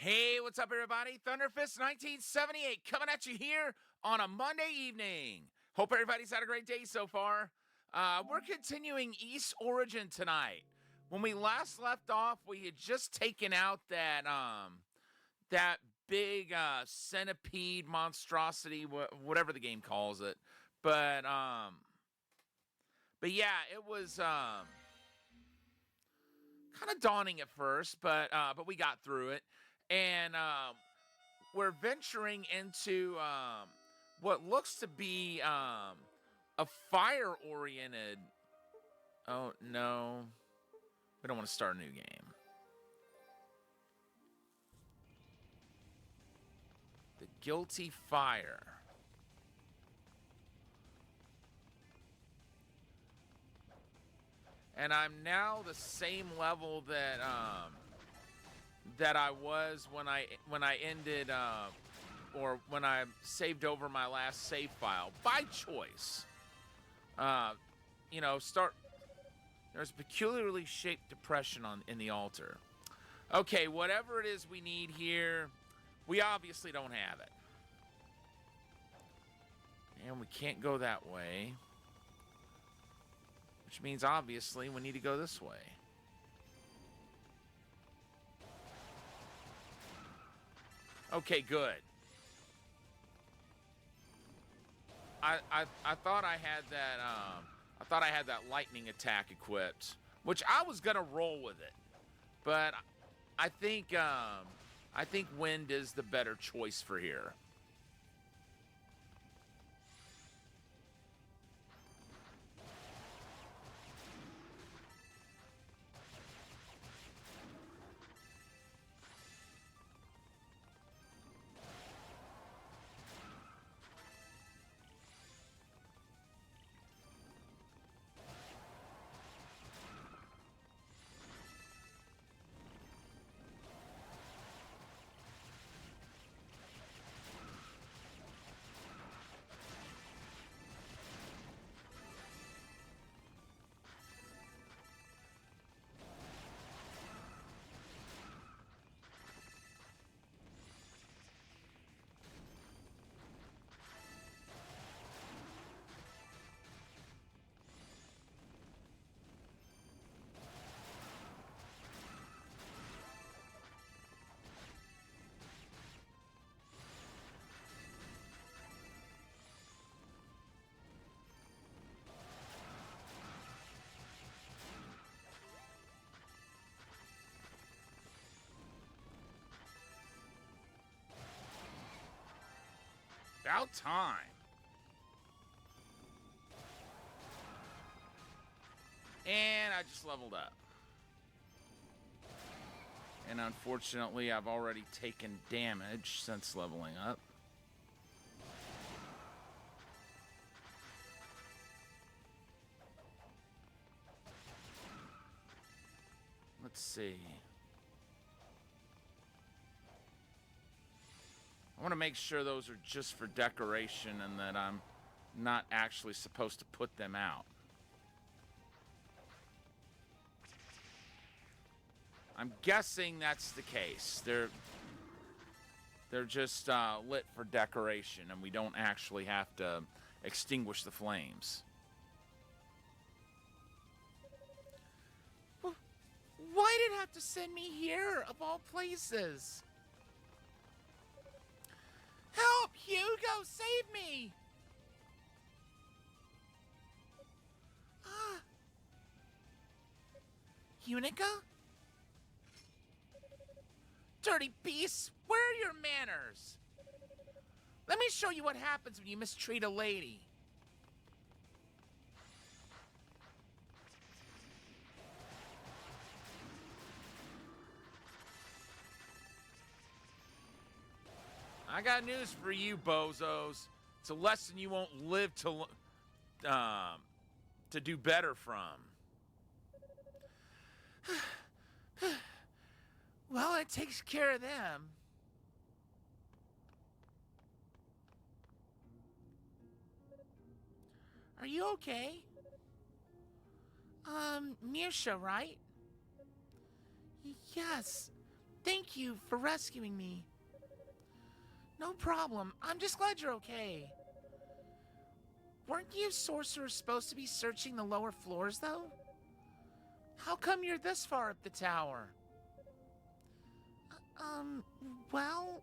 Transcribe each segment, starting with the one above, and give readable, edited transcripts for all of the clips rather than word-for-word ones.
Hey, what's up, everybody? Thunderfist 1978 coming at you here on a Monday evening. Hope everybody's had a great day so far. We're continuing Ys Origin tonight. When we last left off, we had just taken out that big centipede monstrosity, whatever the game calls it. But yeah, it was kind of daunting at first, but we got through it. And we're venturing into what looks to be a fire-oriented. Oh no, we don't want to start a new game. The Guilty Fire. And I'm now the same level that I was when I ended or when I saved over my last save file by choice. There's peculiarly shaped depression in the altar. Okay, whatever it is we need here, we obviously don't have it. And we can't go that way. Which means obviously we need to go this way. Okay, good. I thought I had that lightning attack equipped, which I was gonna roll with it, but I think wind is the better choice for here. About time. And I just leveled up. And unfortunately, I've already taken damage since leveling up. Let's see. I want to make sure those are just for decoration and that I'm not actually supposed to put them out. I'm guessing that's the case. They're just lit for decoration, and we don't actually have to extinguish the flames. Why did it have to send me here, of all places? Help! Hugo, save me! Unica? Dirty beasts! Where are your manners? Let me show you what happens when you mistreat a lady. I got news for you, bozos. It's a lesson you won't live to do better from. Well, it takes care of them. Are you okay? Mirsha, right? Yes. Thank you for rescuing me. No problem. I'm just glad you're okay. Weren't you sorcerers supposed to be searching the lower floors, though? How come you're this far up the tower? Well,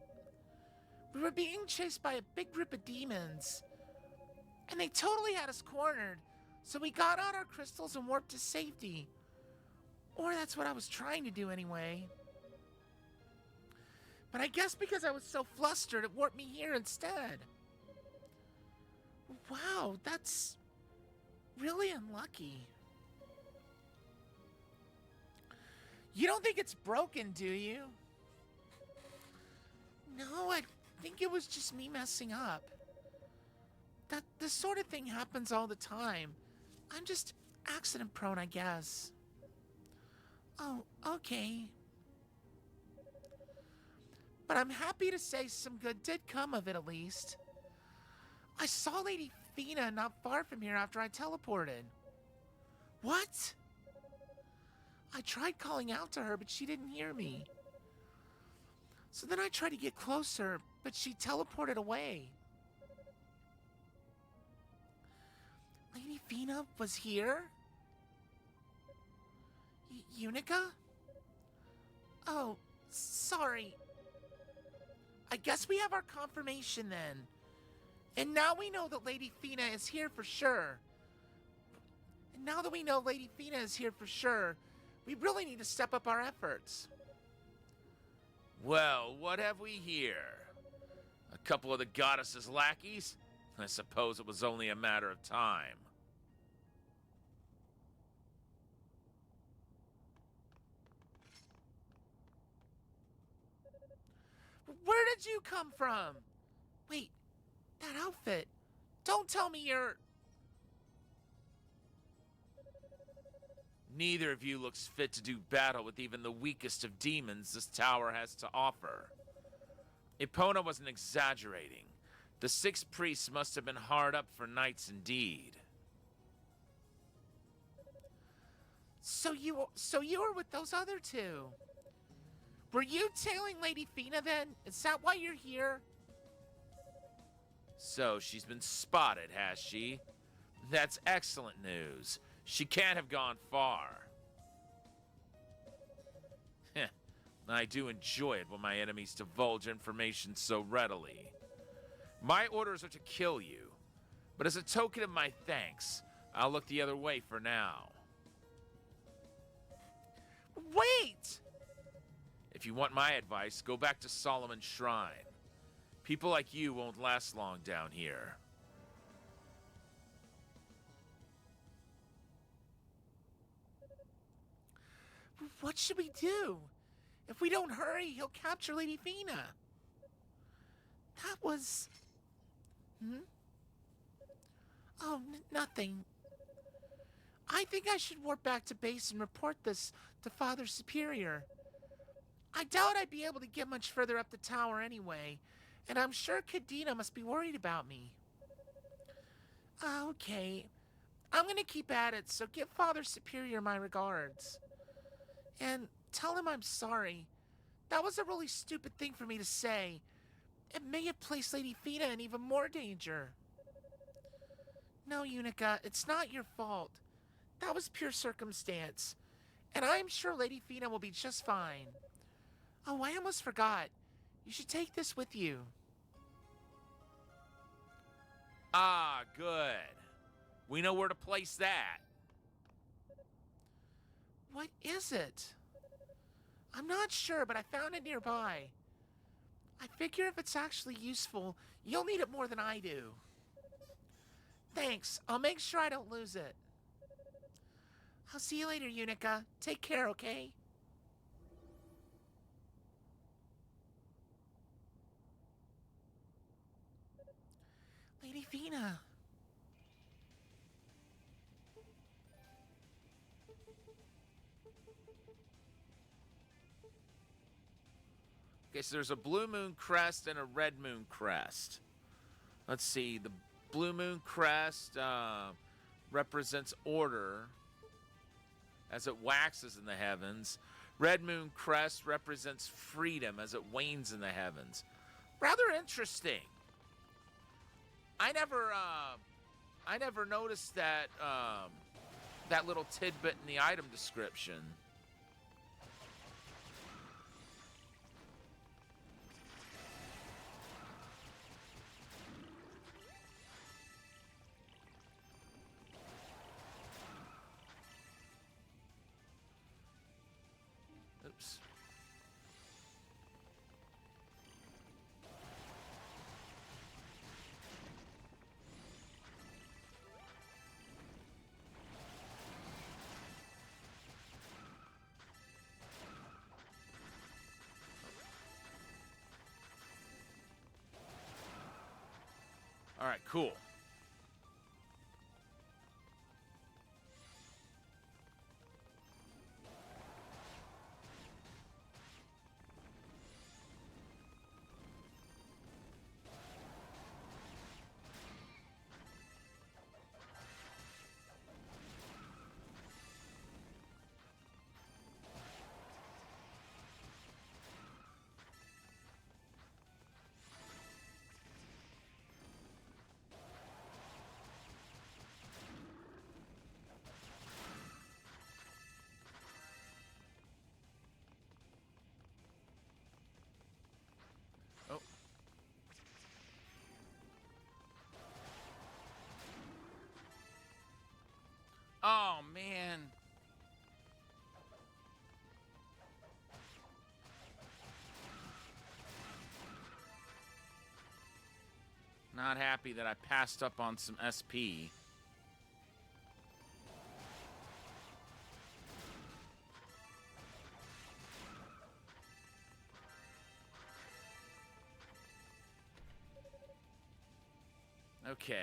we were being chased by a big group of demons. And they totally had us cornered, so we got out our crystals and warped to safety. Or that's what I was trying to do anyway. But I guess because I was so flustered, it warped me here instead. Wow, that's really unlucky. You don't think it's broken, do you? No, I think it was just me messing up. This sort of thing happens all the time. I'm just accident prone, I guess. Oh, okay. But I'm happy to say some good did come of it at least. I saw Lady Fina not far from here after I teleported. What? I tried calling out to her, but she didn't hear me. So then I tried to get closer, but she teleported away. Lady Fina was here? Unica? Oh, sorry. I guess we have our confirmation then. And now we know that Lady Fina is here for sure. And now that we know Lady Fina is here for sure, we really need to step up our efforts. Well, what have we here? A couple of the goddess's lackeys? I suppose it was only a matter of time. Where did you come from? Wait, that outfit. Don't tell me you're... Neither of you looks fit to do battle with even the weakest of demons this tower has to offer. Epona wasn't exaggerating. The 6 priests must have been hard up for nights indeed. So you were with those other two? Were you tailing Lady Fina then? Is that why you're here? So she's been spotted, has she? That's excellent news. She can't have gone far. Heh, I do enjoy it when my enemies divulge information so readily. My orders are to kill you, but as a token of my thanks, I'll look the other way for now. Wait! If you want my advice, go back to Solomon's Shrine. People like you won't last long down here. What should we do? If we don't hurry, he'll capture Lady Fina. That was... Oh, nothing. I think I should warp back to base and report this to Father Superior. I doubt I'd be able to get much further up the tower anyway, and I'm sure Kadena must be worried about me. Okay, I'm gonna keep at it, so give Father Superior my regards. And tell him I'm sorry. That was a really stupid thing for me to say. It may have placed Lady Fina in even more danger. No, Unica, it's not your fault. That was pure circumstance. And I'm sure Lady Fina will be just fine. Oh, I almost forgot. You should take this with you. Ah, good. We know where to place that. What is it? I'm not sure, but I found it nearby. I figure if it's actually useful, you'll need it more than I do. Thanks. I'll make sure I don't lose it. I'll see you later, Unica. Take care, okay? Lady Fina. Okay, so there's a blue moon crest and a red moon crest. Let's see, the blue moon crest represents order as it waxes in the heavens. Red moon crest represents freedom as it wanes in the heavens. Rather interesting. I never noticed that that little tidbit in the item description. Oops. All right, cool. Oh. Oh, man. Not happy that I passed up on some SP. Okay.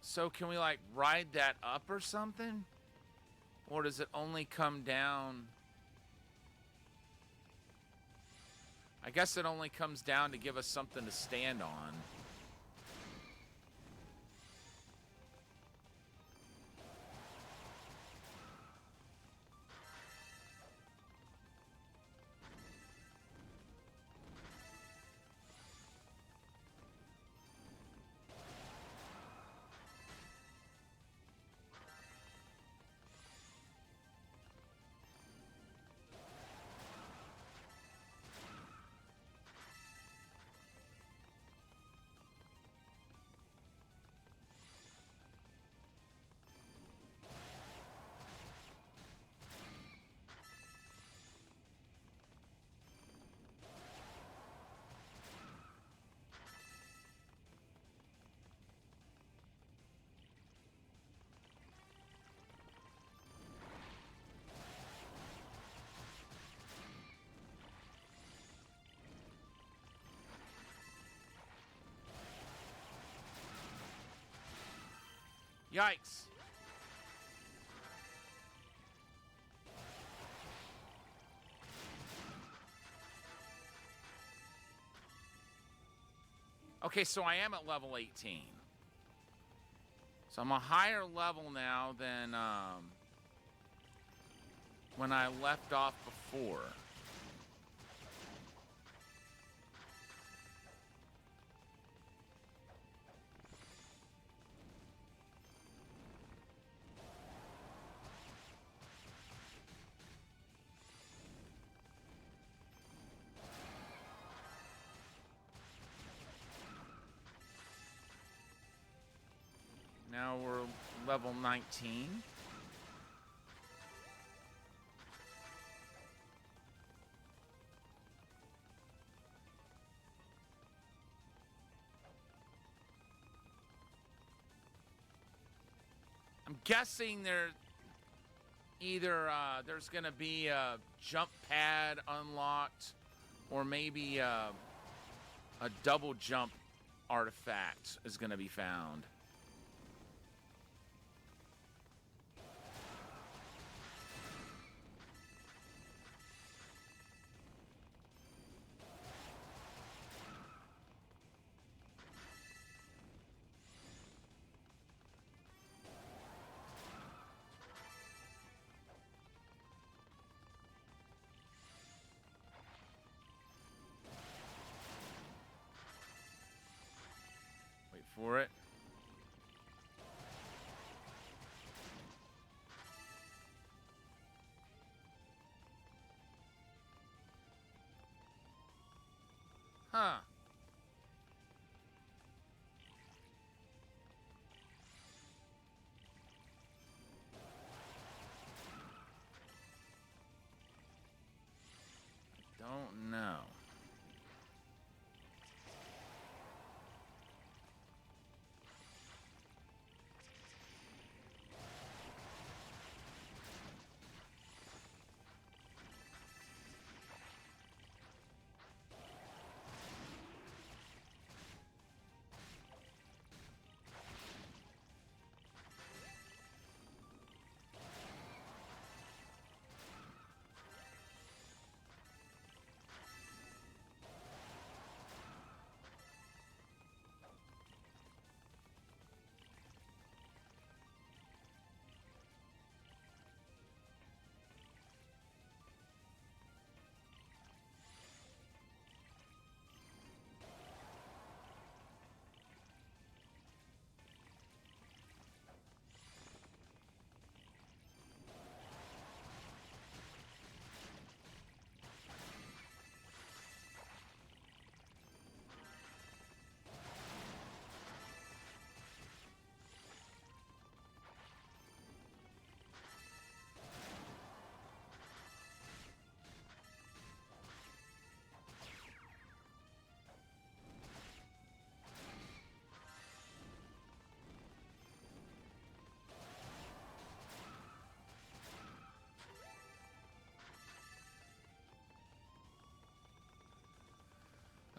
So can we like ride that up or something? Or does it only come down? I guess it only comes down to give us something to stand on. Yikes. Okay, so I am at level 18. So I'm a higher level now than when I left off before. Now we're level 19. I'm guessing there's going to be a jump pad unlocked, or maybe a double jump artifact is going to be found. for it. Huh. Don't know.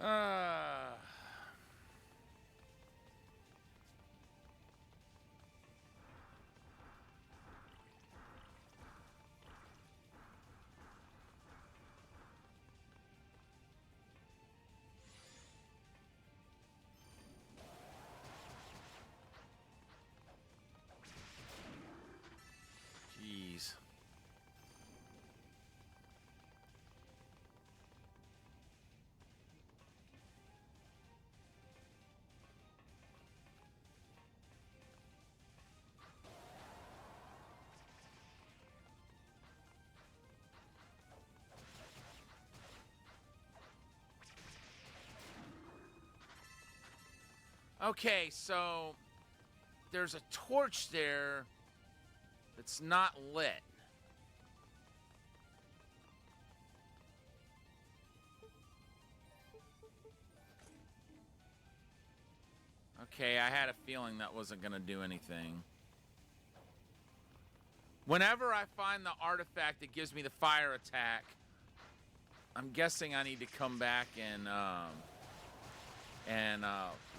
Uh, Jeez. Okay, so there's a torch there that's not lit. Okay, I had a feeling that wasn't going to do anything. Whenever I find the artifact that gives me the fire attack, I'm guessing I need to come back and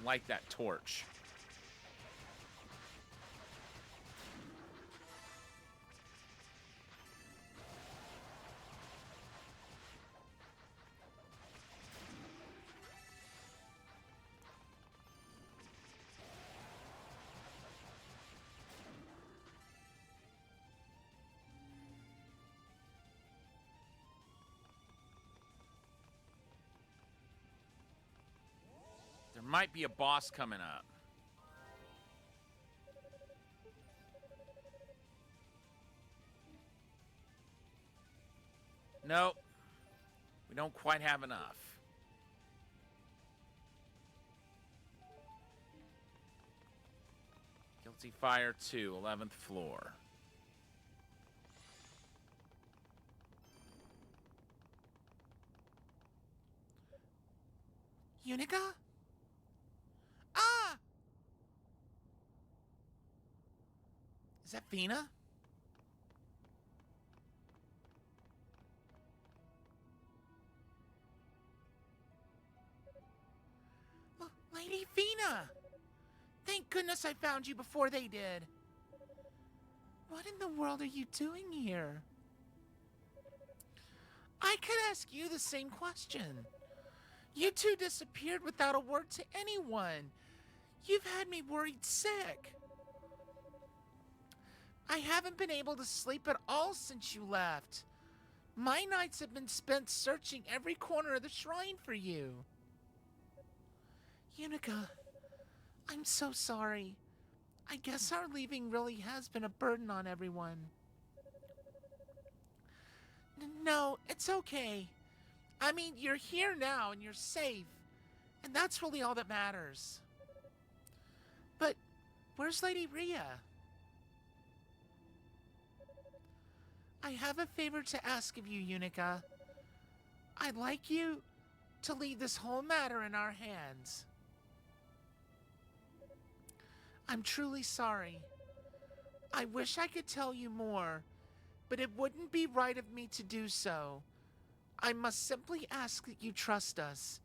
light that torch. There might be a boss coming up. Nope. We don't quite have enough. Guilty Fire 2, 11th floor. Unica? Ah! Is that Fina? Lady Fina! Thank goodness I found you before they did. What in the world are you doing here? I could ask you the same question. You two disappeared without a word to anyone. You've had me worried sick. I haven't been able to sleep at all since you left. My nights have been spent searching every corner of the shrine for you. Unica, I'm so sorry. I guess our leaving really has been a burden on everyone. No, it's okay. I mean, you're here now and you're safe, and that's really all that matters. But where's Lady Rhea? I have a favor to ask of you, Unica. I'd like you to leave this whole matter in our hands. I'm truly sorry. I wish I could tell you more, but it wouldn't be right of me to do so. I must simply ask that you trust us.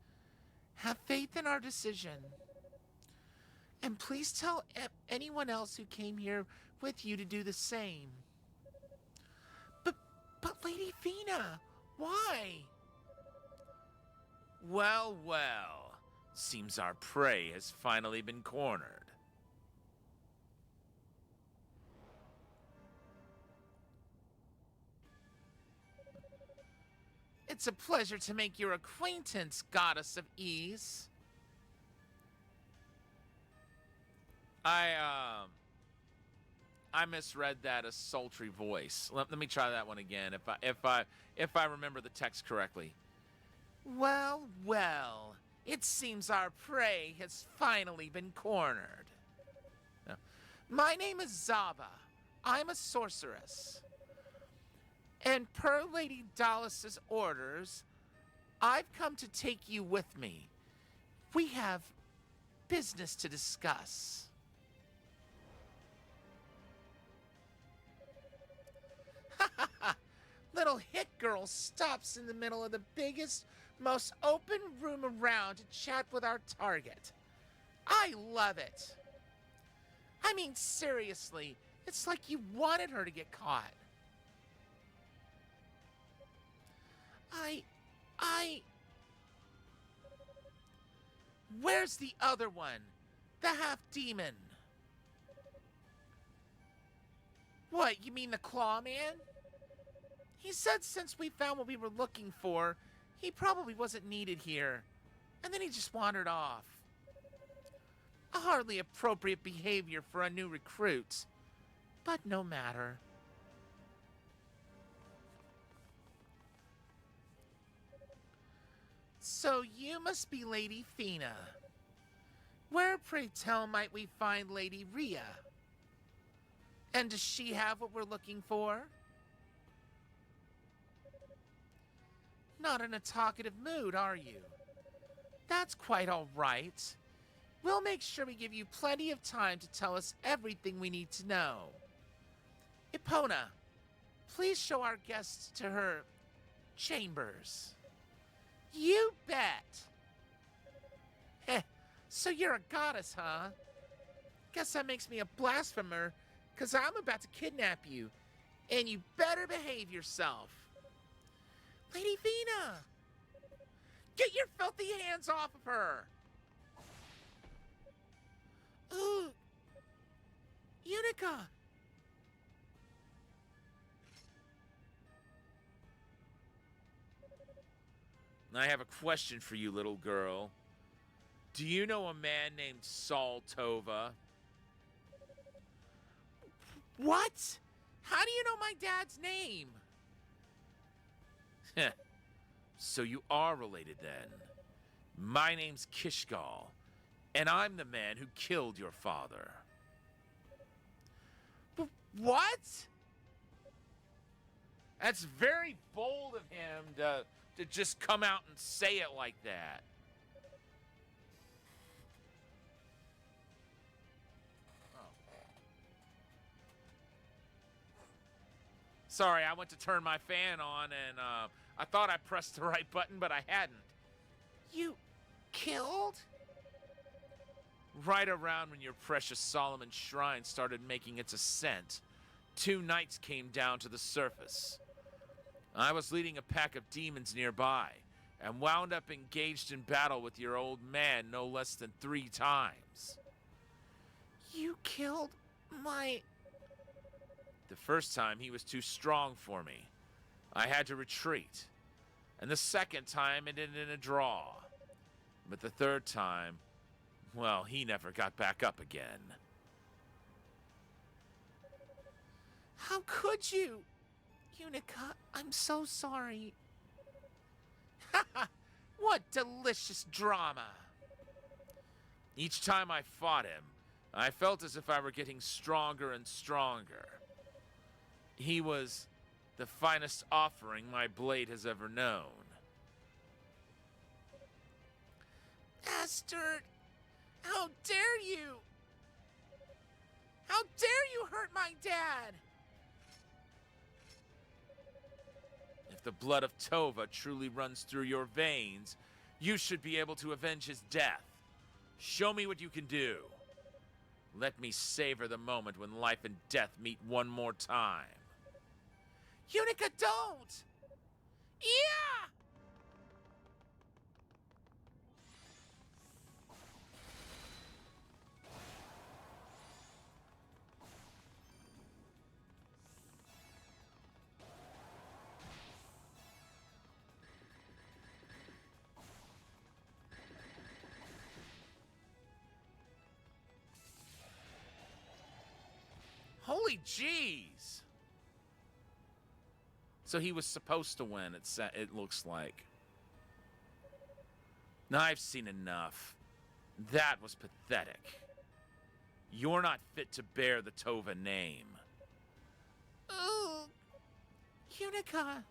Have faith in our decision. And please tell anyone else who came here with you to do the same. But Lady Fina, why? Well, well. Seems our prey has finally been cornered. It's a pleasure to make your acquaintance, Goddess of Ease. I misread that as sultry voice. Let me try that one again if I remember the text correctly. Well, well. It seems our prey has finally been cornered. Now, my name is Zava. I'm a sorceress. And per Lady Dallas's orders, I've come to take you with me. We have business to discuss. Little hit girl stops in the middle of the biggest, most open room around to chat with our target. I love it. I mean, seriously, it's like you wanted her to get caught. Where's the other one? The half-demon. What, you mean the Claw Man? He said since we found what we were looking for, he probably wasn't needed here. And then he just wandered off. A hardly appropriate behavior for a new recruit. But no matter. So you must be Lady Fina. Where, pray tell, might we find Lady Rhea? And does she have what we're looking for? Not in a talkative mood, are you? That's quite all right. We'll make sure we give you plenty of time to tell us everything we need to know. Epona, please show our guests to her chambers. You bet! Heh, so you're a goddess, huh? Guess that makes me a blasphemer, 'cause I'm about to kidnap you, and you better behave yourself. Lady Fina! Get your filthy hands off of her! Ooh! Unica! I have a question for you, little girl. Do you know a man named Saul Tova? What? How do you know my dad's name? So you are related then. My name's Kishgal, and I'm the man who killed your father. What? That's very bold of him to just come out and say it like that. Sorry, I went to turn my fan on, and I thought I pressed the right button, but I hadn't. You killed? Right around when your precious Solomon Shrine started making its ascent, 2 knights came down to the surface. I was leading a pack of demons nearby, and wound up engaged in battle with your old man no less than 3 times. You killed my... The first time he was too strong for me. I had to retreat. And the second time it ended in a draw. But the third time, Well, he never got back up again. How could you? Unica, I'm so sorry. Haha, what delicious drama. Each time I fought him, I felt as if I were getting stronger and stronger. He was the finest offering my blade has ever known. Bastard! How dare you! How dare you hurt my dad! If the blood of Tova truly runs through your veins, you should be able to avenge his death. Show me what you can do. Let me savor the moment when life and death meet one more time. Unica, don't! Yeah! Holy jeez! So he was supposed to win, it looks like. Now I've seen enough. That was pathetic. You're not fit to bear the Tova name. Ugh. Unica.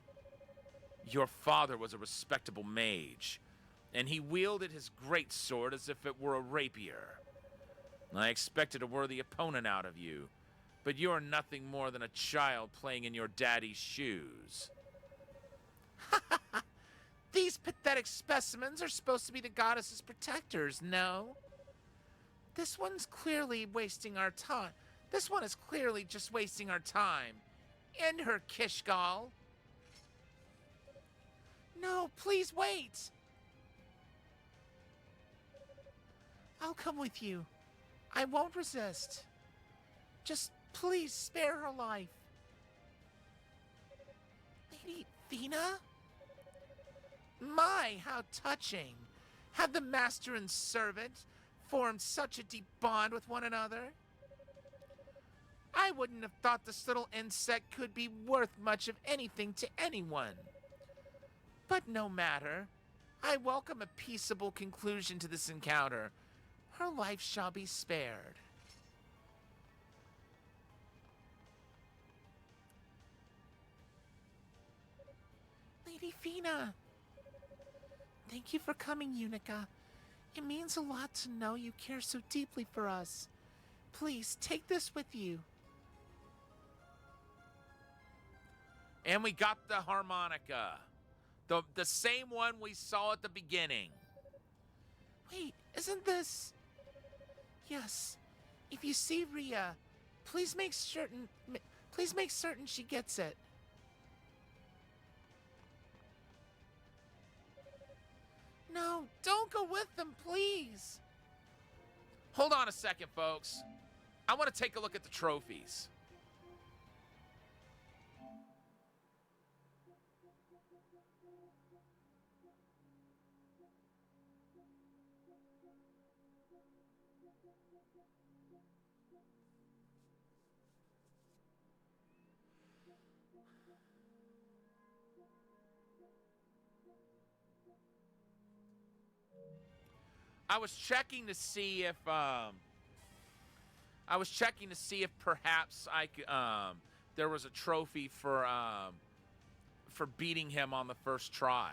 Your father was a respectable mage, and he wielded his great sword as if it were a rapier. I expected a worthy opponent out of you, but you're nothing more than a child playing in your daddy's shoes. These pathetic specimens are supposed to be the goddess's protectors, no? This one's clearly wasting our time. This one is clearly just wasting our time. End her, Kishgal. No, please wait. I'll come with you. I won't resist. Just please spare her life. Lady Fina? My, how touching. Have the master and servant formed such a deep bond with one another? I wouldn't have thought this little insect could be worth much of anything to anyone. But no matter. I welcome a peaceable conclusion to this encounter. Her life shall be spared. Lady Fina. Thank you for coming, Unica. It means a lot to know you care so deeply for us. Please, take this with you. And we got the harmonica. The same one we saw at the beginning. Wait, isn't this... Yes. If you see Rhea, please make certain she gets it. No, don't go with them, please. Hold on a second, folks. I want to take a look at the trophies. I was checking to see if perhaps I could, there was a trophy for beating him on the first try.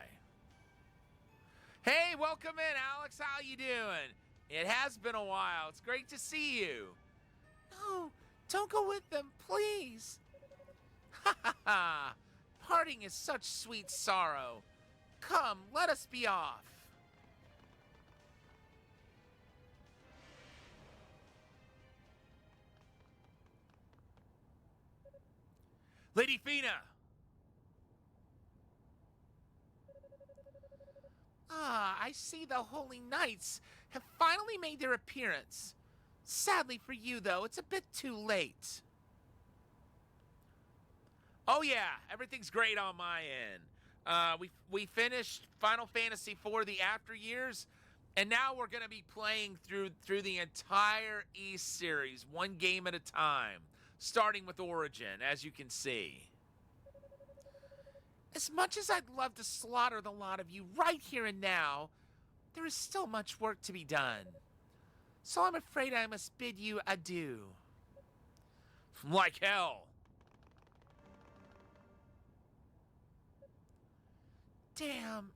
Hey, welcome in, Alex. How you doing? It has been a while. It's great to see you. No, don't go with them, please. Ha ha ha. Parting is such sweet sorrow. Come, let us be off. Lady Fina! Ah, I see the Holy Knights have finally made their appearance. Sadly for you, though, it's a bit too late. Oh yeah, everything's great on my end. We finished Final Fantasy IV: The After Years, And now we're going to be playing through the entire East series, one game at a time, starting with Origin, as you can see. As much as I'd love to slaughter the lot of you right here and now, there is still much work to be done. So I'm afraid I must bid you adieu. Like hell. Damn.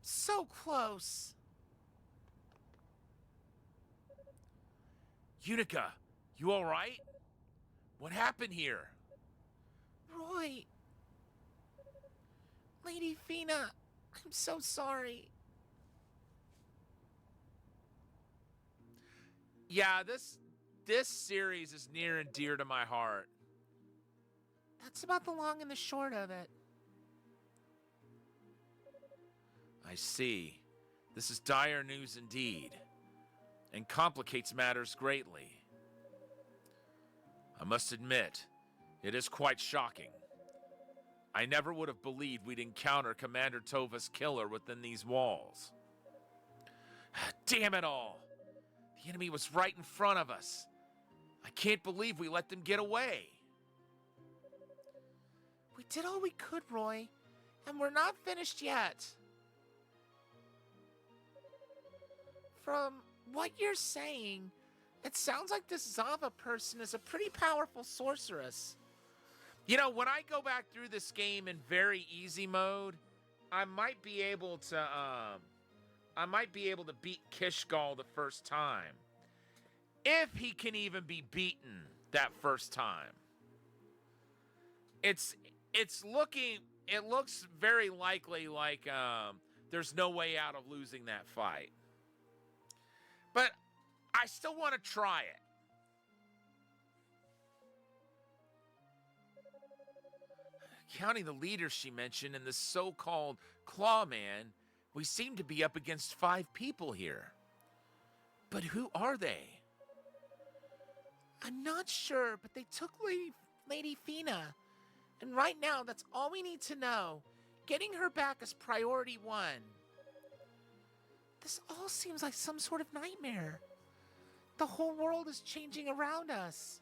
So close. Unica, you all right? What happened here? Roy. Lady Fina, I'm so sorry. Yeah, this series is near and dear to my heart. That's about the long and the short of it. I see. This is dire news indeed, and complicates matters greatly. I must admit, it is quite shocking. I never would have believed we'd encounter Commander Tova's killer within these walls. Damn it all! The enemy was right in front of us. I can't believe we let them get away. We did all we could, Roy, and we're not finished yet. From what you're saying, it sounds like this Zava person is a pretty powerful sorceress. You know, when I go back through this game in very easy mode, I might be able to beat Kishgal the first time. If he can even be beaten that first time. It looks very likely like there's no way out of losing that fight. But I still want to try it. Counting the leaders she mentioned and the so-called Clawman, we seem to be up against 5 people here. But who are they? I'm not sure, but they took Lady Fina. And right now, that's all we need to know. Getting her back is priority 1. This all seems like some sort of nightmare. The whole world is changing around us.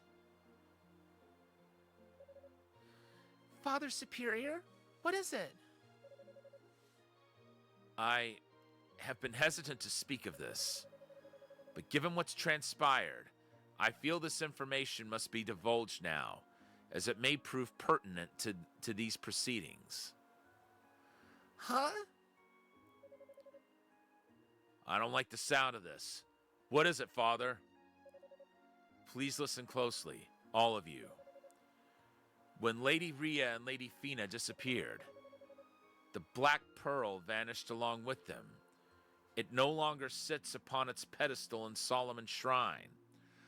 Father Superior, what is it? I have been hesitant to speak of this, but given what's transpired, I feel this information must be divulged now, as it may prove pertinent to these proceedings. Huh? I don't like the sound of this. What is it, Father? Please listen closely, all of you. When Lady Rhea and Lady Fina disappeared, the Black Pearl vanished along with them. It no longer sits upon its pedestal in Solomon's Shrine.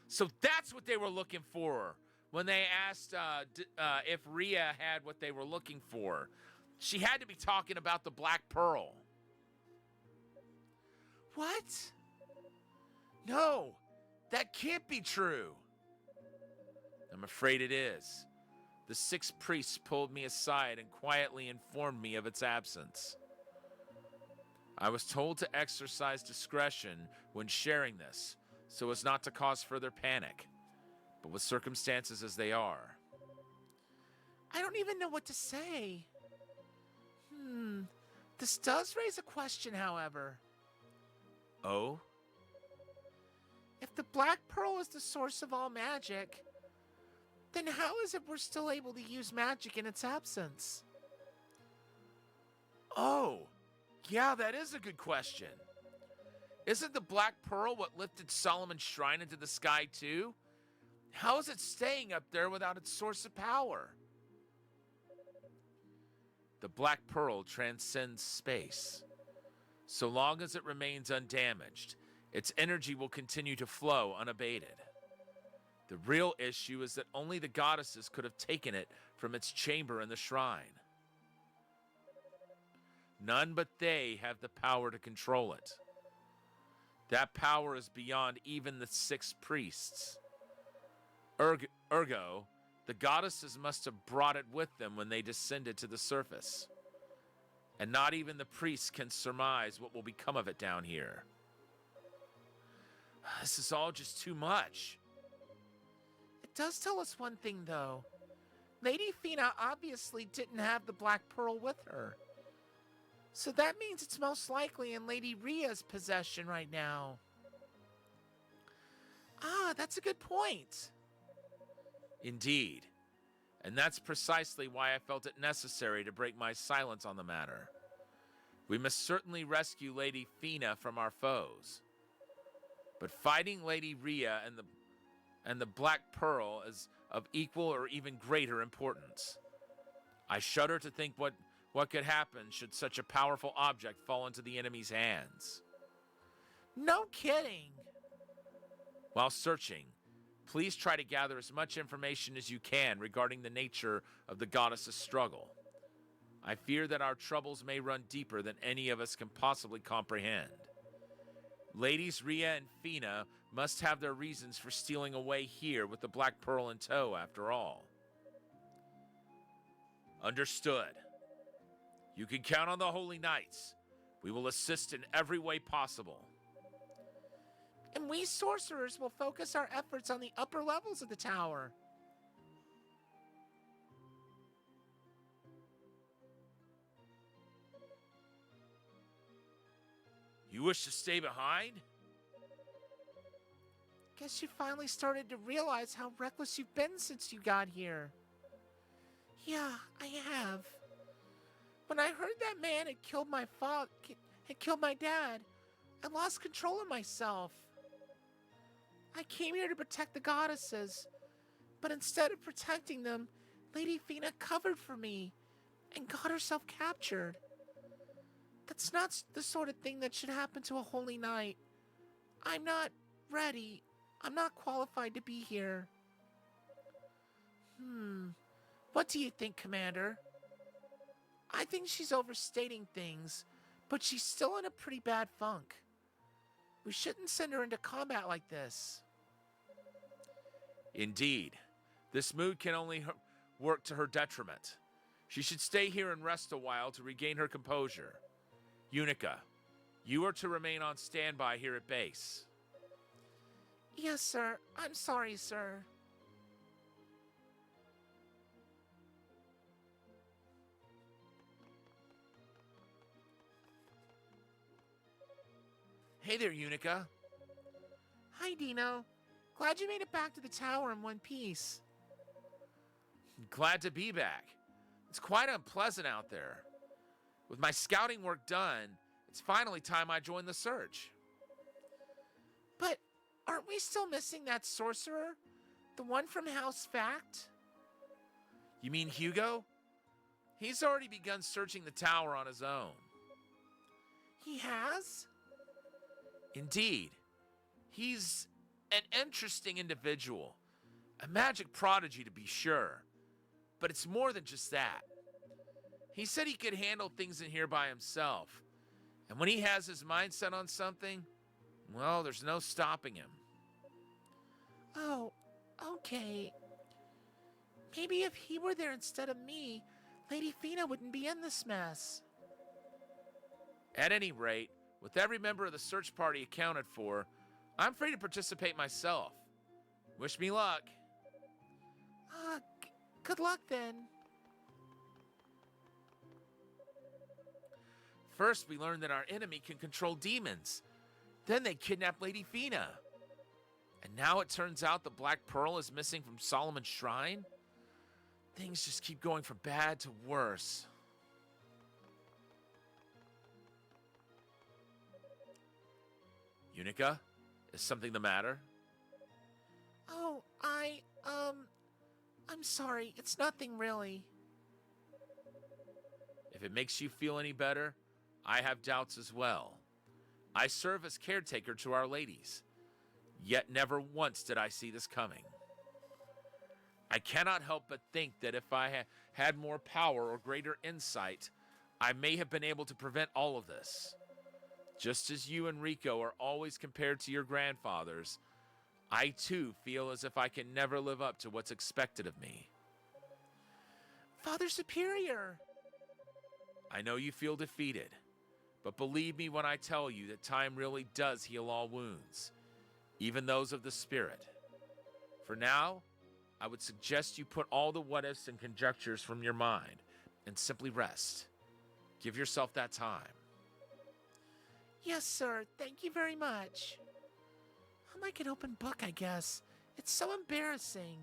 So that's what they were looking for when they asked if Rhea had what they were looking for. She had to be talking about the Black Pearl. What? No, that can't be true. I'm afraid it is. The 6 priests pulled me aside and quietly informed me of its absence. I was told to exercise discretion when sharing this, so as not to cause further panic, but with circumstances as they are. I don't even know what to say. This does raise a question, however. Oh? If the Black Pearl is the source of all magic, then how is it we're still able to use magic in its absence? Oh, yeah, that is a good question. Isn't the Black Pearl what lifted Solomon's Shrine into the sky too? How is it staying up there without its source of power? The Black Pearl transcends space. So long as it remains undamaged, its energy will continue to flow unabated. The real issue is that only the goddesses could have taken it from its chamber in the shrine. None but they have the power to control it. That power is beyond even the 6 priests. Ergo, the goddesses must have brought it with them when they descended to the surface. and not even the priests can surmise what will become of it down here. This is all just too much. It does tell us one thing, though. Lady Fina obviously didn't have the Black Pearl with her. So that means it's most likely in Lady Rhea's possession right now. Ah, that's a good point. Indeed. And that's precisely why I felt it necessary to break my silence on the matter. We must certainly rescue Lady Fina from our foes. But fighting Lady Rhea and the Black Pearl is of equal or even greater importance. I shudder to think what could happen should such a powerful object fall into the enemy's hands. No kidding. While searching, please try to gather as much information as you can regarding the nature of the goddess's struggle. I fear that our troubles may run deeper than any of us can possibly comprehend. Ladies Rhea and Fina must have their reasons for stealing away here with the Black Pearl in tow, after all. Understood. You can count on the Holy Knights. We will assist in every way possible. And we sorcerers will focus our efforts on the upper levels of the tower. You wish to stay behind? Guess you finally started to realize how reckless you've been since you got here. Yeah, I have. When I heard that man had killed my dad, I lost control of myself. I came here to protect the goddesses, but instead of protecting them, Lady Fina covered for me and got herself captured. That's not the sort of thing that should happen to a holy knight. I'm not ready. I'm not qualified to be here. What do you think, Commander? I think she's overstating things, but she's still in a pretty bad funk. We shouldn't send her into combat like this. Indeed. This mood can only work to her detriment. She should stay here and rest a while to regain her composure. Unica, you are to remain on standby here at base. Yes, sir. I'm sorry, sir. Hey there, Unica. Hi, Dino. Glad you made it back to the tower in one piece. Glad to be back. It's quite unpleasant out there. With my scouting work done, it's finally time I join the search. But aren't we still missing that sorcerer? The one from House Fact? You mean Hugo? He's already begun searching the tower on his own. He has? Indeed. He's an interesting individual. A magic prodigy, to be sure. But it's more than just that. He said he could handle things in here by himself. And when he has his mind set on something, well, there's no stopping him. Oh, okay. Maybe if he were there instead of me, Lady Fina wouldn't be in this mess. At any rate, with every member of the search party accounted for, I'm free to participate myself. Wish me luck. Good luck then. First, we learned that our enemy can control demons. Then they kidnapped Lady Fina. And now it turns out the Black Pearl is missing from Solomon's Shrine? Things just keep going from bad to worse. Unica, is something the matter? Oh, I'm sorry. It's nothing really. If it makes you feel any better, I have doubts as well. I serve as caretaker to our ladies, yet never once did I see this coming. I cannot help but think that if I had more power or greater insight, I may have been able to prevent all of this. Just as you and Rico are always compared to your grandfathers, I too feel as if I can never live up to what's expected of me. Father Superior! I know you feel defeated, but believe me when I tell you that time really does heal all wounds, even those of the spirit. For now, I would suggest you put all the what-ifs and conjectures from your mind and simply rest. Give yourself that time. Yes, sir. Thank you very much. I'm like an open book, I guess. It's so embarrassing.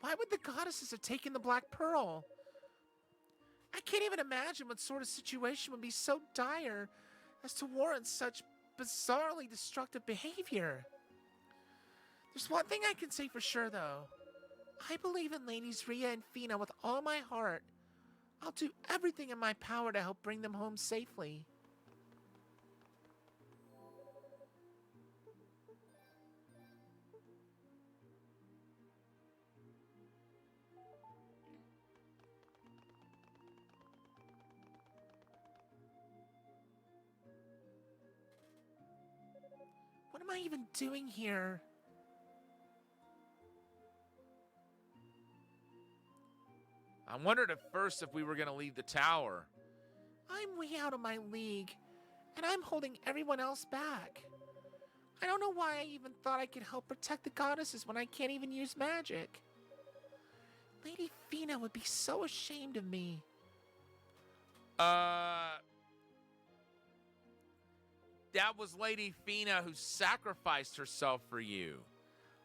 Why would the goddesses have taken the Black Pearl? I can't even imagine what sort of situation would be so dire as to warrant such bizarrely destructive behavior. There's one thing I can say for sure, though. I believe in Ladies Rhea and Fina with all my heart. I'll do everything in my power to help bring them home safely. What am I even doing here? I wondered at first if we were going to leave the tower. I'm way out of my league, and I'm holding everyone else back. I don't know why I even thought I could help protect the goddesses when I can't even use magic. Lady Fina would be so ashamed of me. That was Lady Fina who sacrificed herself for you.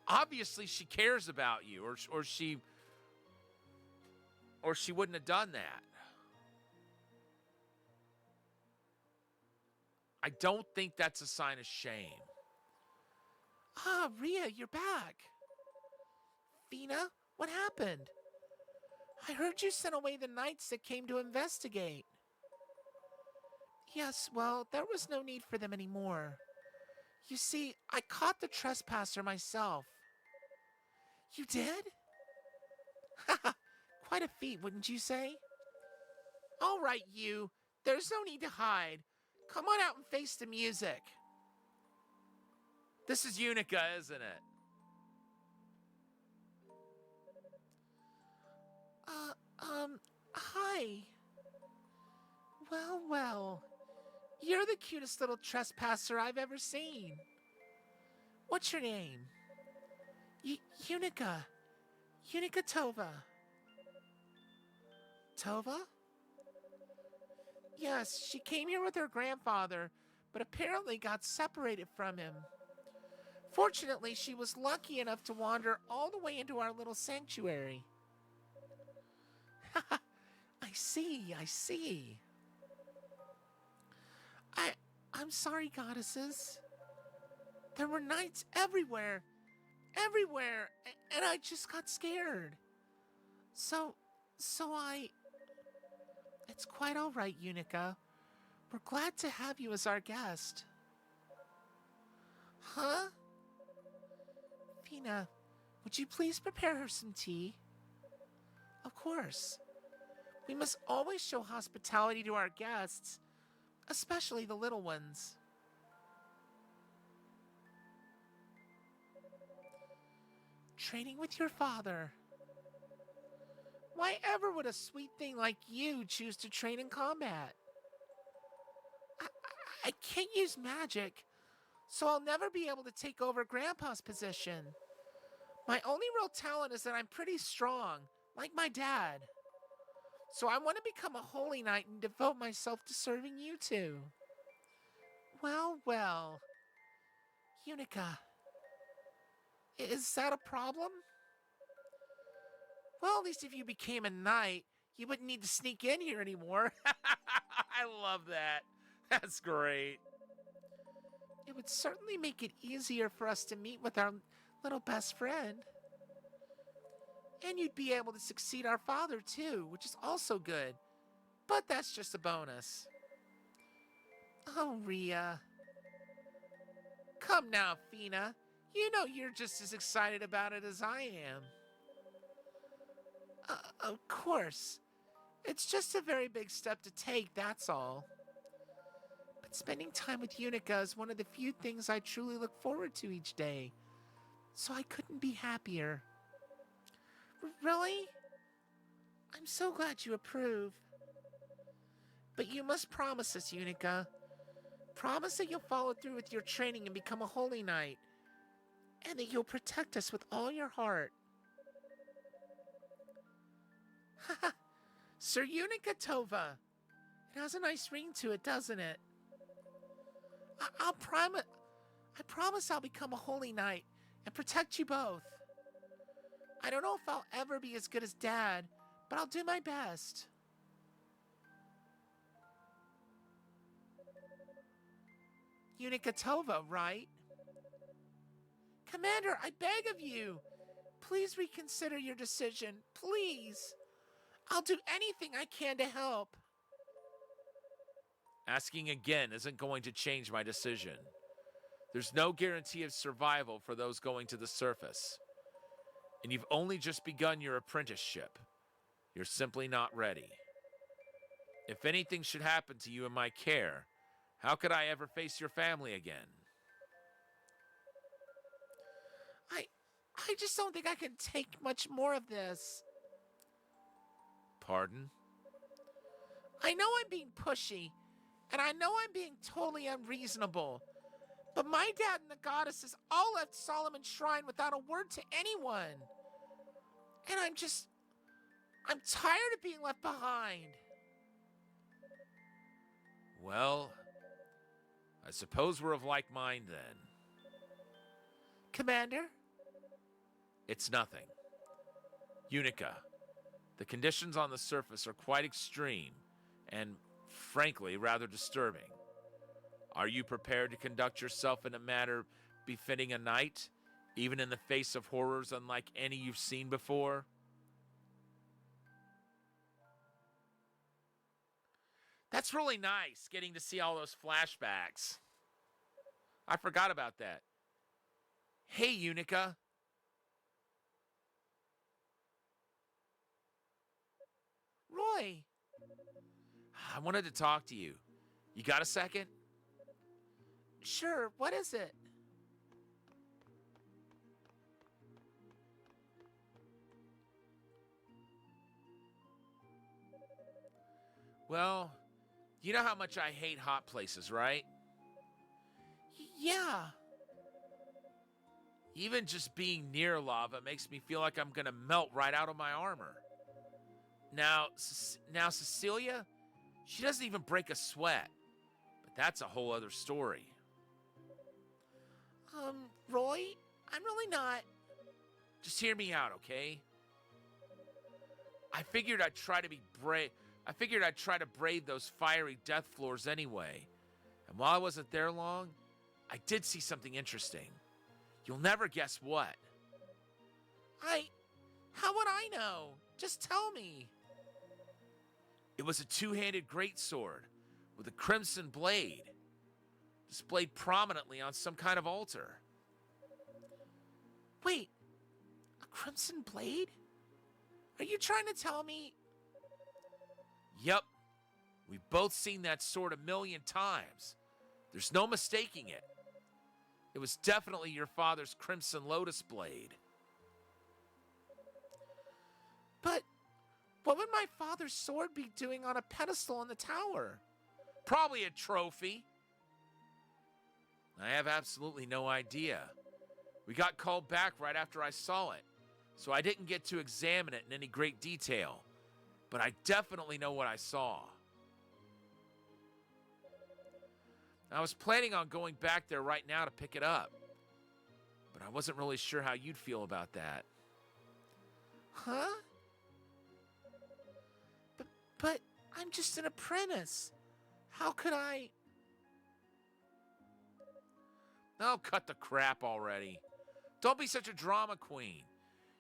Obviously, she cares about you, or she wouldn't have done that. I don't think that's a sign of shame. Ah, Rhea, you're back. Fina, what happened? I heard you sent away the knights that came to investigate. Yes, well, there was no need for them anymore. You see, I caught the trespasser myself. You did? Haha, quite a feat, wouldn't you say? All right, you. There's no need to hide. Come on out and face the music. This is Unica, isn't it? Hi. Well, well. You're the cutest little trespasser I've ever seen. What's your name? Unica. Unica Tova. Tova? Yes, she came here with her grandfather, but apparently got separated from him. Fortunately, she was lucky enough to wander all the way into our little sanctuary. I see, I see. I'm sorry, goddesses. There were knights everywhere, and I just got scared. So It's quite all right, Unica. We're glad to have you as our guest. Huh? Fina, would you please prepare her some tea? Of course. We must always show hospitality to our guests, especially the little ones. Training with your father. Why ever would a sweet thing like you choose to train in combat? I can't use magic, so I'll never be able to take over Grandpa's position. My only real talent is that I'm pretty strong, like my dad. So I want to become a holy knight and devote myself to serving you two. Well, well. Unica, is that a problem? Well, at least if you became a knight, you wouldn't need to sneak in here anymore. I love that. That's great. It would certainly make it easier for us to meet with our little best friend. And you'd be able to succeed our father too, which is also good. But that's just a bonus. Oh, Rhea. Come now, Fina. You know you're just as excited about it as I am. Of course. It's just a very big step to take, that's all. But spending time with Unica is one of the few things I truly look forward to each day. So I couldn't be happier. Really? I'm so glad you approve. But you must promise us, Unica. Promise that you'll follow through with your training and become a Holy Knight. And that you'll protect us with all your heart. Haha, Sir Unica Tova. It has a nice ring to it, doesn't it? I promise I'll become a Holy Knight and protect you both. I don't know if I'll ever be as good as Dad, but I'll do my best. Unica Tova, right? Commander, I beg of you. Please reconsider your decision. Please. I'll do anything I can to help. Asking again isn't going to change my decision. There's no guarantee of survival for those going to the surface. And you've only just begun your apprenticeship. You're simply not ready. If anything should happen to you in my care, how could I ever face your family again? I just don't think I can take much more of this. Pardon? I know I'm being pushy, and I know I'm being totally unreasonable. But my dad and the goddesses all left Solomon's Shrine without a word to anyone. And I'm tired of being left behind. Well, I suppose we're of like mind then. Commander? It's nothing. Unica, the conditions on the surface are quite extreme and, frankly, rather disturbing. Are you prepared to conduct yourself in a manner befitting a knight, even in the face of horrors unlike any you've seen before? That's really nice, getting to see all those flashbacks. I forgot about that. Hey, Unica. Roy. I wanted to talk to you. You got a second? Sure, what is it? Well, you know how much I hate hot places, right? Yeah. Even just being near lava makes me feel like I'm gonna melt right out of my armor. Now Cecilia, she doesn't even break a sweat. But that's a whole other story. Roy, I'm really not. Just hear me out, okay? I figured I'd try to brave those fiery death floors anyway. And while I wasn't there long, I did see something interesting. You'll never guess what. How would I know? Just tell me. It was a two-handed greatsword with a crimson blade, displayed prominently on some kind of altar. Wait, a crimson blade? Are you trying to tell me? Yep, we've both seen that sword 1,000,000 times. There's no mistaking it. It was definitely your father's Crimson Lotus blade. But what would my father's sword be doing on a pedestal in the tower? Probably a trophy. I have absolutely no idea. We got called back right after I saw it, so I didn't get to examine it in any great detail. But I definitely know what I saw. I was planning on going back there right now to pick it up, but I wasn't really sure how you'd feel about that. Huh? But I'm just an apprentice. How could I? Oh, cut the crap already. Don't be such a drama queen.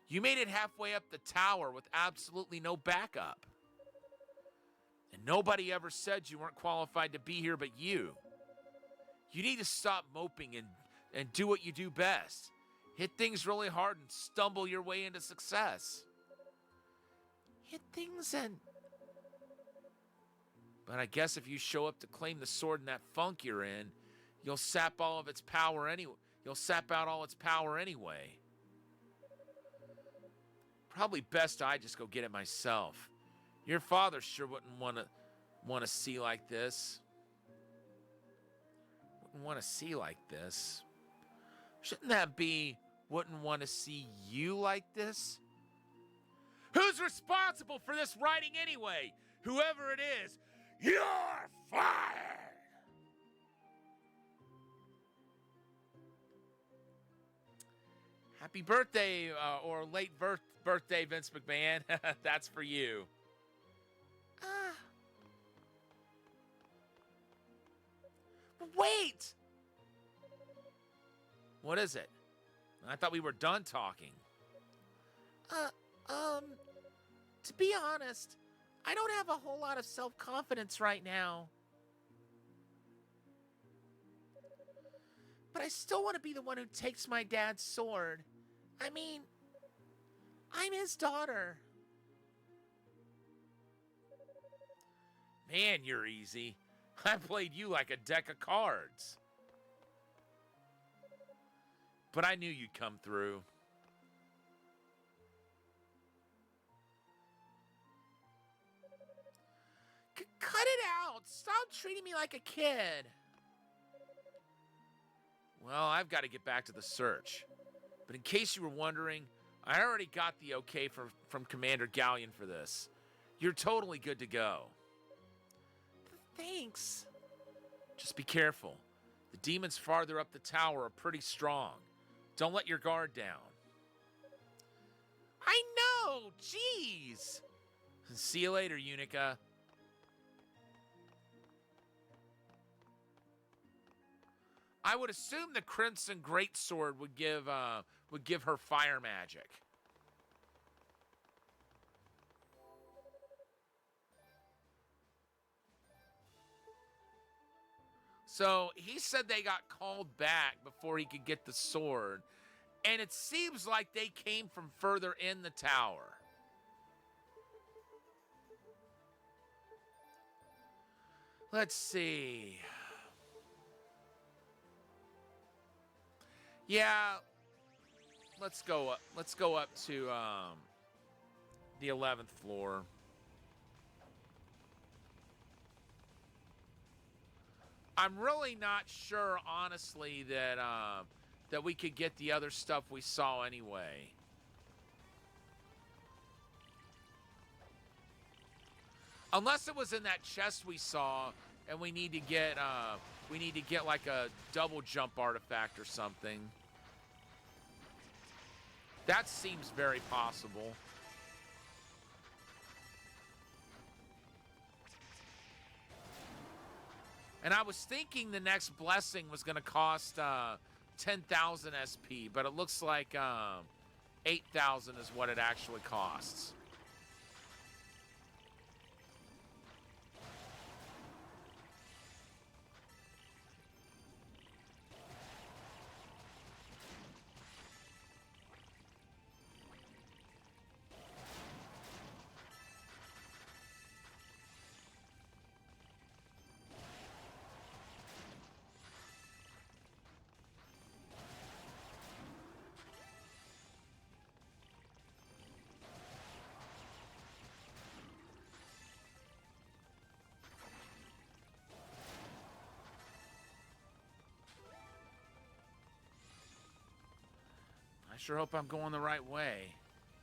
You made it halfway up the tower with absolutely no backup. And nobody ever said you weren't qualified to be here but you. You need to stop moping and do what you do best. Hit things really hard and stumble your way into success. Hit things and... But I guess if you show up to claim the sword in that funk you're in, you'll sap all of its power anyway. You'll sap out all its power anyway. Probably best I just go get it myself. Your father sure wouldn't want to see like this. Wouldn't want to see like this. Shouldn't that be wouldn't want to see you like this? Who's responsible for this writing anyway? Whoever it is, you're fired! Happy birthday, or late birthday, Vince McMahon. That's for you. Wait! What is it? I thought we were done talking. To be honest, I don't have a whole lot of self-confidence right now. But I still want to be the one who takes my dad's sword. I mean, I'm his daughter. Man, you're easy. I played you like a deck of cards. But I knew you'd come through. Cut it out! Stop treating me like a kid! Well, I've got to get back to the search. But in case you were wondering, I already got the okay from Commander Galleon for this. You're totally good to go. Thanks. Just be careful. The demons farther up the tower are pretty strong. Don't let your guard down. I know! Jeez! See you later, Unica. I would assume the Crimson Greatsword would give her fire magic. So he said they got called back before he could get the sword, and it seems like they came from further in the tower. Let's see. Yeah, let's go up. Let's go up to the 11th floor. I'm really not sure, honestly, that we could get the other stuff we saw anyway. Unless it was in that chest we saw, and we need to get like a double jump artifact or something. That seems very possible. And I was thinking the next blessing was going to cost 10,000 SP, but it looks like 8,000 is what it actually costs. I sure hope I'm going the right way.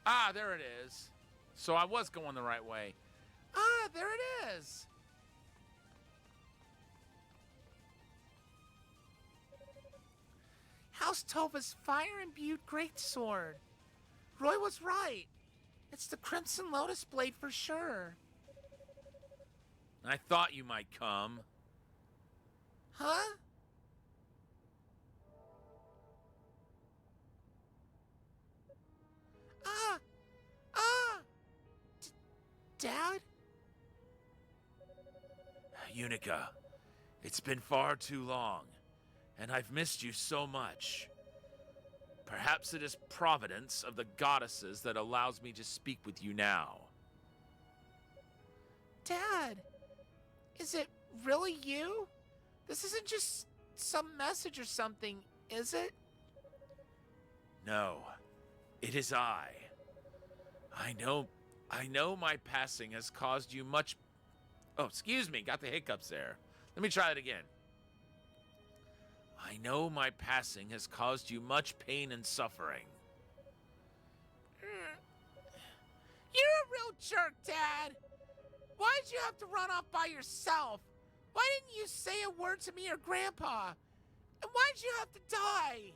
Ah, there it is. So I was going the right way. Ah, there it is. House Tova's fire-imbued greatsword. Roy was right. It's the Crimson Lotus Blade for sure. I thought you might come. Huh? Dad? Unica, it's been far too long, and I've missed you so much. Perhaps it is providence of the goddesses that allows me to speak with you now. Dad, Is it really you? This isn't just some message or something, is it? No, it is I. I know my passing has caused you much. Oh, excuse me, got the hiccups there. Let me try it again. I know my passing has caused you much pain and suffering. You're a real jerk, Dad. Why'd you have to run off by yourself? Why didn't you say a word to me or Grandpa? And why'd you have to die?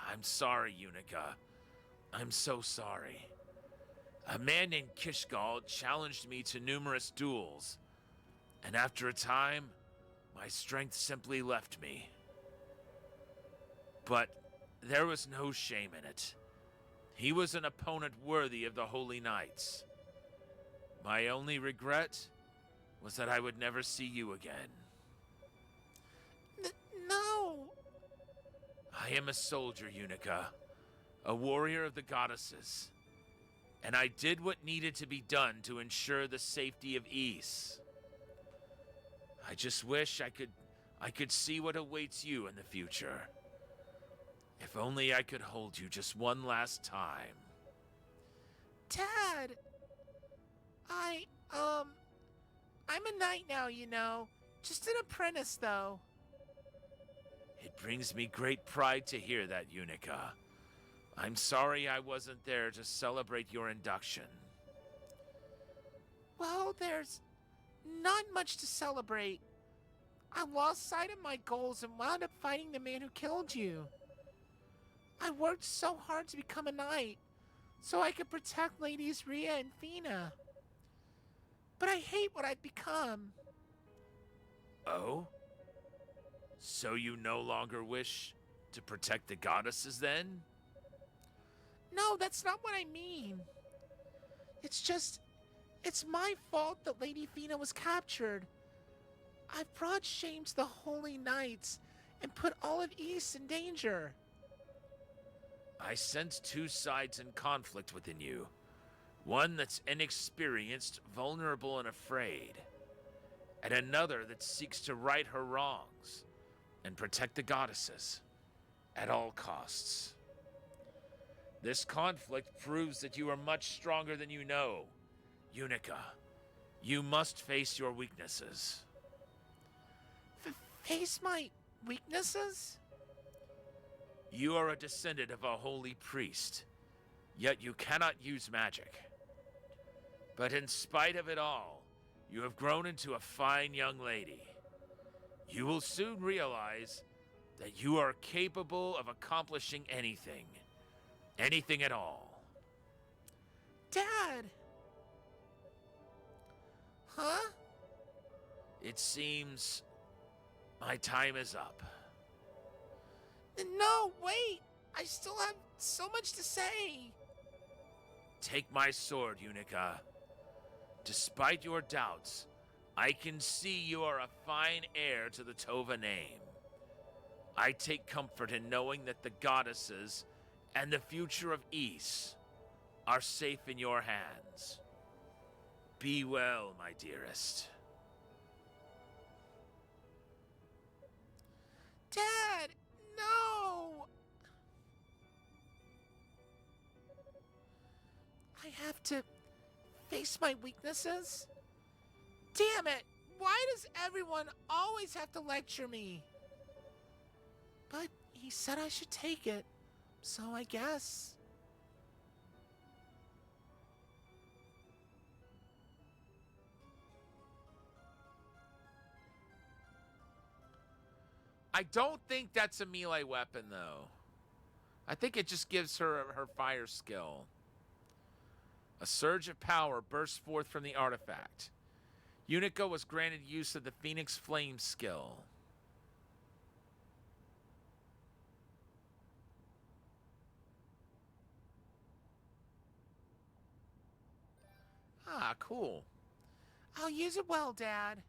I'm sorry, Unica. I'm so sorry. A man named Kishgal challenged me to numerous duels, and after a time, my strength simply left me. But there was no shame in it. He was an opponent worthy of the Holy Knights. My only regret was that I would never see you again. No. I am a soldier, Unica, a warrior of the goddesses, and I did what needed to be done to ensure the safety of Ys. I just wish I could see what awaits you in the future. If only I could hold you just one last time. Dad. I'm a knight now, you know. Just an apprentice, though. It brings me great pride to hear that, Unica. I'm sorry I wasn't there to celebrate your induction. Well, there's not much to celebrate. I lost sight of my goals and wound up fighting the man who killed you. I worked so hard to become a knight, so I could protect Ladies Rhea and Fina. But I hate what I've become. Oh? So you no longer wish to protect the goddesses then? No, that's not what I mean. It's my fault that Lady Fina was captured. I've brought shame to the Holy Knights and put all of Ys in danger. I sense two sides in conflict within you. One that's inexperienced, vulnerable, and afraid. And another that seeks to right her wrongs and protect the goddesses at all costs. This conflict proves that you are much stronger than you know. Unica, you must face your weaknesses. Face my weaknesses? You are a descendant of a holy priest, yet you cannot use magic. But in spite of it all, you have grown into a fine young lady. You will soon realize that you are capable of accomplishing anything. Anything at all. Dad! Huh? It seems my time is up. No, wait! I still have so much to say! Take my sword, Unica. Despite your doubts, I can see you are a fine heir to the Tova name. I take comfort in knowing that the goddesses and the future of Ys are safe in your hands. Be well, my dearest. Dad! No! I have to face my weaknesses? Damn it! Why does everyone always have to lecture me? But he said I should take it, so I guess. I don't think that's a melee weapon, though. I think it just gives her her fire skill. A surge of power bursts forth from the artifact. Unica was granted use of the Phoenix Flame skill. Ah, cool. I'll use it well, Dad.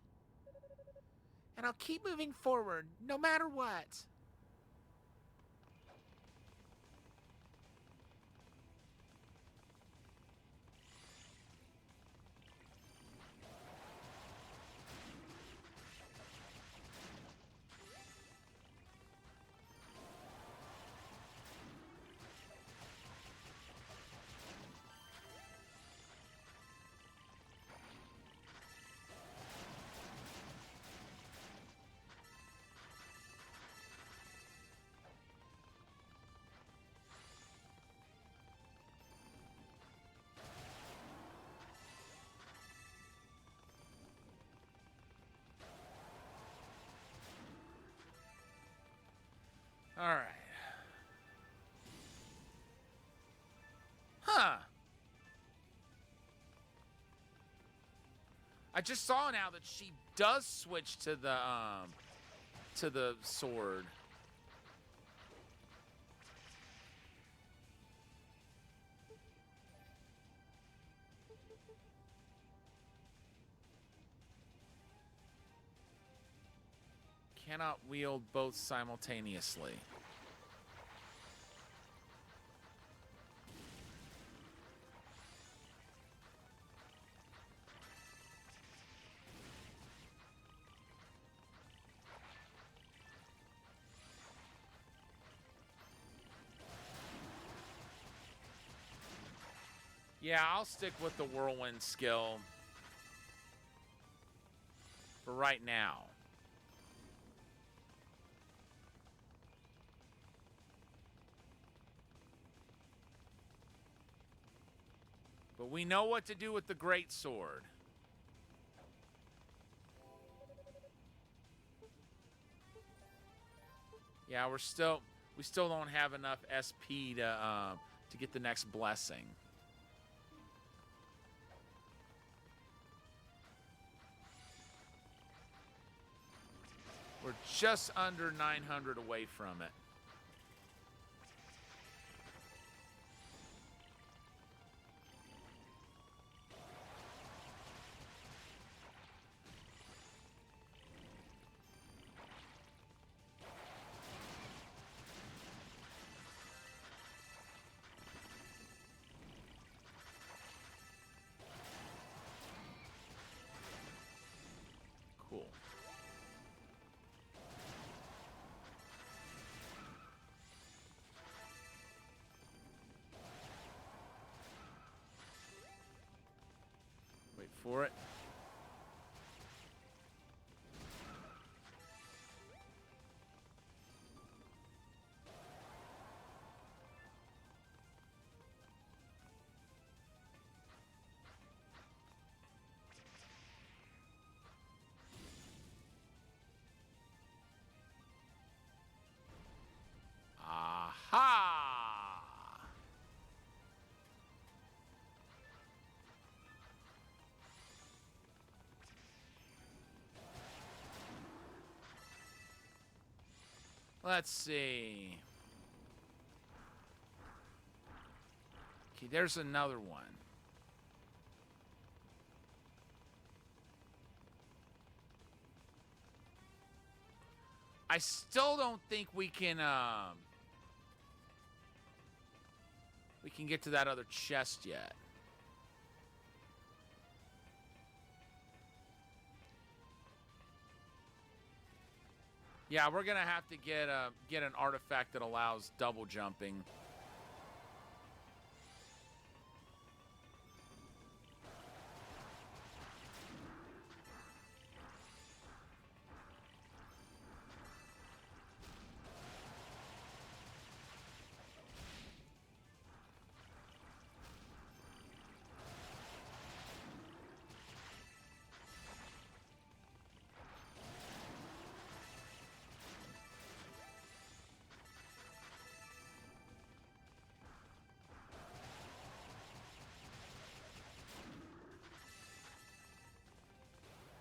And I'll keep moving forward, no matter what. All right. Huh. I just saw now that she does switch to the sword. Cannot wield both simultaneously. Yeah, I'll stick with the whirlwind skill for right now. But we know what to do with the great sword. Yeah, we still don't have enough SP to get the next blessing. We're just under 900 away from it. Cool. Wait for it. Aha! Let's see. Okay, there's another one. I still don't think we can get to that other chest yet. Yeah, we're gonna have to get an artifact that allows double jumping.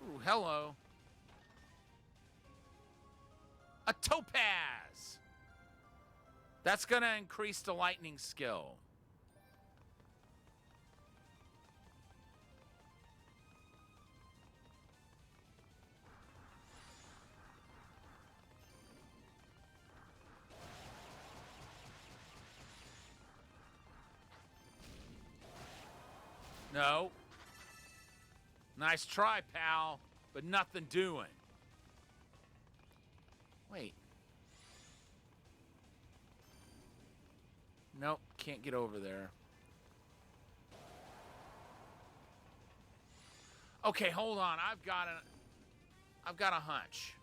Ooh, hello. A topaz! That's gonna increase the lightning skill. No. Nice try, pal, but nothing doing. Wait. Nope, can't get over there. Okay, hold on. I've got a hunch.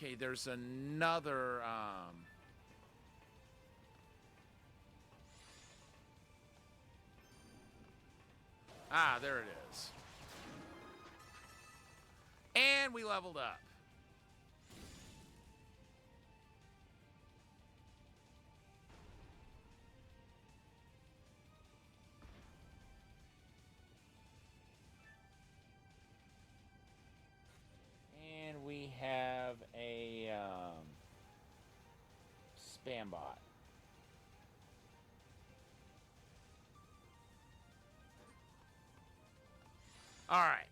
Okay, there's another, there it is. And we leveled up. And we have a spam bot. All right.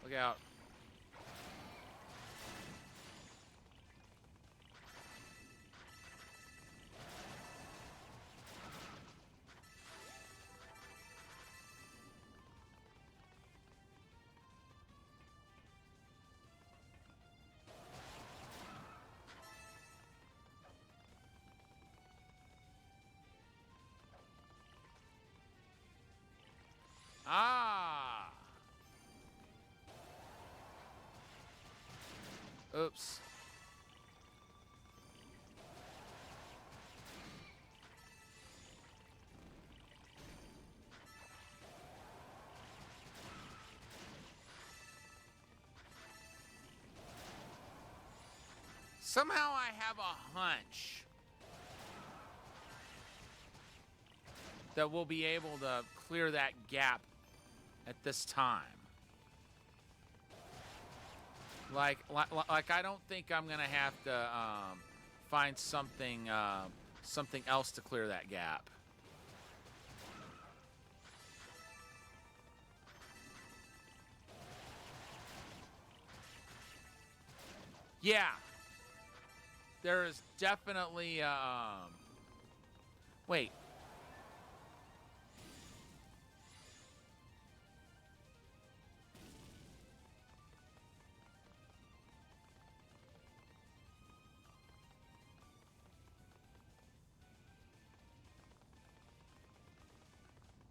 Look out. Ah. Oops. Somehow I have a hunch that we'll be able to clear that gap at this time. Like I don't think I'm gonna have to find something else to clear that gap. Yeah, there is definitely wait.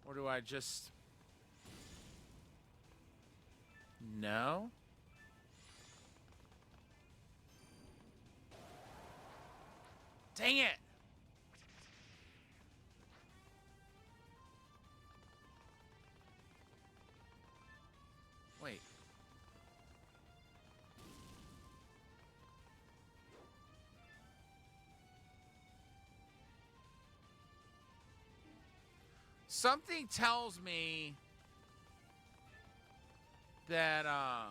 Or do I just... No? Dang it! Wait. Something tells me that, I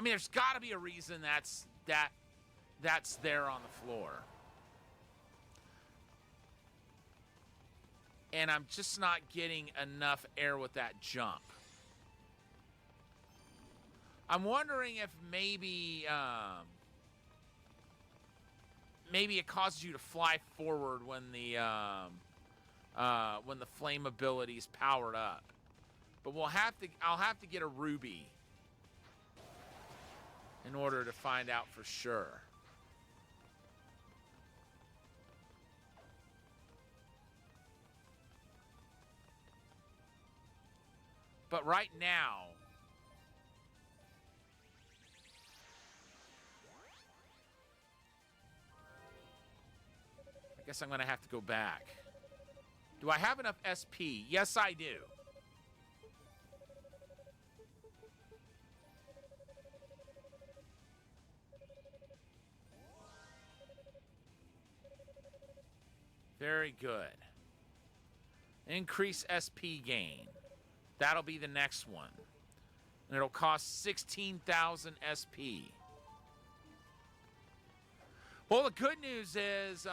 mean, there's got to be a reason that's there on the floor. And I'm just not getting enough air with that jump. I'm wondering if maybe maybe it causes you to fly forward when the flame ability is powered up. But I'll have to get a ruby in order to find out for sure. But right now, I guess I'm going to have to go back. Do I have enough SP? Yes, I do. Very good. Increase SP gain. That'll be the next one. And it'll cost 16,000 SP. Well, the good news is the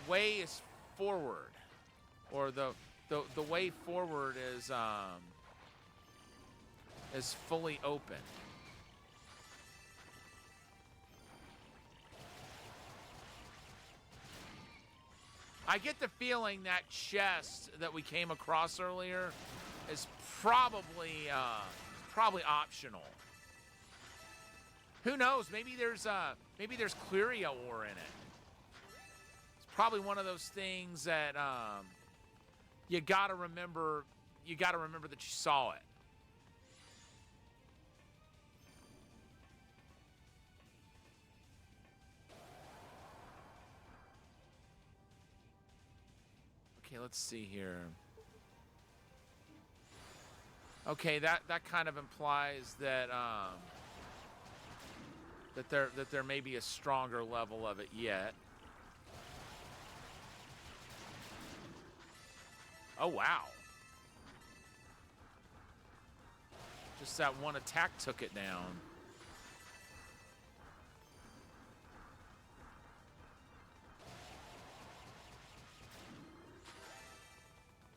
way is forward. Or the way forward is is fully open. I get the feeling that chest that we came across earlier is probably optional. Who knows? Maybe there's Clearia ore in it. It's probably one of those things that you gotta remember. You gotta remember that you saw it. Okay, let's see here. Okay, that kind of implies that that there may be a stronger level of it yet. Oh wow. Just that one attack took it down.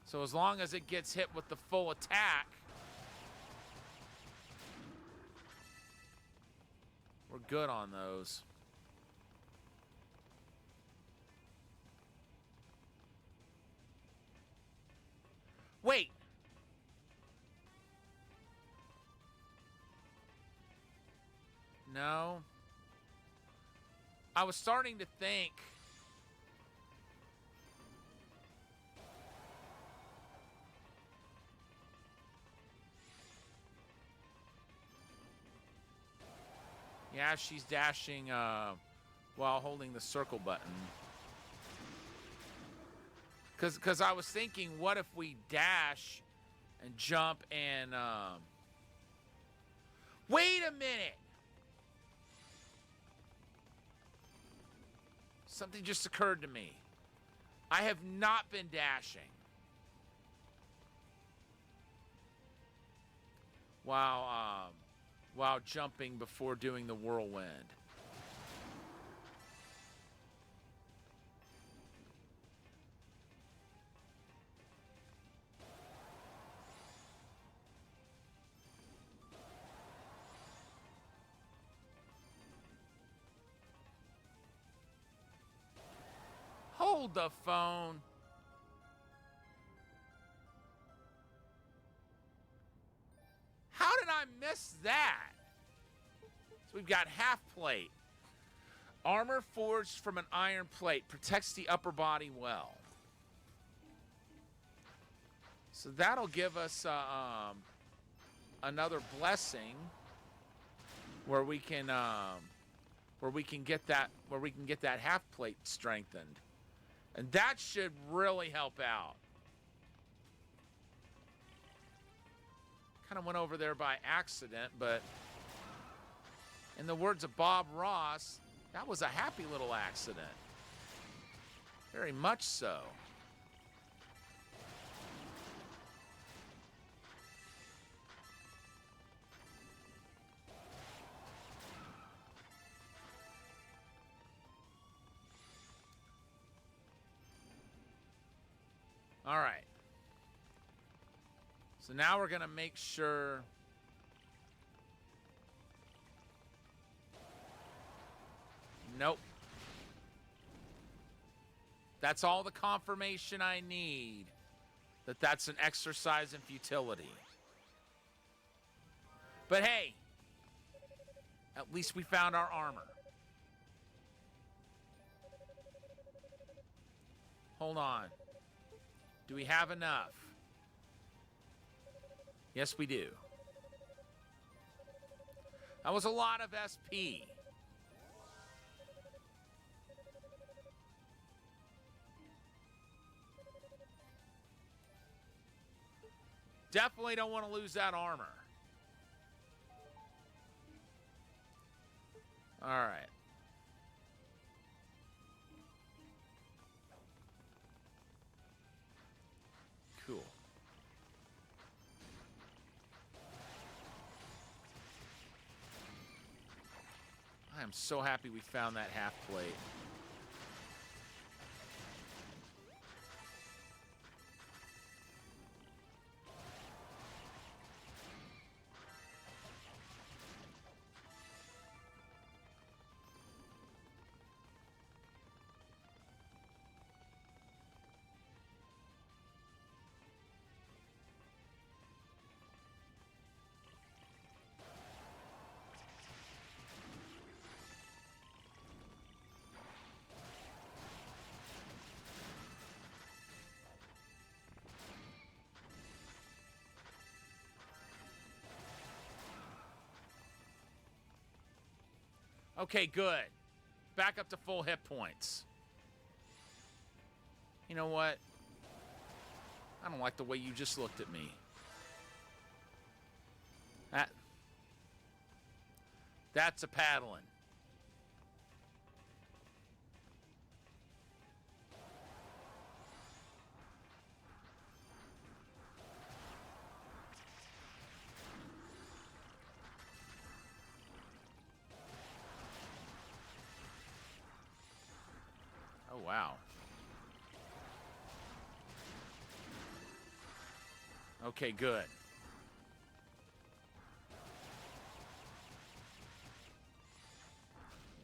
So as long as it gets hit with the full attack, we're good on those. Wait. No. I was starting to think. Yeah, she's dashing while holding the circle button. Because I was thinking, what if we dash and jump and... Wait a minute! Something just occurred to me. I have not been dashing while jumping before doing the whirlwind. Hold the phone. How did I miss that? So we've got half plate. Armor forged from an iron plate. Protects the upper body well. So that'll give us another blessing where we can get that half plate strengthened. And that should really help out. Kind of went over there by accident, but in the words of Bob Ross, that was a happy little accident. Very much so. All right. So now we're going to make sure. Nope. That's all the confirmation I need that that's an exercise in futility. But hey, at least we found our armor. Hold on. Do we have enough? Yes, we do. That was a lot of SP. Definitely don't want to lose that armor. All right. Cool. I am so happy we found that half plate. Okay, good. Back up to full hit points. You know what? I don't like the way you just looked at me. That's a paddling. Oh, wow. Okay, good.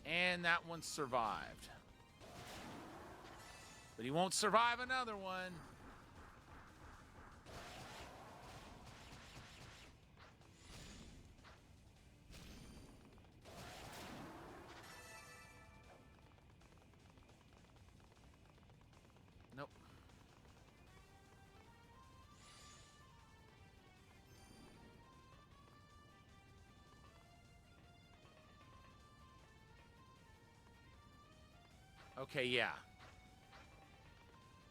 And that one survived. But he won't survive another one. Nope. Okay, yeah.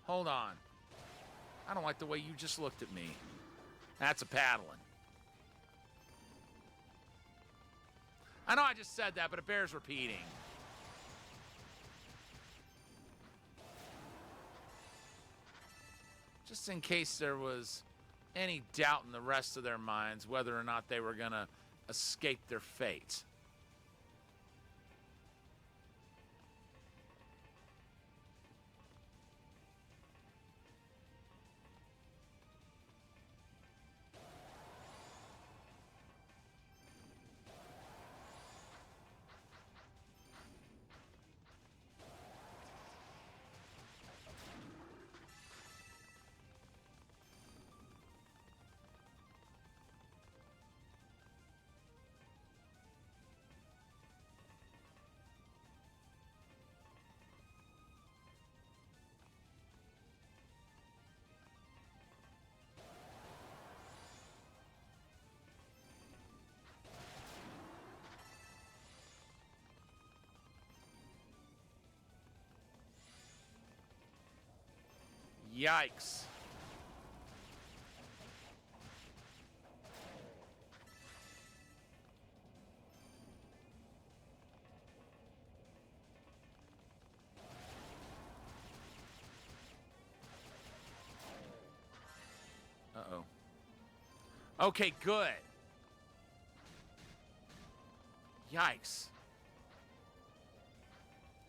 Hold on. I don't like the way you just looked at me. That's a paddling. I know I just said that, but it bears repeating. Just in case there was any doubt in the rest of their minds whether or not they were going to escape their fate. Yikes. Uh-oh. Okay, good. Yikes.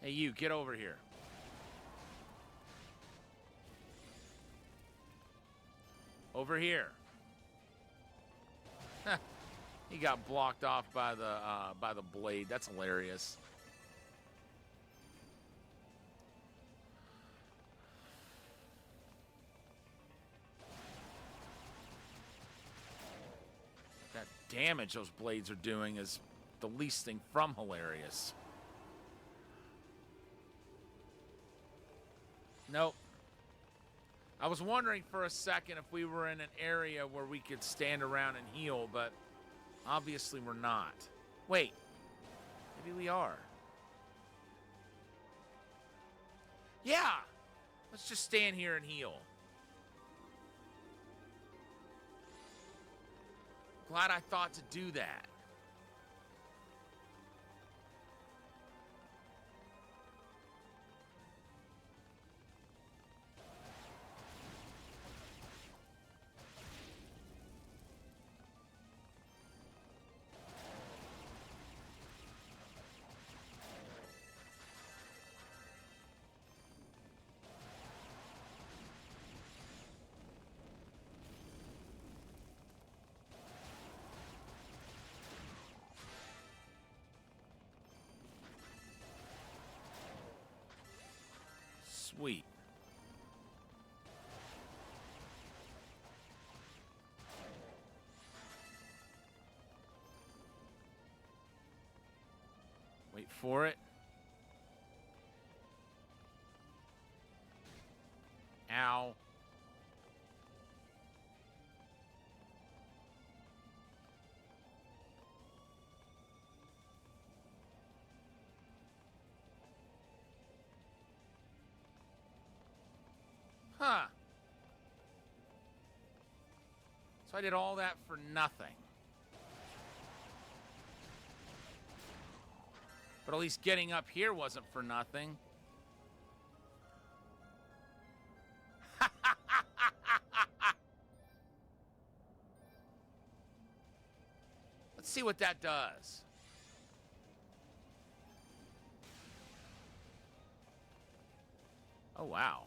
Hey, you, get over here. Over here. He got blocked off by the blade. That's hilarious. That damage those blades are doing is the least thing from hilarious. Nope. I was wondering for a second if we were in an area where we could stand around and heal, but obviously we're not. Wait, maybe we are. Yeah, let's just stand here and heal. Glad I thought to do that. Sweet. Wait for it. Ow. Huh. So I did all that for nothing. But at least getting up here wasn't for nothing. Let's see what that does. Oh, wow.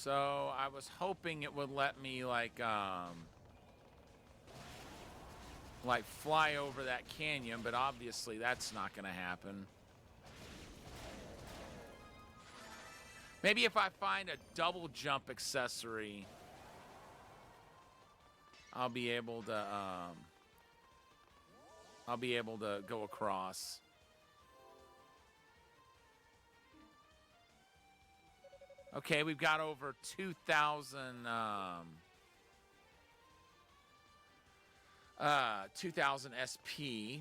So I was hoping it would let me like fly over that canyon, but obviously that's not going to happen. Maybe if I find a double jump accessory, I'll be able to go across. Okay, we've got over 2,000 2,000 SP,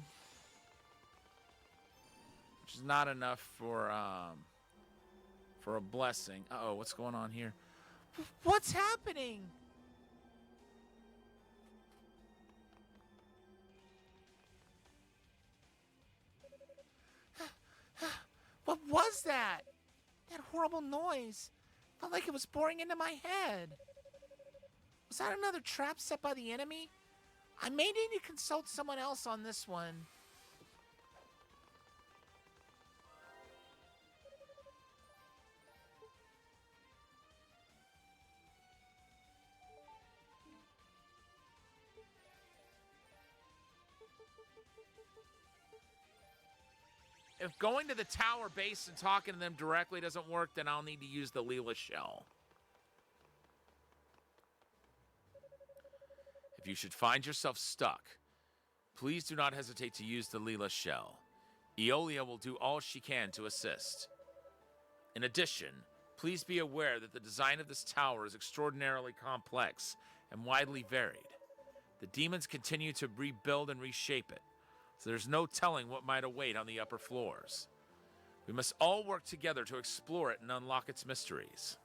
which is not enough for a blessing. Uh-oh, what's going on here? What's happening? What was that? That horrible noise. Felt like it was boring into my head. Was that another trap set by the enemy? I may need to consult someone else on this one. If going to the tower base and talking to them directly doesn't work, then I'll need to use the Leela shell. If you should find yourself stuck, please do not hesitate to use the Leela shell. Aeolia will do all she can to assist. In addition, please be aware that the design of this tower is extraordinarily complex and widely varied. The demons continue to rebuild and reshape it, so there's no telling what might await on the upper floors. We must all work together to explore it and unlock its mysteries.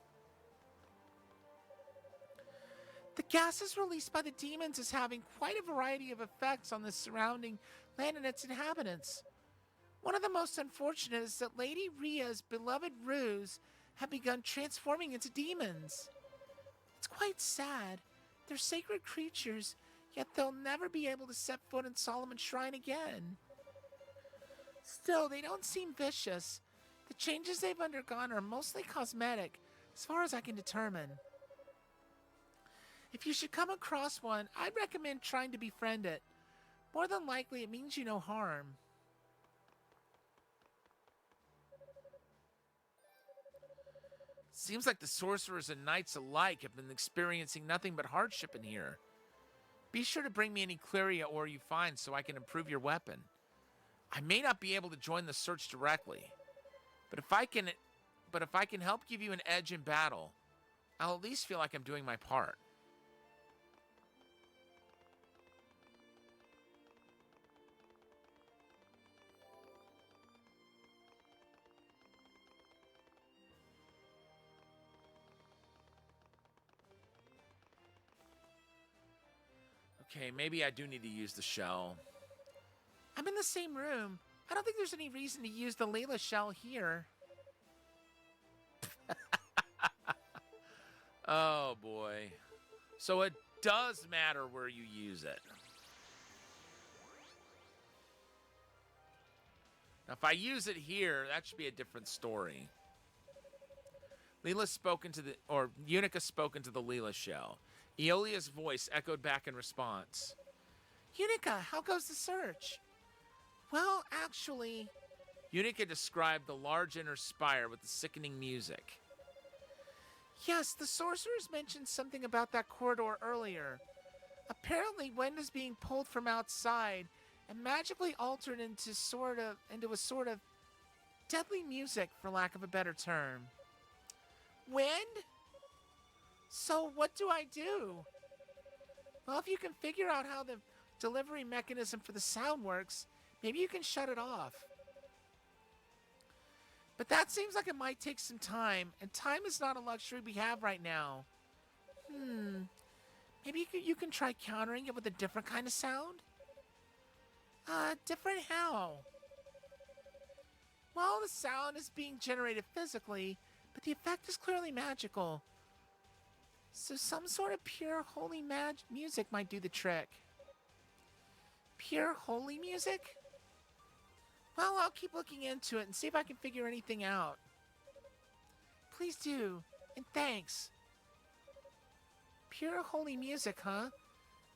The gases released by the demons is having quite a variety of effects on the surrounding land and its inhabitants. One of the most unfortunate is that Lady Rhea's beloved Ruse have begun transforming into demons. It's quite sad. They're sacred creatures, yet they'll never be able to set foot in Solomon's Shrine again. Still, they don't seem vicious. The changes they've undergone are mostly cosmetic, as far as I can determine. If you should come across one, I'd recommend trying to befriend it. More than likely, it means you no harm. Seems like the sorcerers and knights alike have been experiencing nothing but hardship in here. Be sure to bring me any Cleria ore you find so I can improve your weapon. I may not be able to join the search directly, but if I can help give you an edge in battle, I'll at least feel like I'm doing my part. Okay, maybe I do need to use the shell. I'm in the same room. I don't think there's any reason to use the Layla shell here. Oh boy. So it does matter where you use it. Now, if I use it here, that should be a different story. Unica spoke into the Leela shell. Aeolia's voice echoed back in response. Unica, how goes the search? Well, actually... Unica described the large inner spire with the sickening music. Yes, the sorcerers mentioned something about that corridor earlier. Apparently, wind is being pulled from outside and magically altered into a sort of deadly music, for lack of a better term. Wind? So what do I do? Well, if you can figure out how the delivery mechanism for the sound works, maybe you can shut it off. But that seems like it might take some time, and time is not a luxury we have right now. Maybe you can try countering it with a different kind of sound? Different how? Well, the sound is being generated physically, but the effect is clearly magical. So some sort of pure holy music might do the trick. Pure holy music? Well, I'll keep looking into it and see if I can figure anything out. Please do, and thanks. Pure holy music, huh?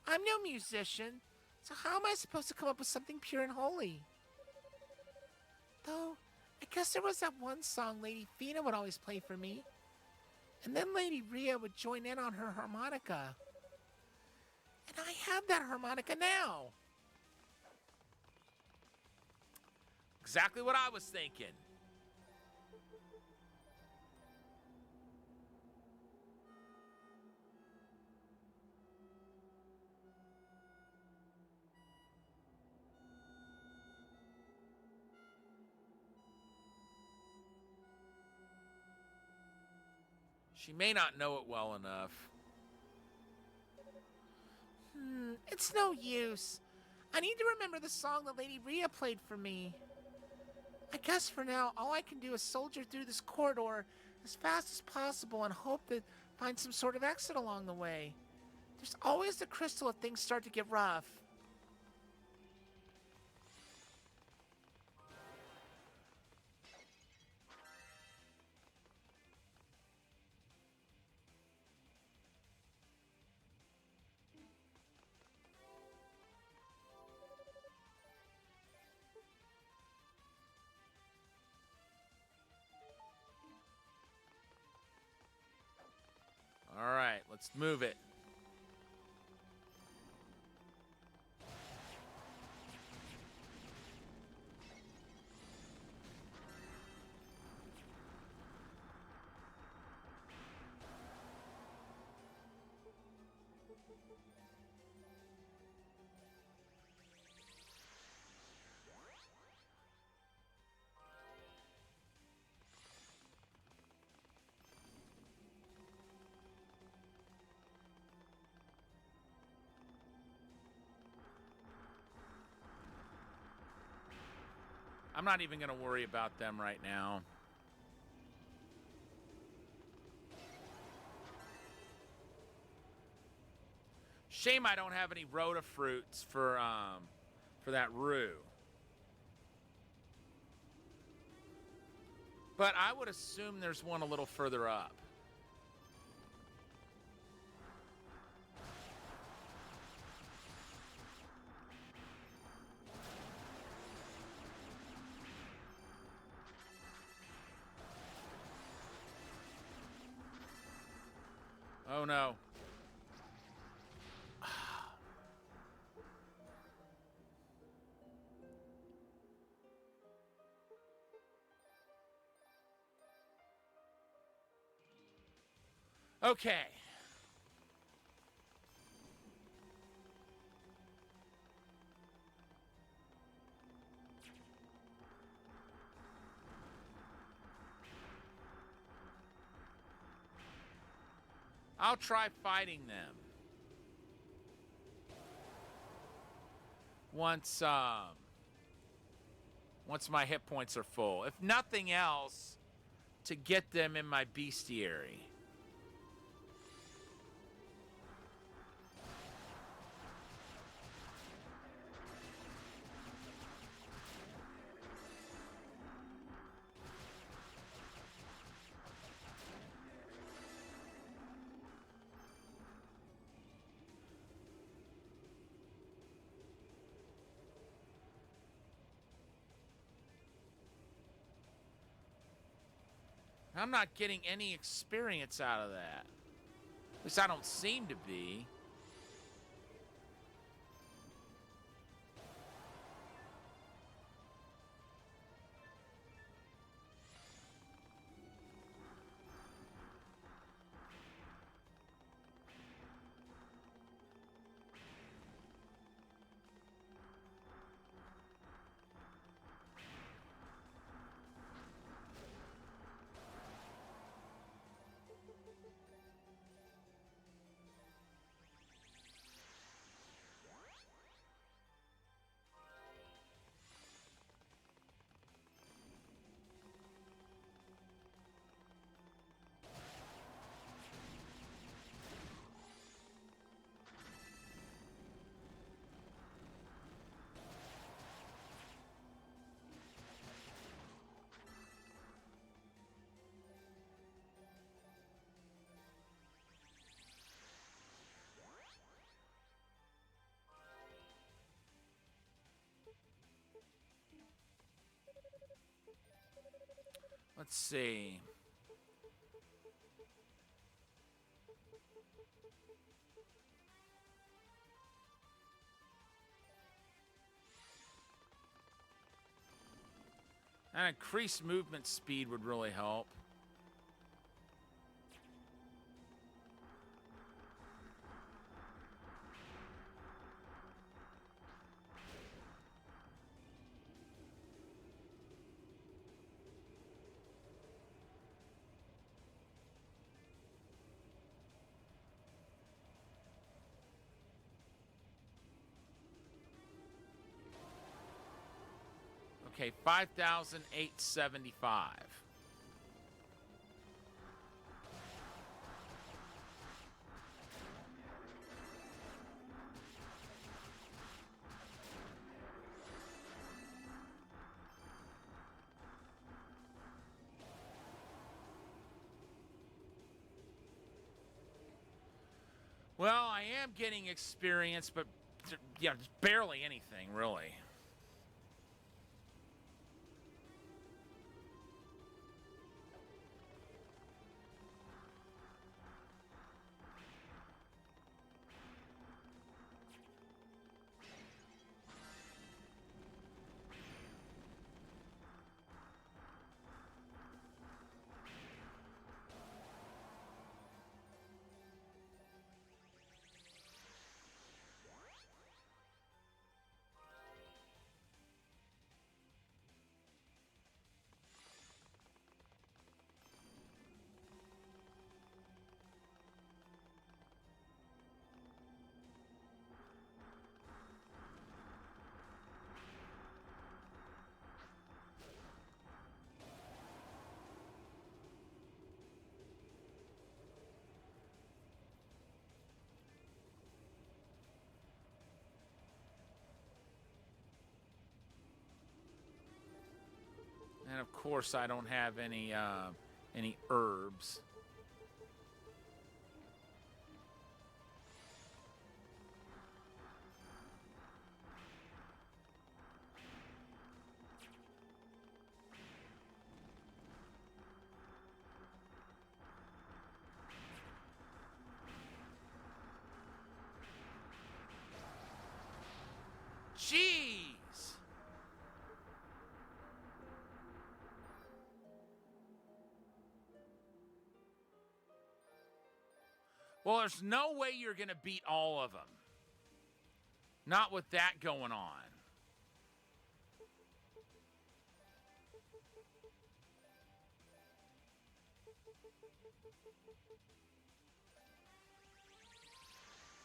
I'm no musician, so how am I supposed to come up with something pure and holy? Though, I guess there was that one song Lady Fina would always play for me. And then Lady Rhea would join in on her harmonica. And I have that harmonica now. Exactly what I was thinking. She may not know it well enough. It's no use. I need to remember the song that Lady Rhea played for me. I guess for now, all I can do is soldier through this corridor as fast as possible and hope to find some sort of exit along the way. There's always the crystal if things start to get rough. All right, let's move it. I'm not even going to worry about them right now. Shame I don't have any Rhoda fruits for that Rue. But I would assume there's one a little further up. Oh no. Okay. I'll try fighting them. Once my hit points are full. If nothing else, to get them in my bestiary. I'm not getting any experience out of that. At least I don't seem to be. Let's see. An increased movement speed would really help. Okay, 5,875. Well, I am getting experience, but yeah, just barely anything, really. And of course, I don't have any herbs. Jeez! Well, there's no way you're going to beat all of them. Not with that going on.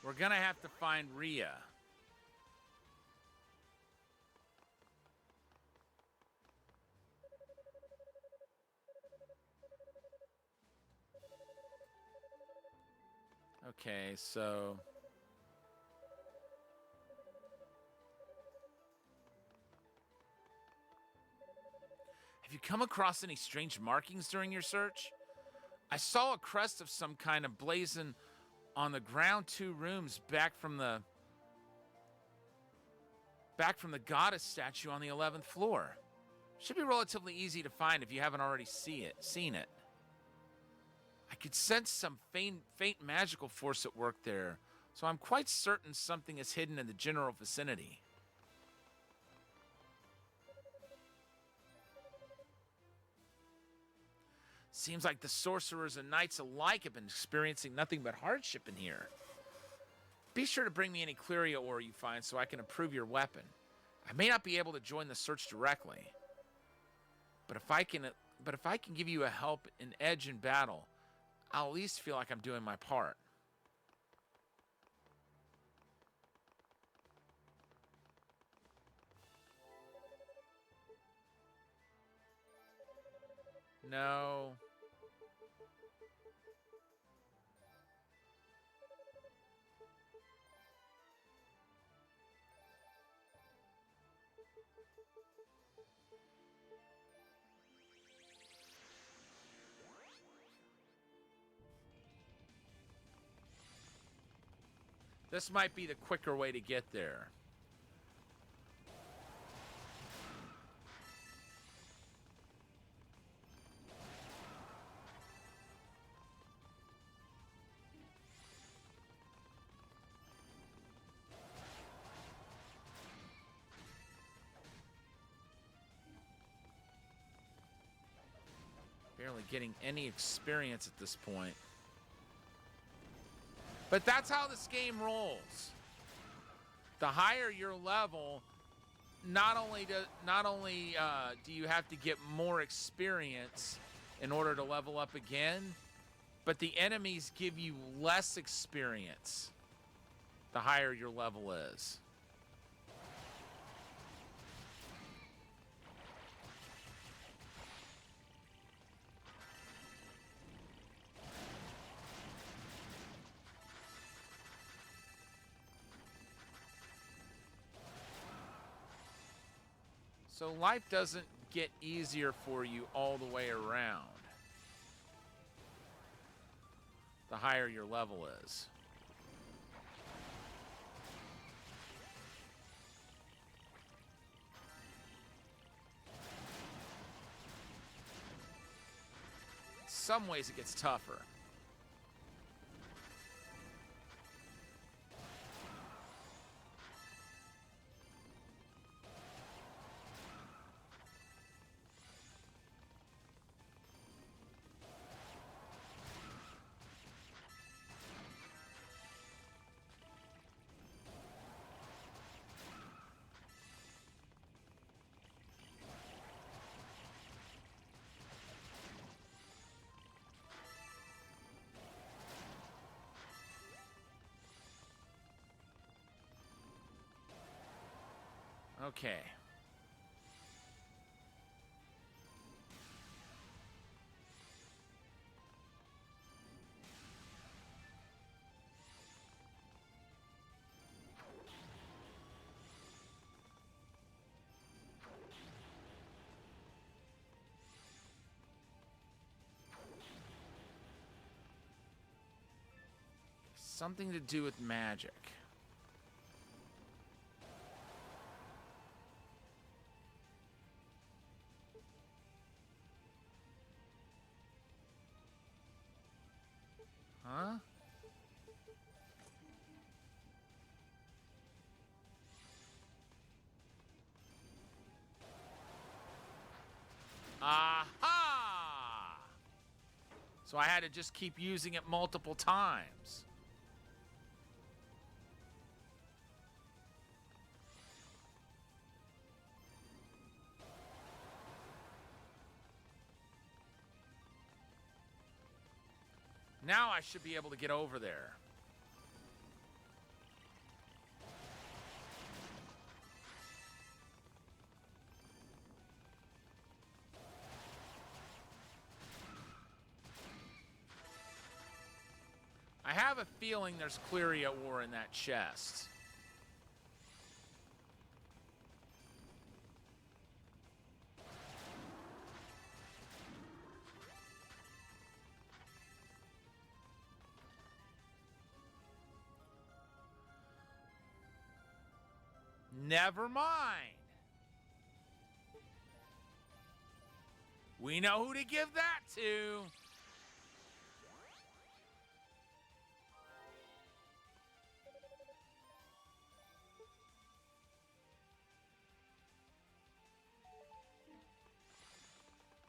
We're going to have to find Rhea. Okay, so... Have you come across any strange markings during your search? I saw a crest of some kind of blazon on the ground 2 rooms back from the goddess statue on the 11th floor. Should be relatively easy to find if you haven't already seen it. I could sense some faint magical force at work there, so I'm quite certain something is hidden in the general vicinity. Seems like the sorcerers and knights alike have been experiencing nothing but hardship in here. Be sure to bring me any Cleria ore you find so I can improve your weapon. I may not be able to join the search directly, but if I can give you a help in edge in battle, I'll at least feel like I'm doing my part. No. This might be the quicker way to get there. Barely getting any experience at this point. But that's how this game rolls. The higher your level, not only do you have to get more experience in order to level up again, but the enemies give you less experience the higher your level is. So life doesn't get easier for you all the way around the higher your level is. In some ways it gets tougher. Okay. Something to do with magic. Huh? Aha! So I had to just keep using it multiple times. Now I should be able to get over there. I have a feeling there's Clearia ore in that chest. Never mind. We know who to give that to.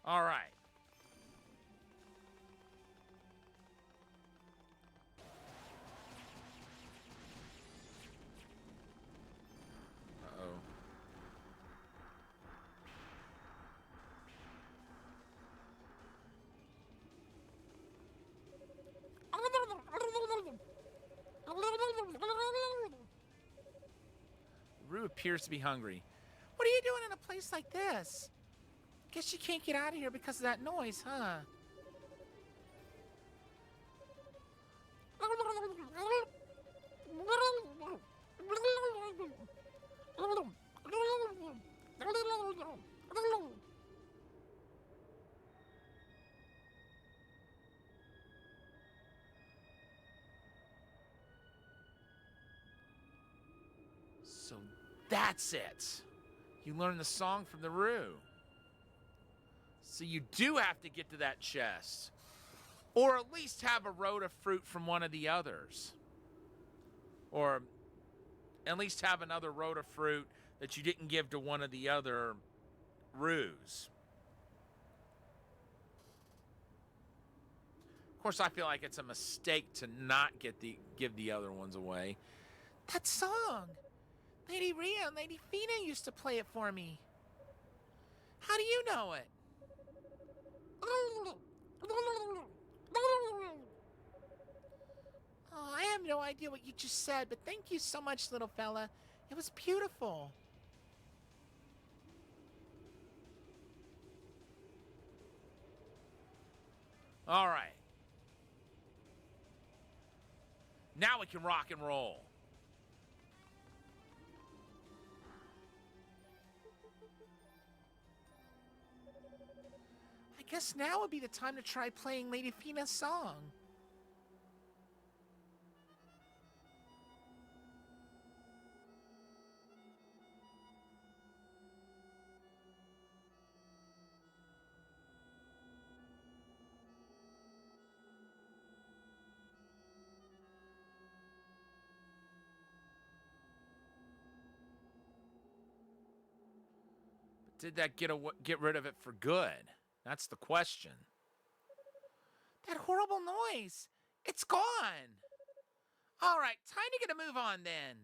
All right. Uh-oh. Rue appears to be hungry. What are you doing in a place like this? Guess you can't get out of here because of that noise, huh? So that's it. You learned the song from the Rue. So you do have to get to that chest. Or at least have a road of fruit from one of the others. Or at least have another road of fruit that you didn't give to one of the other Rues. course, I feel like it's a mistake to not give the other ones away. That song! Lady Rhea and Lady Fina used to play it for me. How do you know it? Oh, I have no idea what you just said, but thank you so much, little fella. It was beautiful. All right. Now we can rock and roll. I guess now would be the time to try playing Lady Fina's song. Did that get rid of it for good? That's the question. That horrible noise. It's gone. All right, time to get a move on then.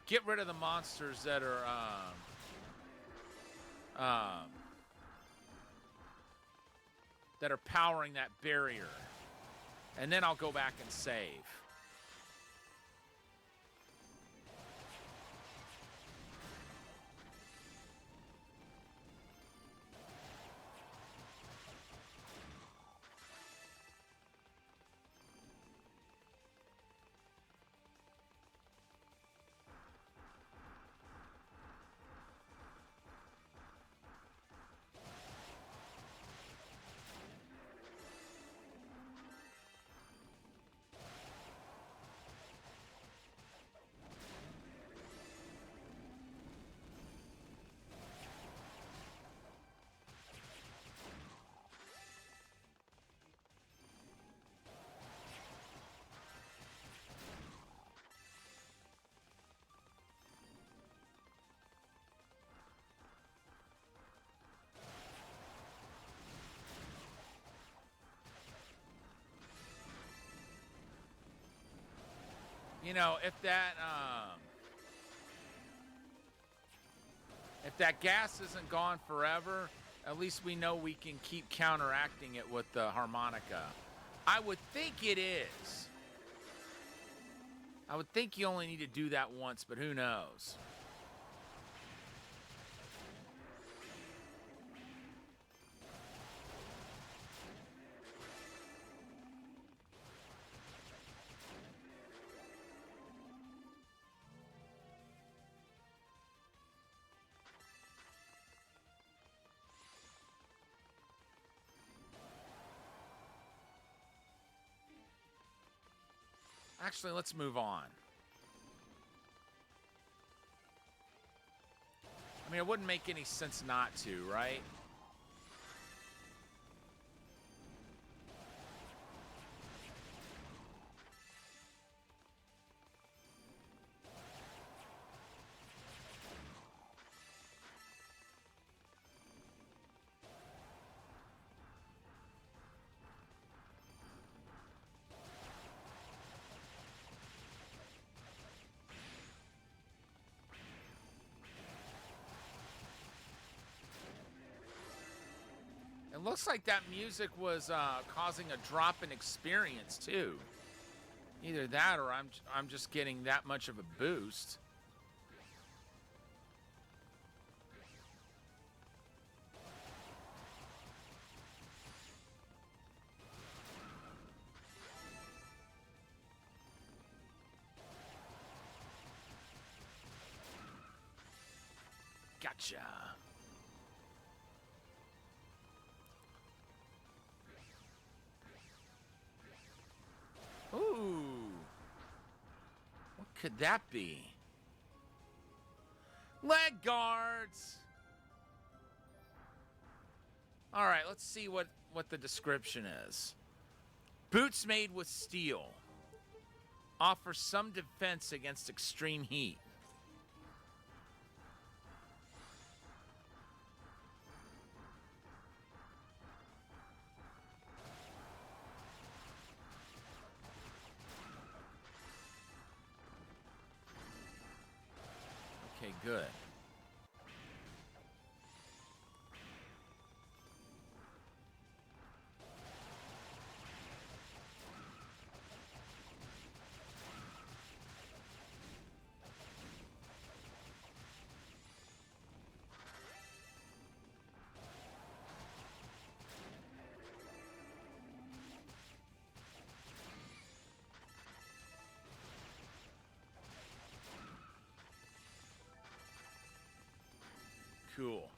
Get rid of the monsters that are that are powering that barrier. And then I'll go back and save. You know, if that gas isn't gone forever, at least we know we can keep counteracting it with the harmonica. I would think it is. I would think you only need to do that once, but who knows? Actually, let's move on. I mean, it wouldn't make any sense not to, right? It looks like that music was causing a drop in experience too. Either that, or I'm just getting that much of a boost. Gotcha. Ooh. What could that be? Leg guards. All right, let's see what the description is. Boots made with steel offer some defense against extreme heat. Okay, good. Cool.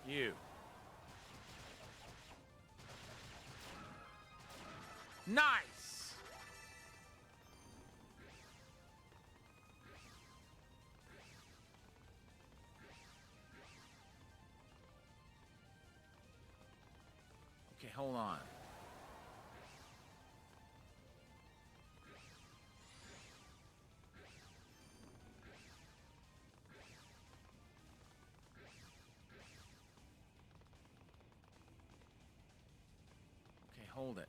You. Nice. Okay, hold on. Okay, hold it.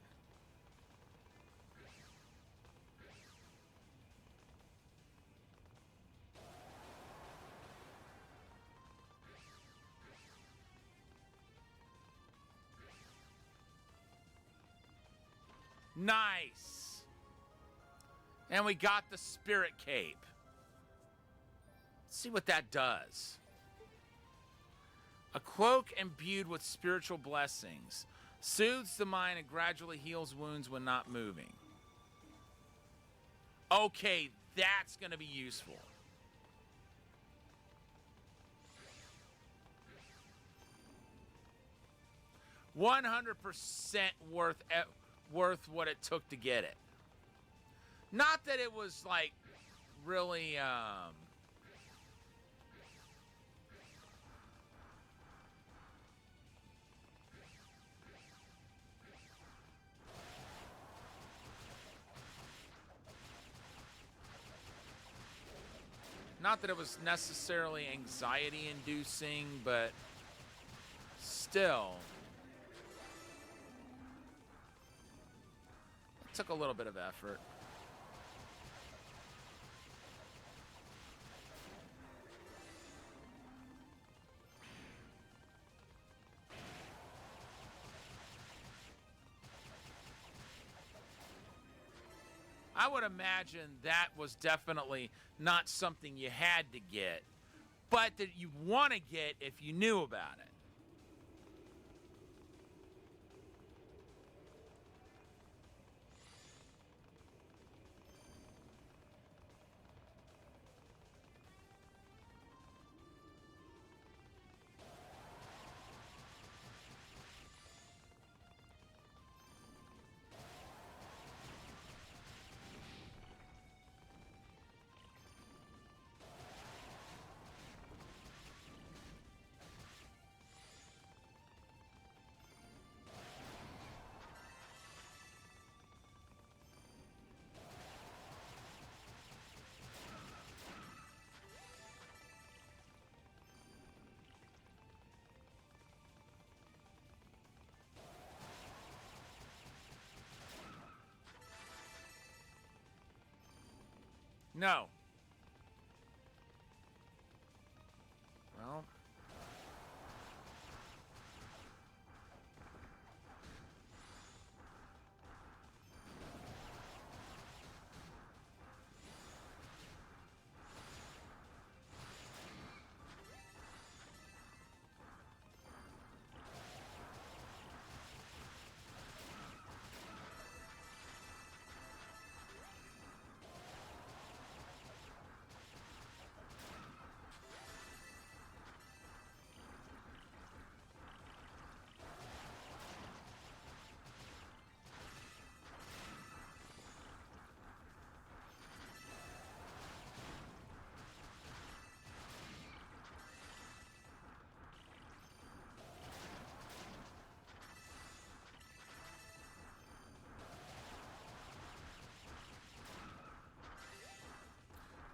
Nice. And we got the Spirit Cape. Let's see what that does. A cloak imbued with spiritual blessings. Soothes the mind and gradually heals wounds when not moving. Okay, that's going to be useful. 100% worth what it took to get it. Not that it was like really not that it was necessarily anxiety inducing, but still it took a little bit of effort. I would imagine that was definitely not something you had to get, but that you want to get if you knew about it. No. Well,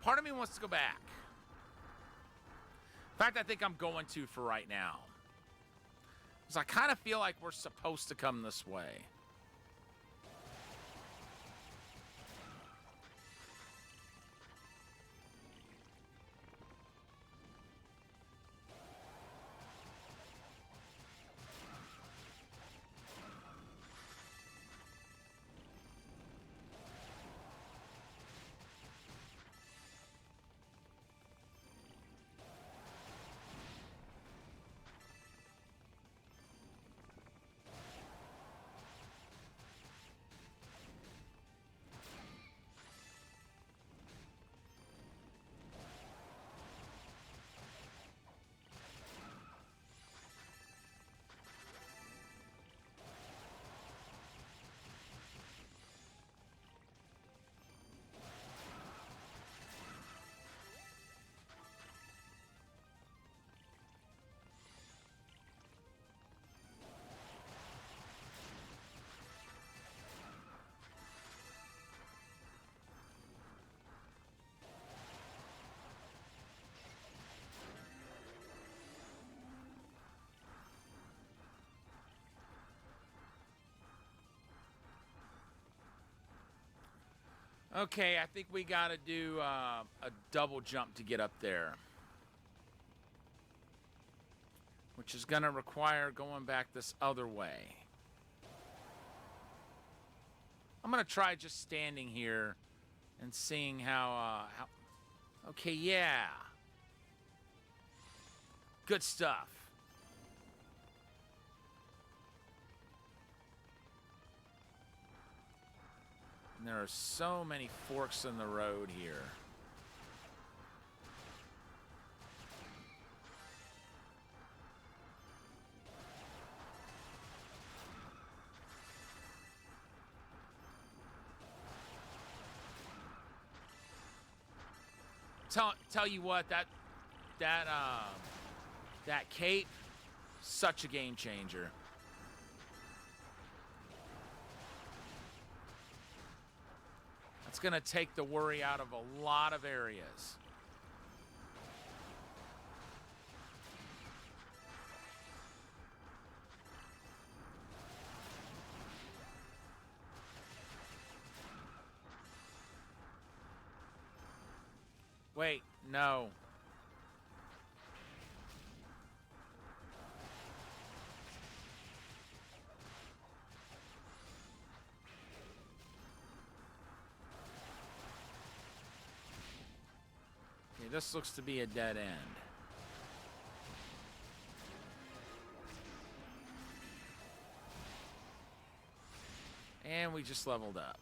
Part of me wants to go back. In fact, I think I'm going to for right now. Because I kind of feel like we're supposed to come this way. Okay, I think we got to do a double jump to get up there. Which is going to require going back this other way. I'm going to try just standing here and seeing how... Okay, yeah. Good stuff. And there are so many forks in the road here. Tell you what, that cape, such a game changer. It's gonna take the worry out of a lot of areas. Wait, no. Okay, this looks to be a dead end. And we just leveled up.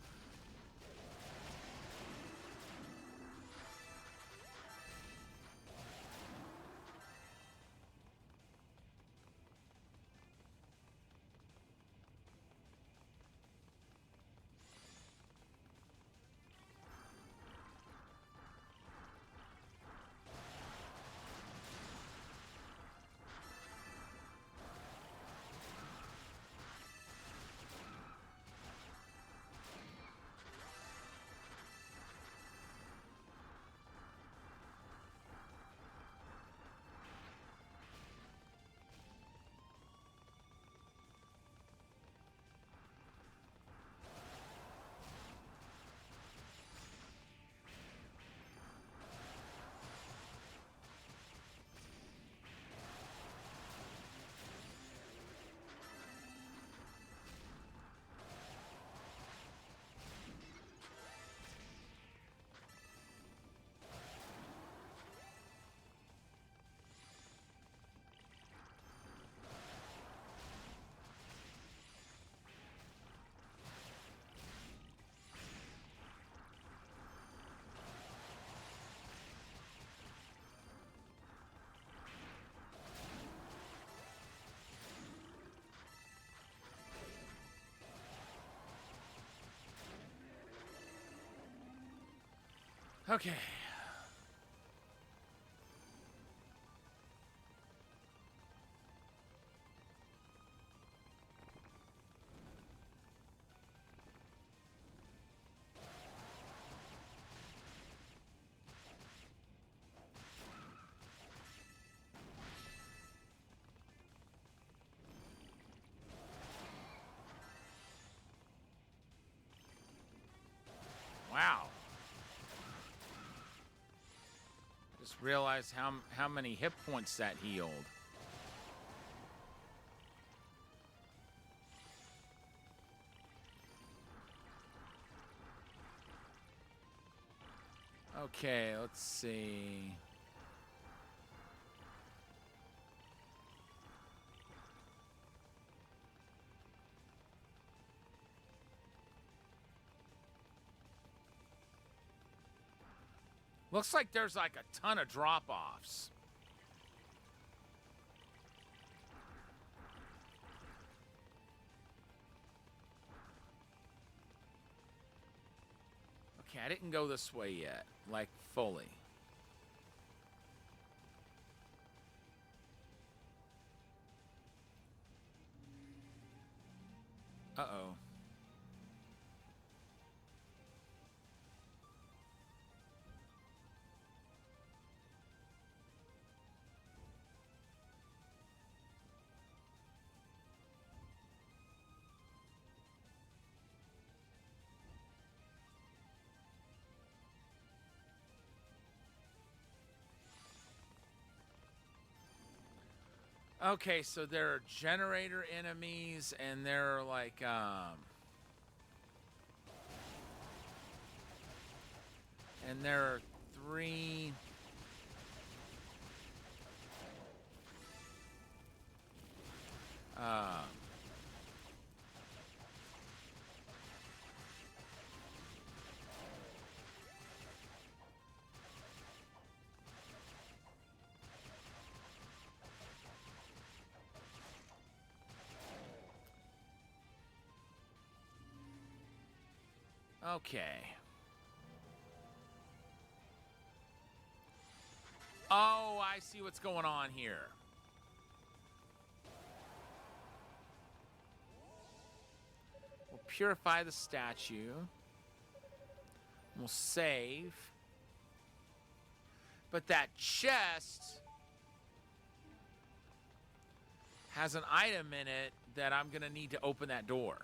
Okay. Just realized how many hit points that healed. Okay, let's see. Looks like there's like a ton of drop-offs. Okay, I didn't go this way yet, like fully. Uh-oh. Okay, so there are generator enemies, and there are like, and there are 3... Okay. Oh, I see what's going on here. We'll purify the statue. We'll save. But that chest has an item in it that I'm going to need to open that door.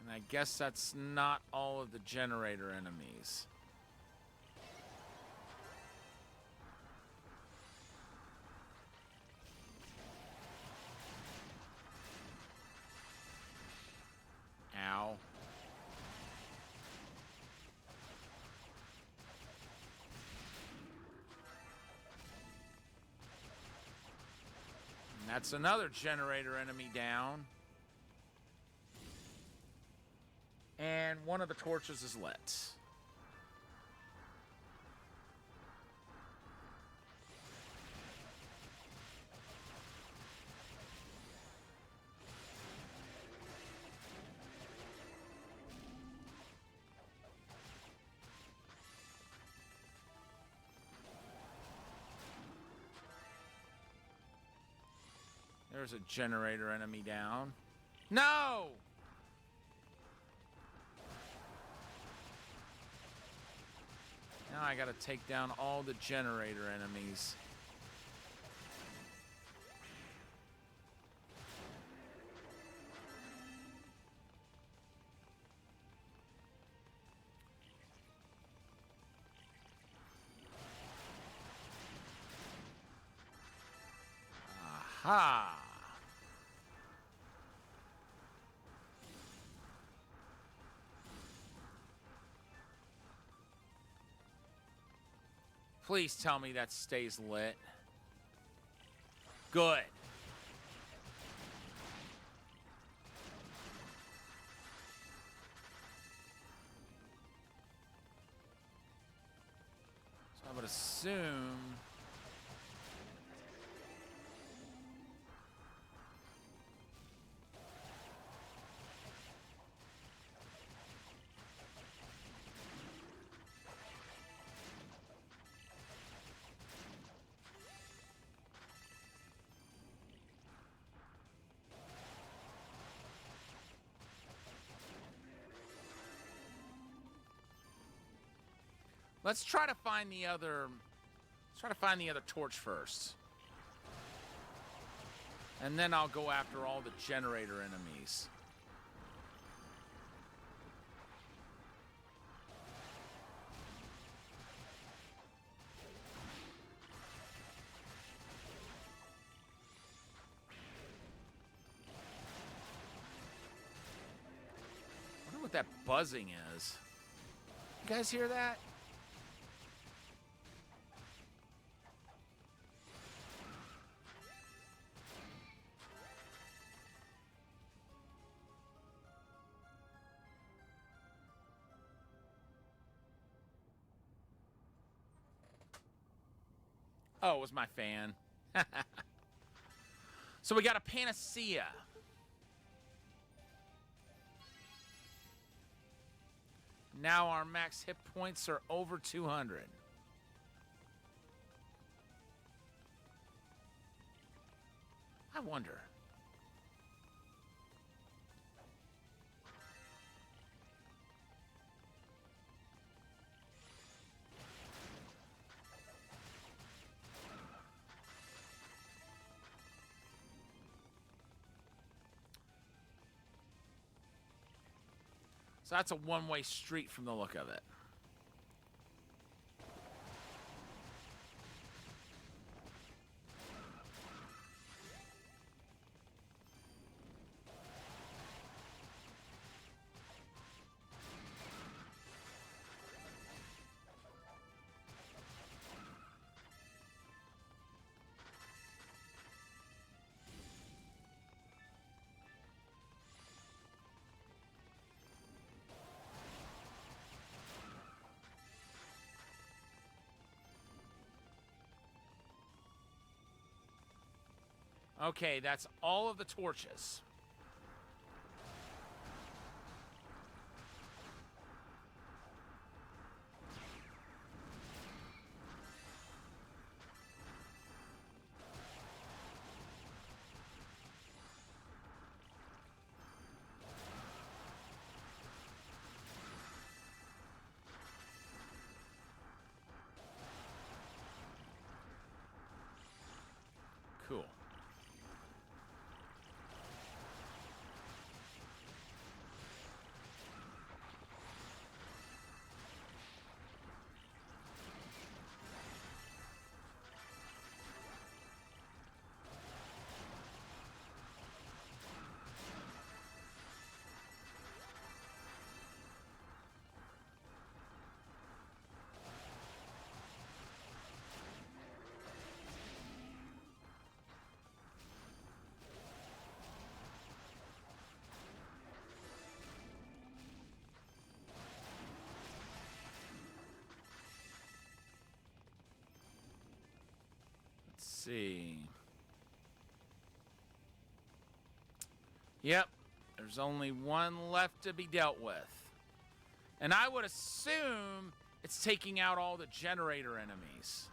And I guess that's not all of the generator enemies. Ow. And that's another generator enemy down. And one of the torches is lit. There's a generator enemy down. No! Now I gotta take down all the generator enemies. Aha! Please tell me that stays lit. Good. So I would assume... Let's try to find the other. Let's try to find the other torch first. And then I'll go after all the generator enemies. I wonder what that buzzing is. You guys hear that? Oh, it was my fan. So we got a panacea. Now our max hit points are over 200. I wonder. So that's a one-way street from the look of it. Okay, that's all of the torches. Cool. Let's see. Yep, there's only one left to be dealt with. And I would assume it's taking out all the generator enemies.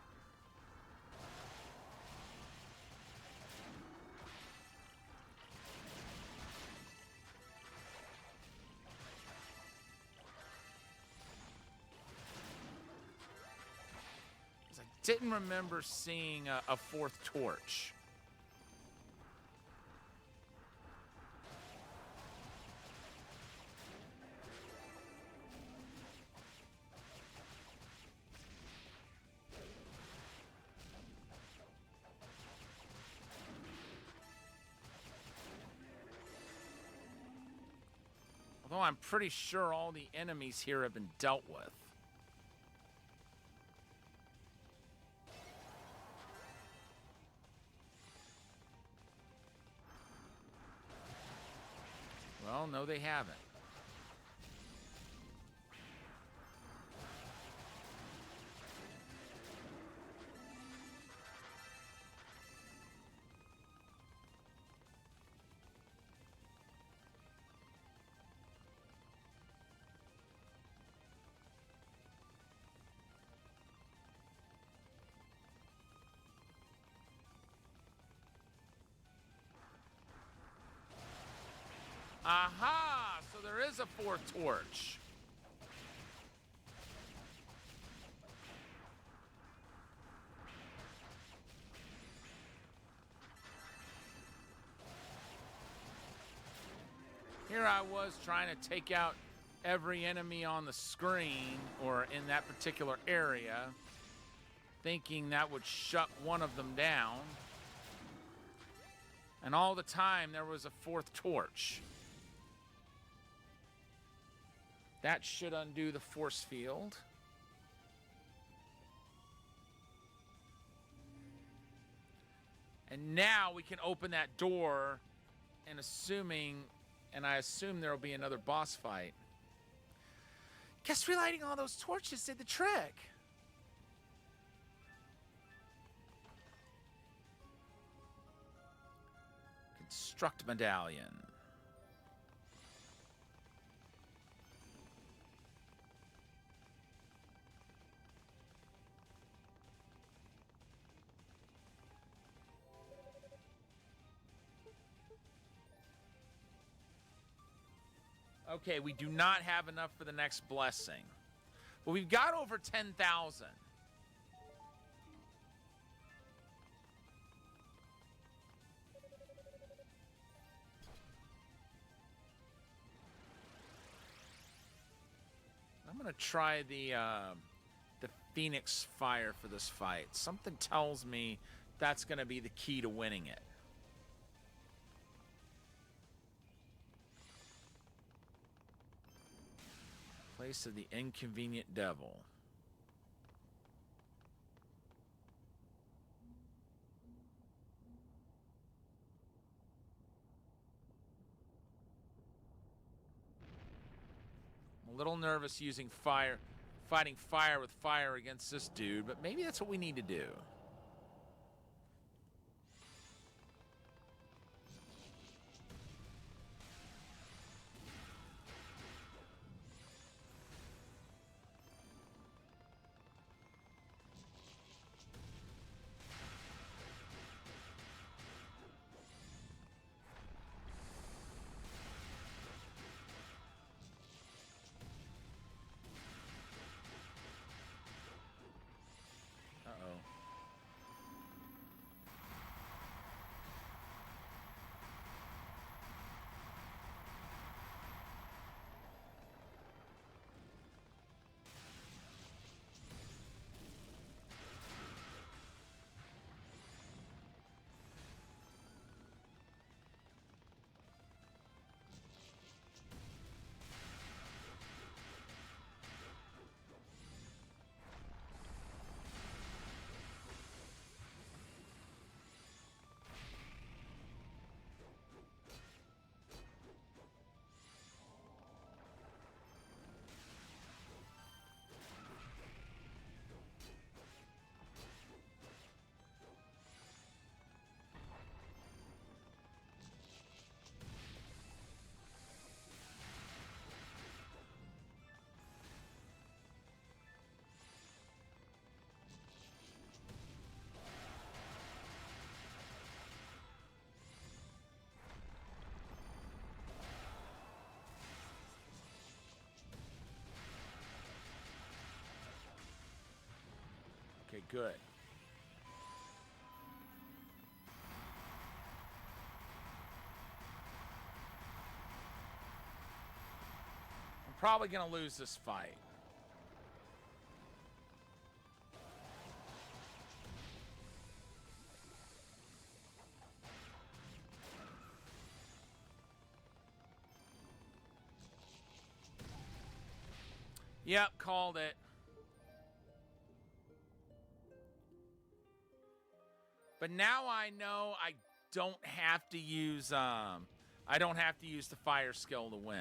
Didn't remember seeing a fourth torch. Although I'm pretty sure all the enemies here have been dealt with. Well, no, they haven't. Aha! So there is a fourth torch. Here I was trying to take out every enemy on the screen or in that particular area, thinking that would shut one of them down. And all the time there was a fourth torch. That should undo the force field. And now we can open that door, and I assume there'll be another boss fight. Guess relighting all those torches did the trick. Construct medallion. Okay, we do not have enough for the next blessing. But we've got over 10,000. I'm going to try the Phoenix Fire for this fight. Something tells me that's going to be the key to winning it. Place of the Inconvenient Devil. I'm a little nervous using fighting fire with fire against this dude, but maybe that's what we need to do. Okay, good. I'm probably going to lose this fight. Yep, called it. But now I know I don't have to use the fire skill to win.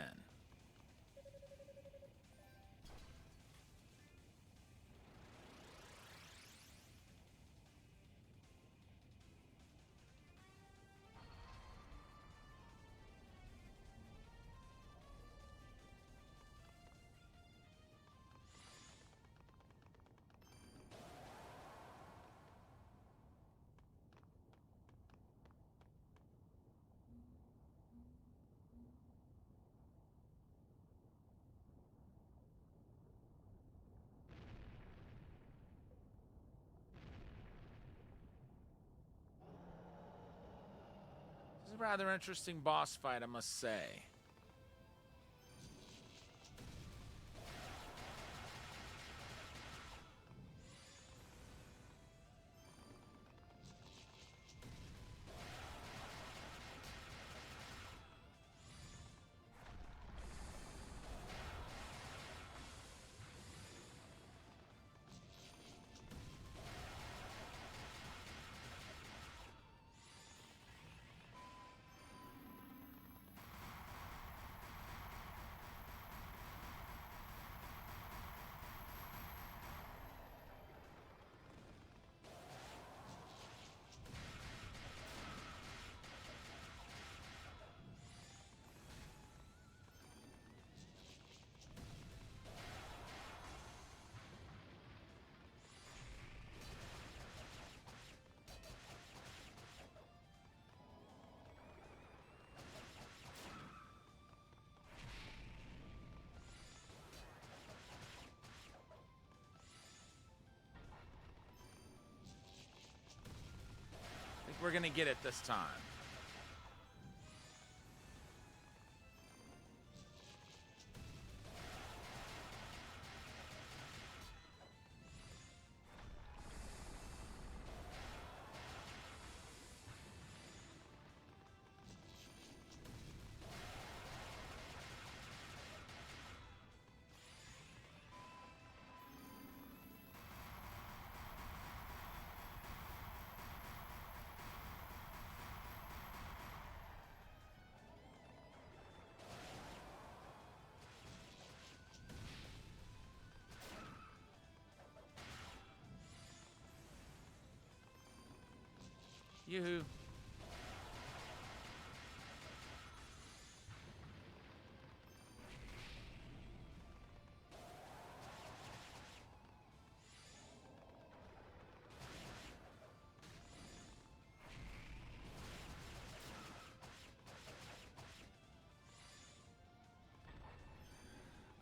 This is a rather interesting boss fight, I must say. we're going to get it this time. Yoo-hoo.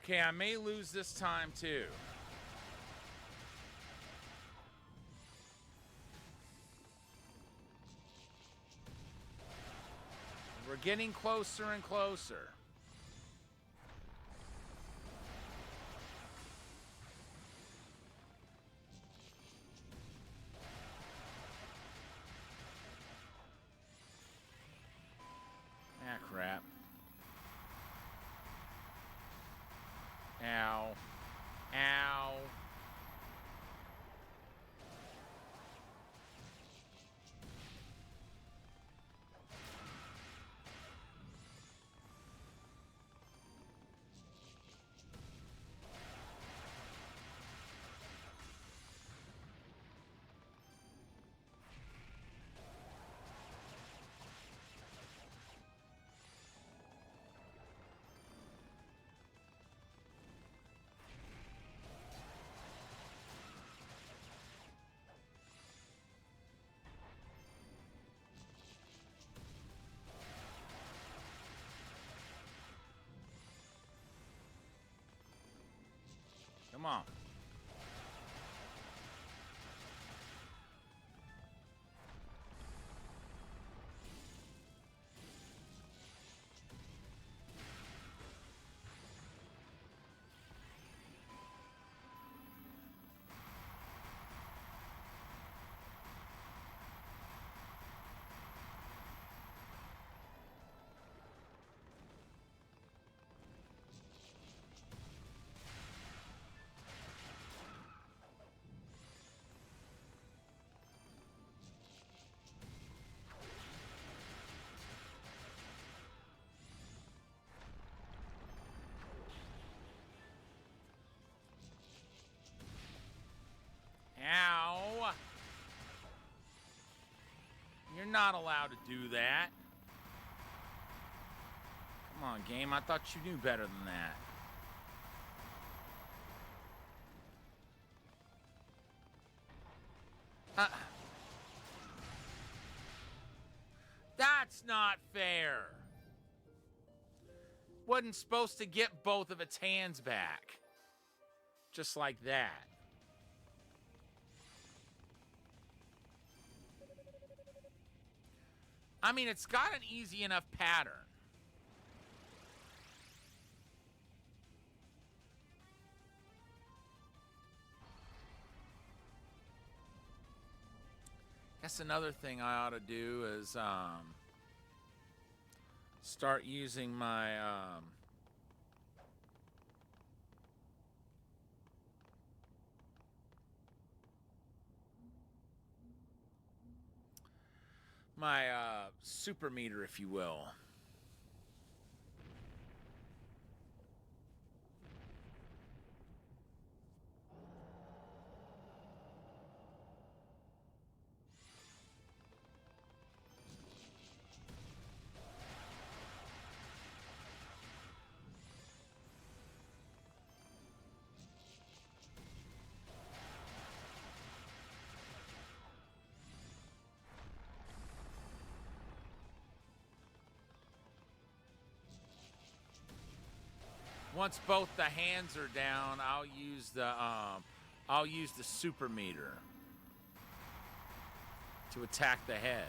Okay, I may lose this time too. We're getting closer and closer. Ah, crap. Ow. Ow. Come on. Ow. You're not allowed to do that. Come on, game. I thought you knew better than that. That's not fair. Wasn't supposed to get both of its hands back. Just like that. I mean, it's got an easy enough pattern. Guess another thing I ought to do is start using my my super meter, if you will. Once both the hands are down, I'll use the super meter to attack the head.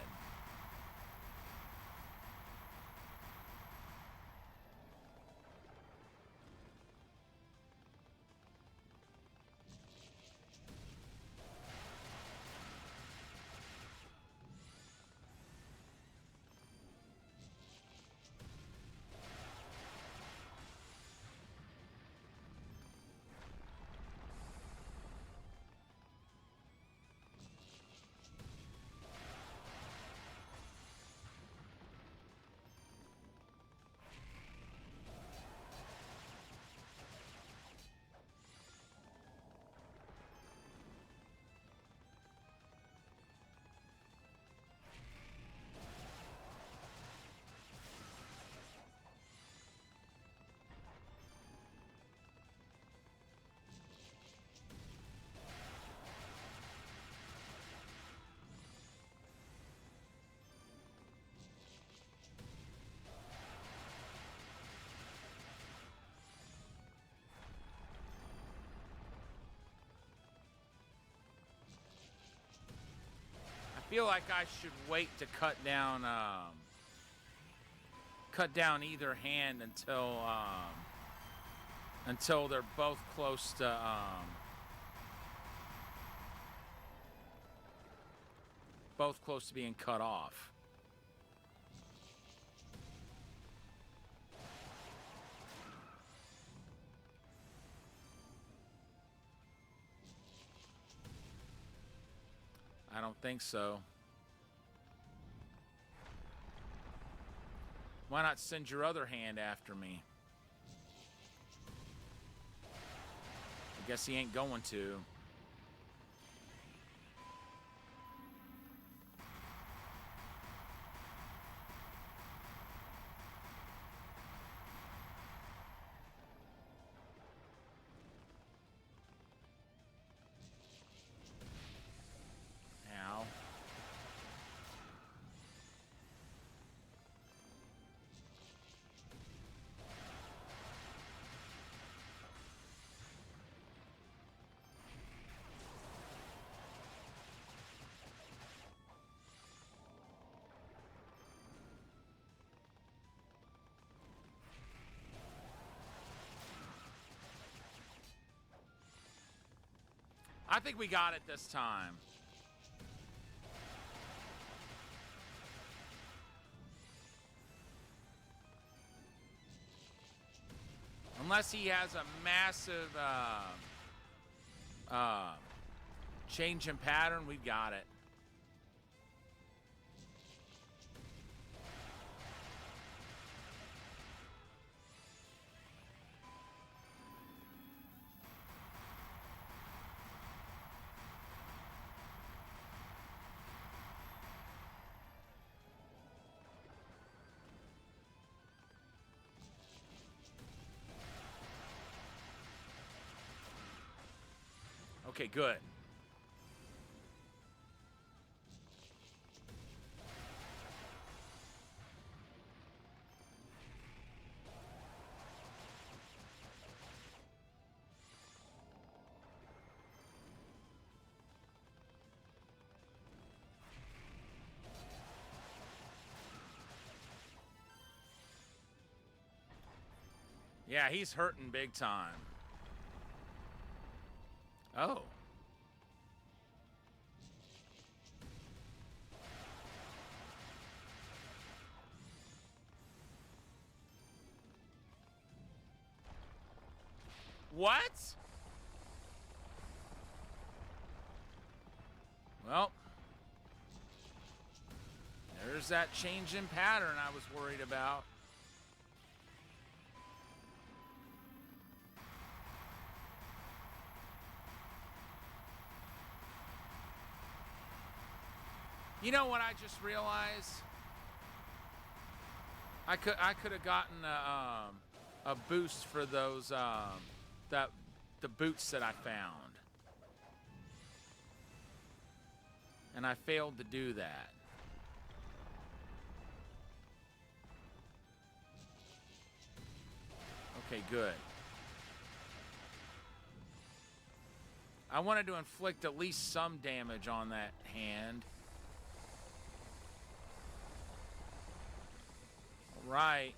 feel like I should wait to cut down either hand until they're both close to being cut off. I don't think so. Why not send your other hand after me? I guess he ain't going to. Ow. I think we got it this time. Unless he has a massive change in pattern, we've got it. Okay, good. Yeah, he's hurting big time. Oh. What? Well, there's that change in pattern I was worried about. You know what I just realized? I could have gotten a boost for those the boots that I found, and I failed to do that. Okay, good. I wanted to inflict at least some damage on that hand. All right.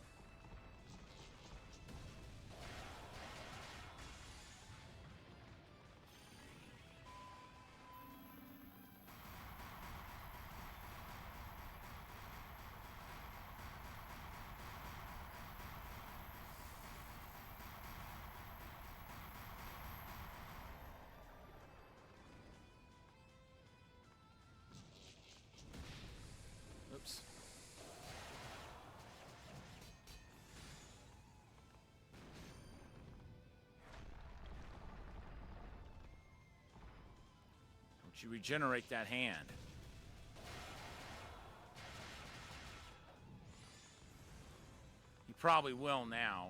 Oops. Don't you regenerate that hand. You probably will now.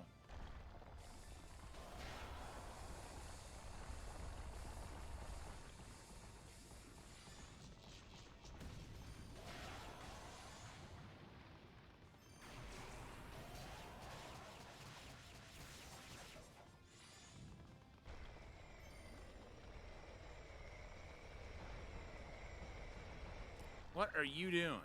What are you doing?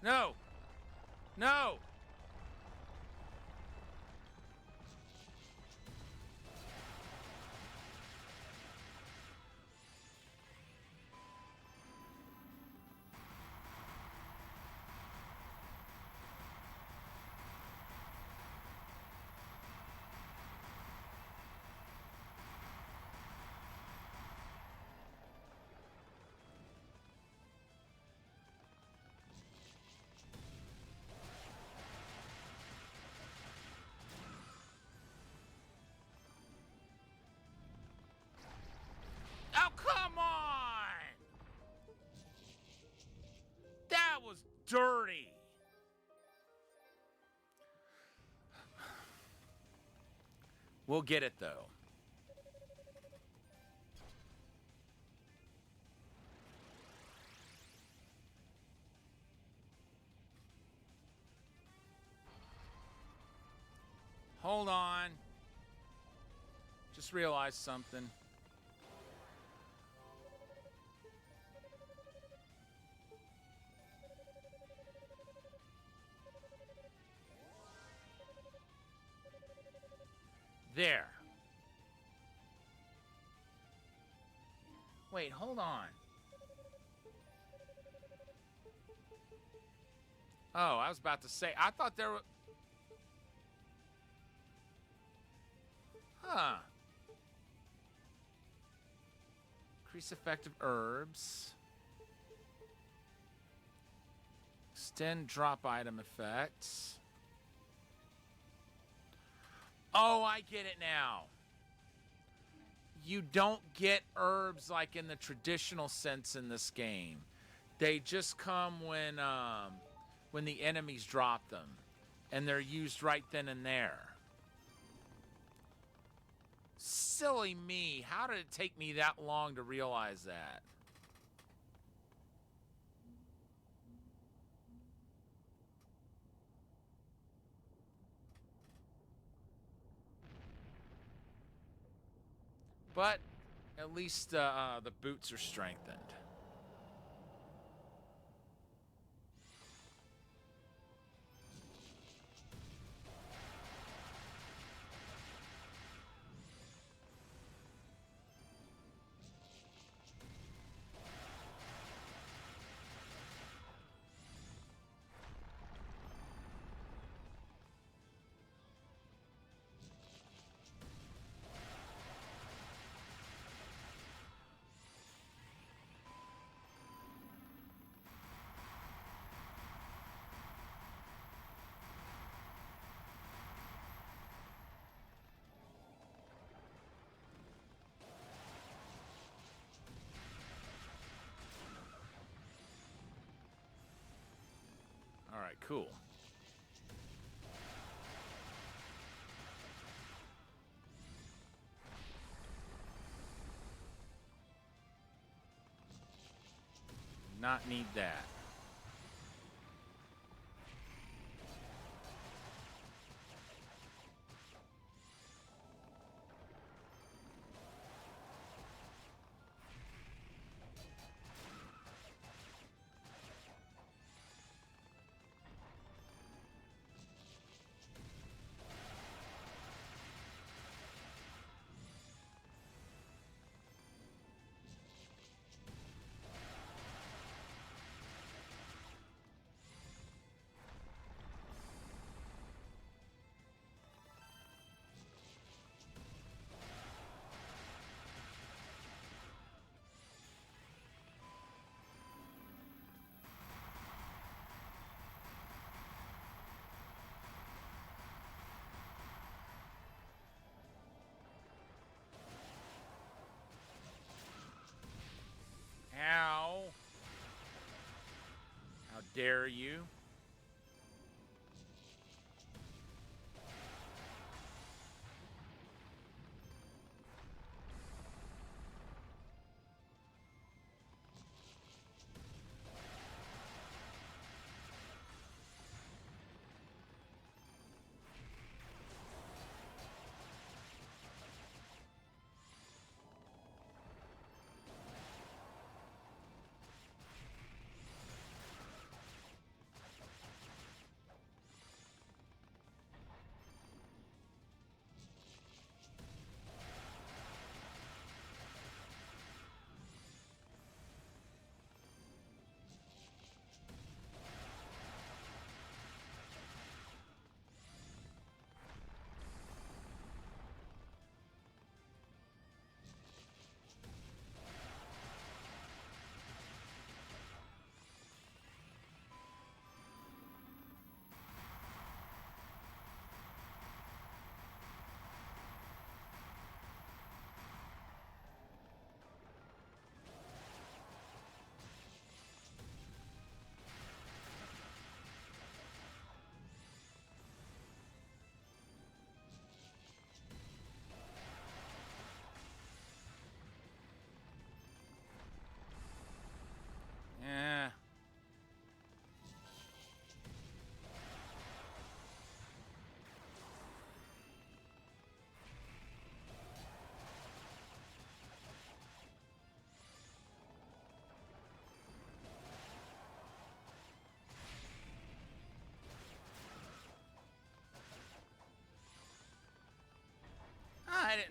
No! No! Oh, come on! That was dirty. We'll get it, though. Hold on. Just realized something. There. Wait, hold on. Oh, I was about to say, I thought there were... Huh. Increase effective herbs. Extend drop item effects. Oh, I get it now. You don't get herbs like in the traditional sense in this game. They just come when the enemies drop them, and they're used right then and there. Silly me. How did it take me that long to realize that? But at least the boots are strengthened. All right, cool. Not need that. How? How dare you?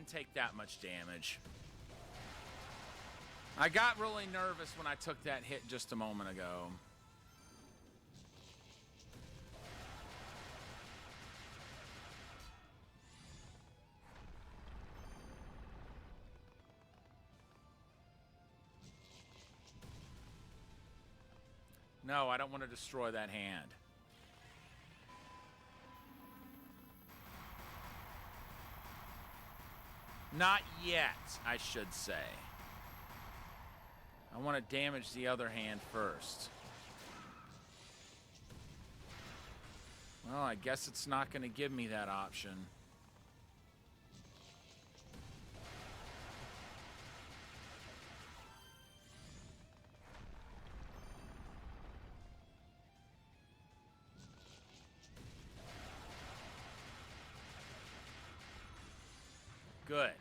take that much damage. I got really nervous when I took that hit just a moment ago. No, I don't want to destroy that hand. Not yet, I should say. I want to damage the other hand first. Well, I guess it's not going to give me that option. Good.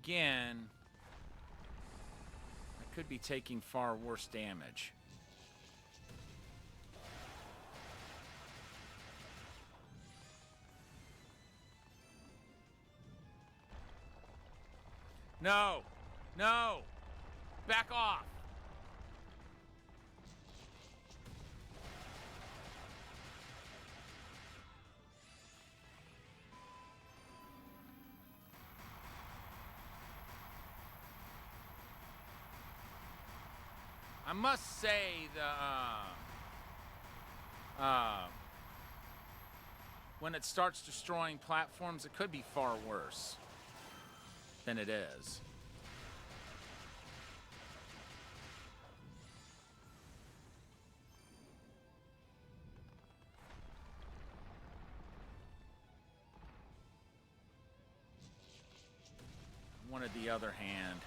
Again, I could be taking far worse damage. No! No! Back off! I must say when it starts destroying platforms, it could be far worse than it is. I wanted the other hand.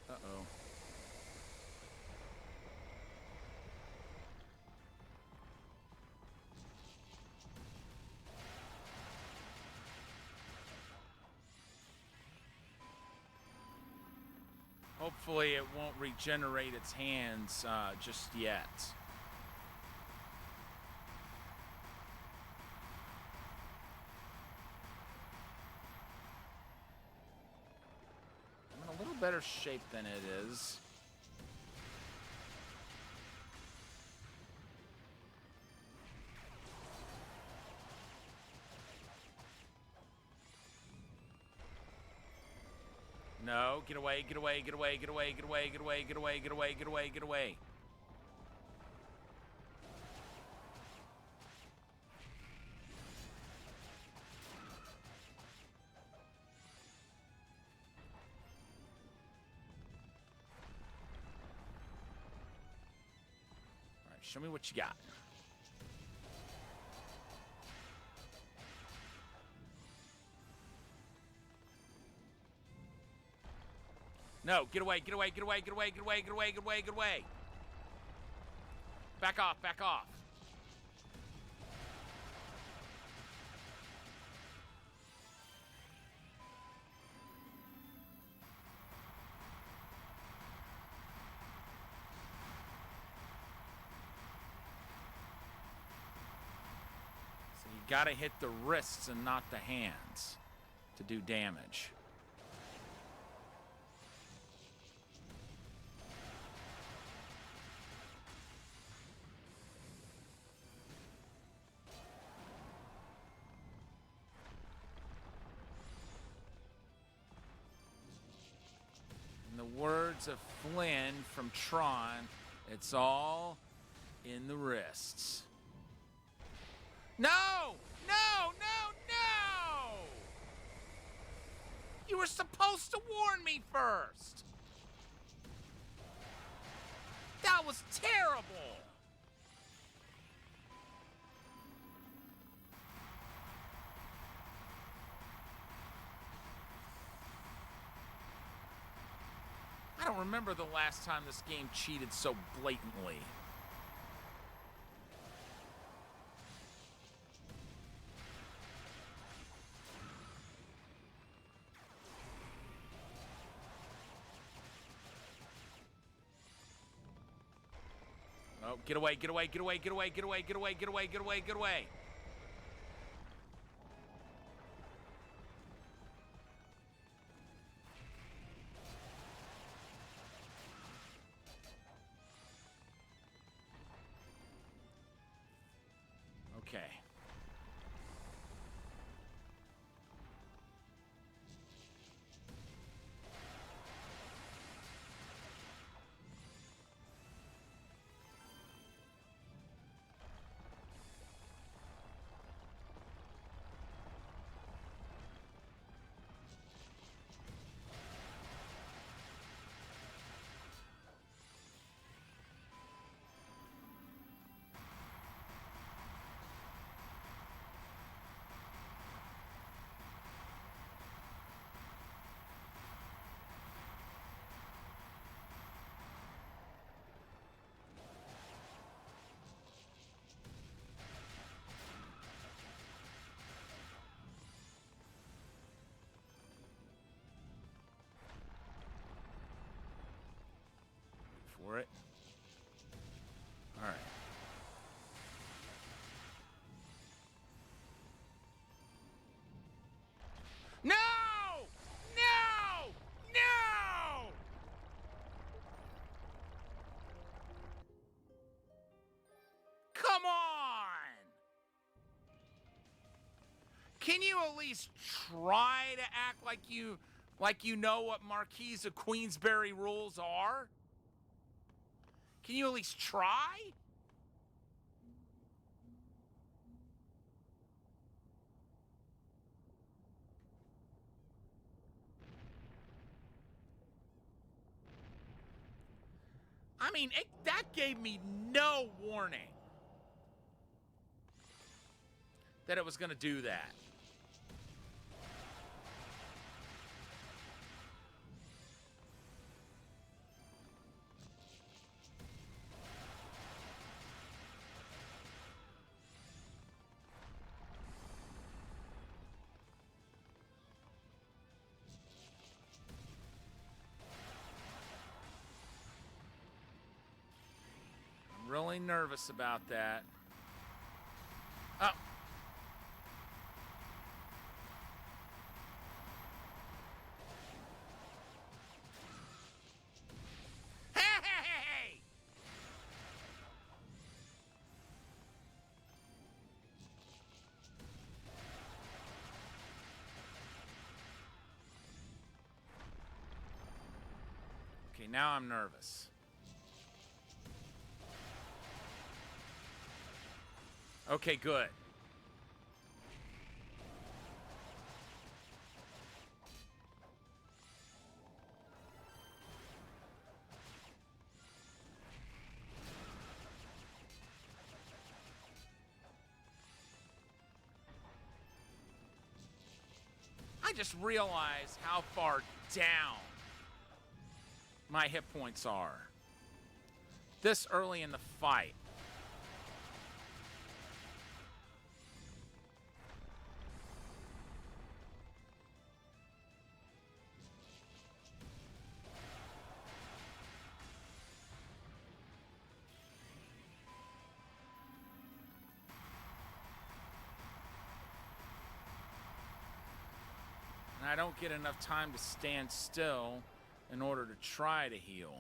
Uh-oh. Hopefully it won't regenerate its hands just yet. I'm in a little better shape than it is. No, get away, get away, get away, get away, get away, get away, get away, get away, get away, get away. All right, show me what you got. No, get away, get away, get away, get away, get away, get away, get away, get away. Back off, back off. So you gotta hit the wrists and not the hands to do damage. In the words of Flynn from Tron, it's all in the wrists. No! No! No! No! You were supposed to warn me first! That was terrible! I don't remember the last time this game cheated so blatantly. Oh, get away, get away, get away, get away, get away, get away, get away, get away, get away. Okay. For it. All right. No! No! No! Come on! Can you at least try to act like you know what Marquise of Queensberry rules are? Can you at least try? I mean, that gave me no warning that it was going to do that. I'm really nervous about that. Oh. Hey! Okay, now I'm nervous. Okay, good. I just realized how far down my hit points are this early in the fight. And I don't get enough time to stand still in order to try to heal.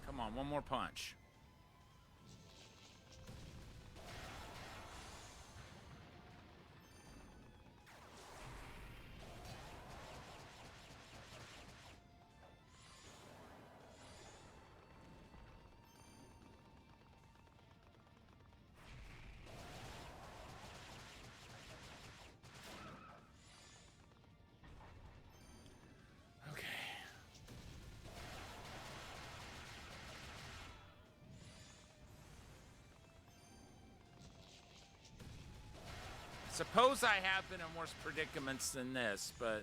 Come on, one more punch. Suppose I have been in worse predicaments than this, but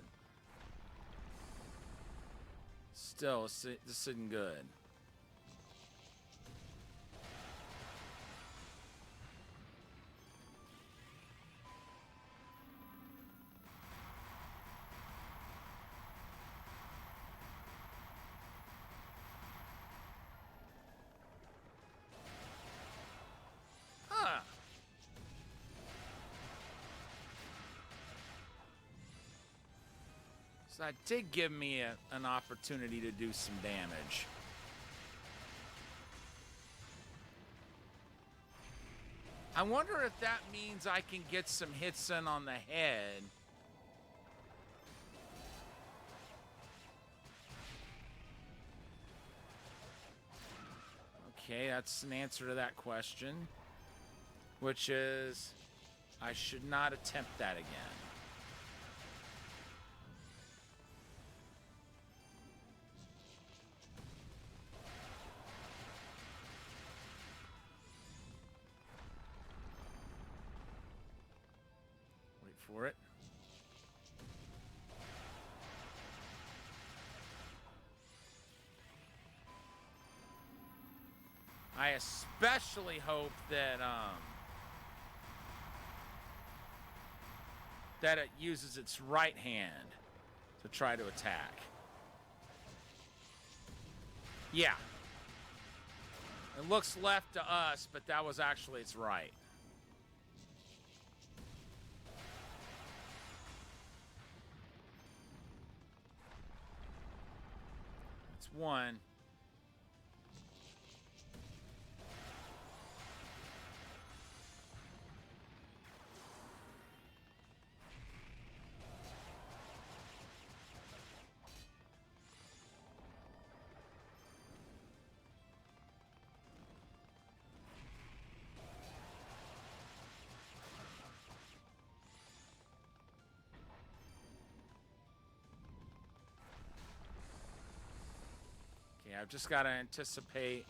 still, this isn't good. So that did give me an opportunity to do some damage. I wonder if that means I can get some hits in on the head. Okay, that's an answer to that question. Which is, I should not attempt that again. Wait for it. I especially hope that that it uses its right hand to try to attack. Yeah. It looks left to us, but that was actually its right. It's one. Okay, I've just got to anticipate.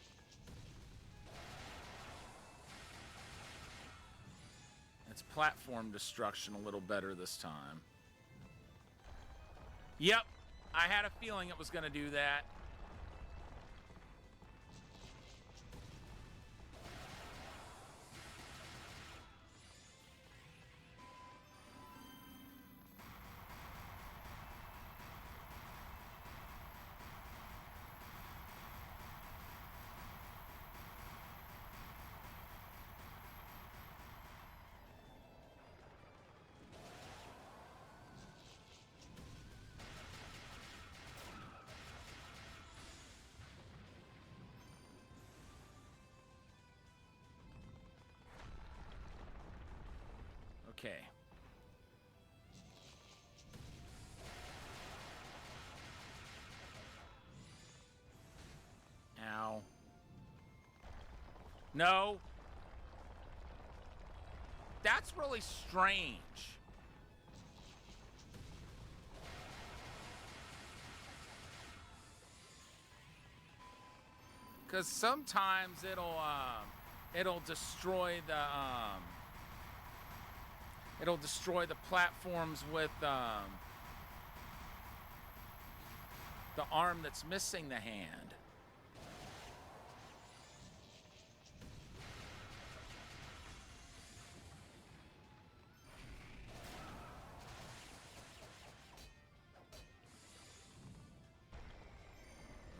It's platform destruction a little better this time. Yep, I had a feeling it was going to do that. Okay. Ow. No. That's really strange. Because sometimes it'll destroy the platforms with the arm that's missing the hand.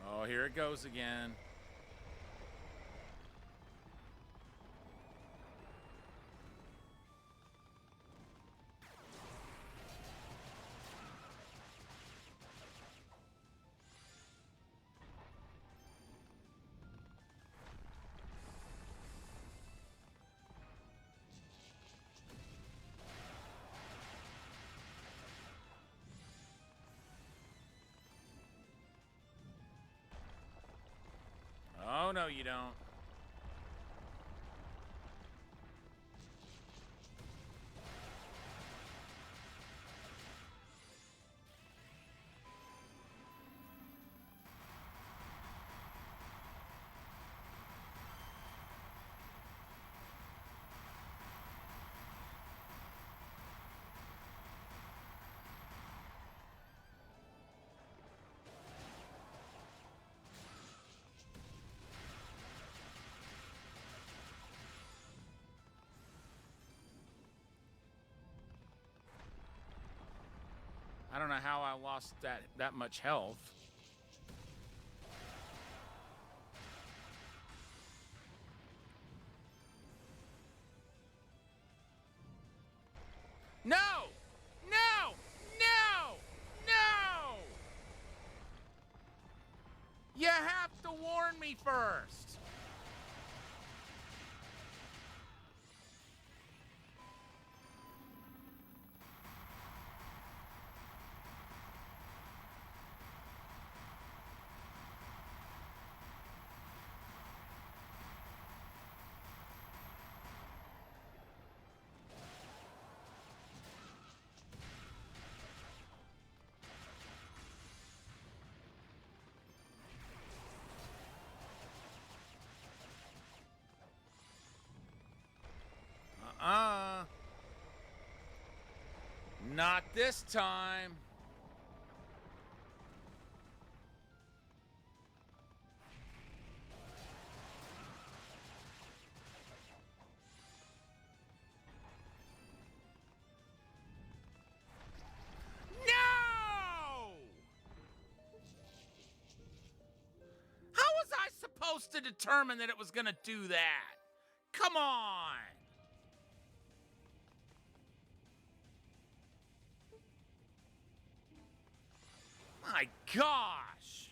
Oh, here it goes again. Oh, no, you don't. I don't know how I lost that much health. No! No! No! No! 21st. Not this time. No! How was I supposed to determine that it was going to do that? Come on! My gosh!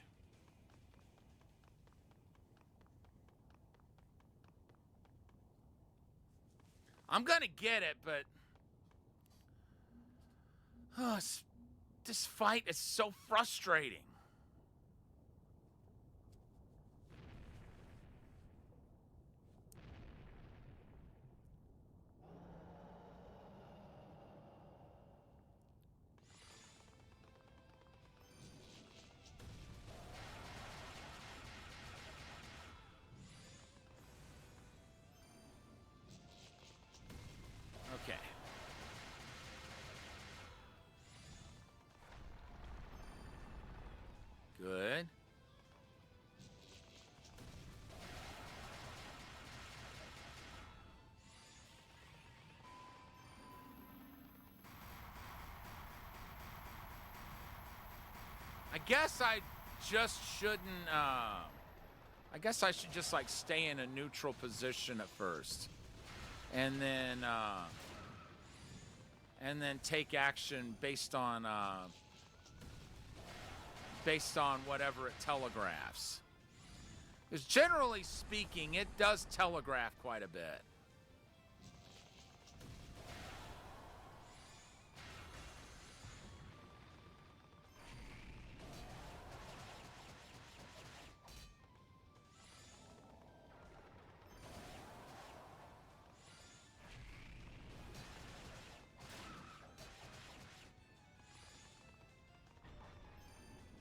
I'm gonna get it, but this fight is so frustrating. Okay. Good. I guess I just shouldn't, I guess I should just, like, stay in a neutral position at first. And then take action based on whatever it telegraphs. Because generally speaking, it does telegraph quite a bit.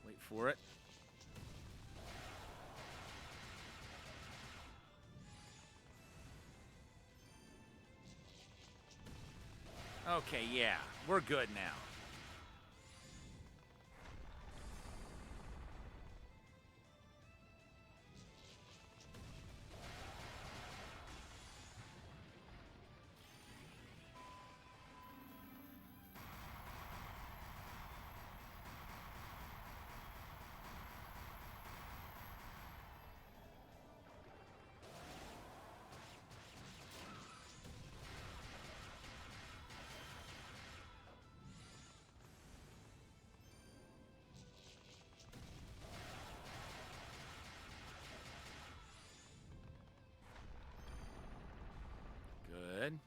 Wait for it. Okay, yeah, we're good now. Good.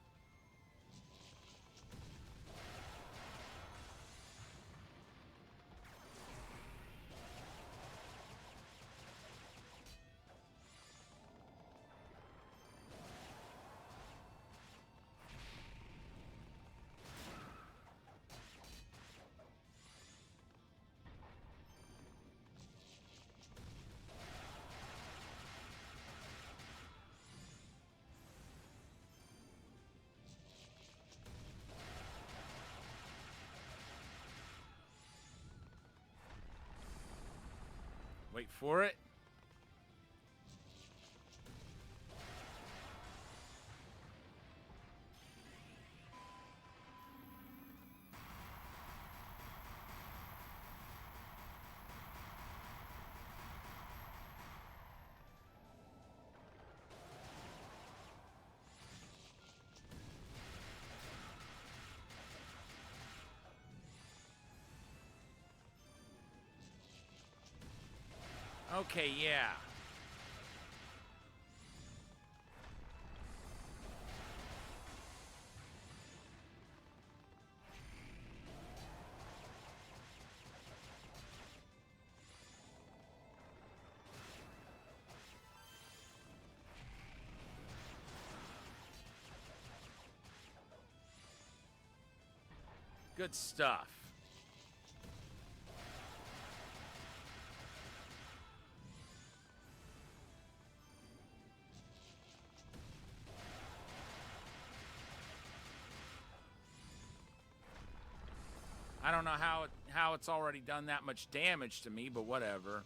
Wait for it. Okay, yeah. Good stuff. I don't know how it's already done that much damage to me, but whatever.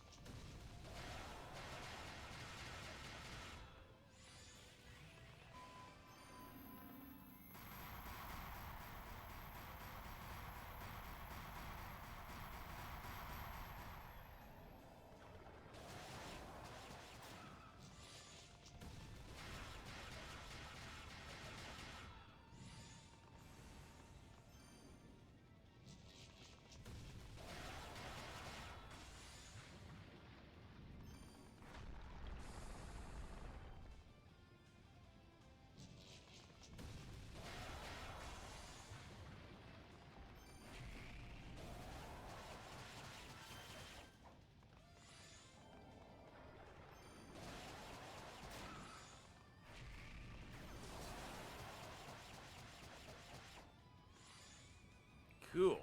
Cool.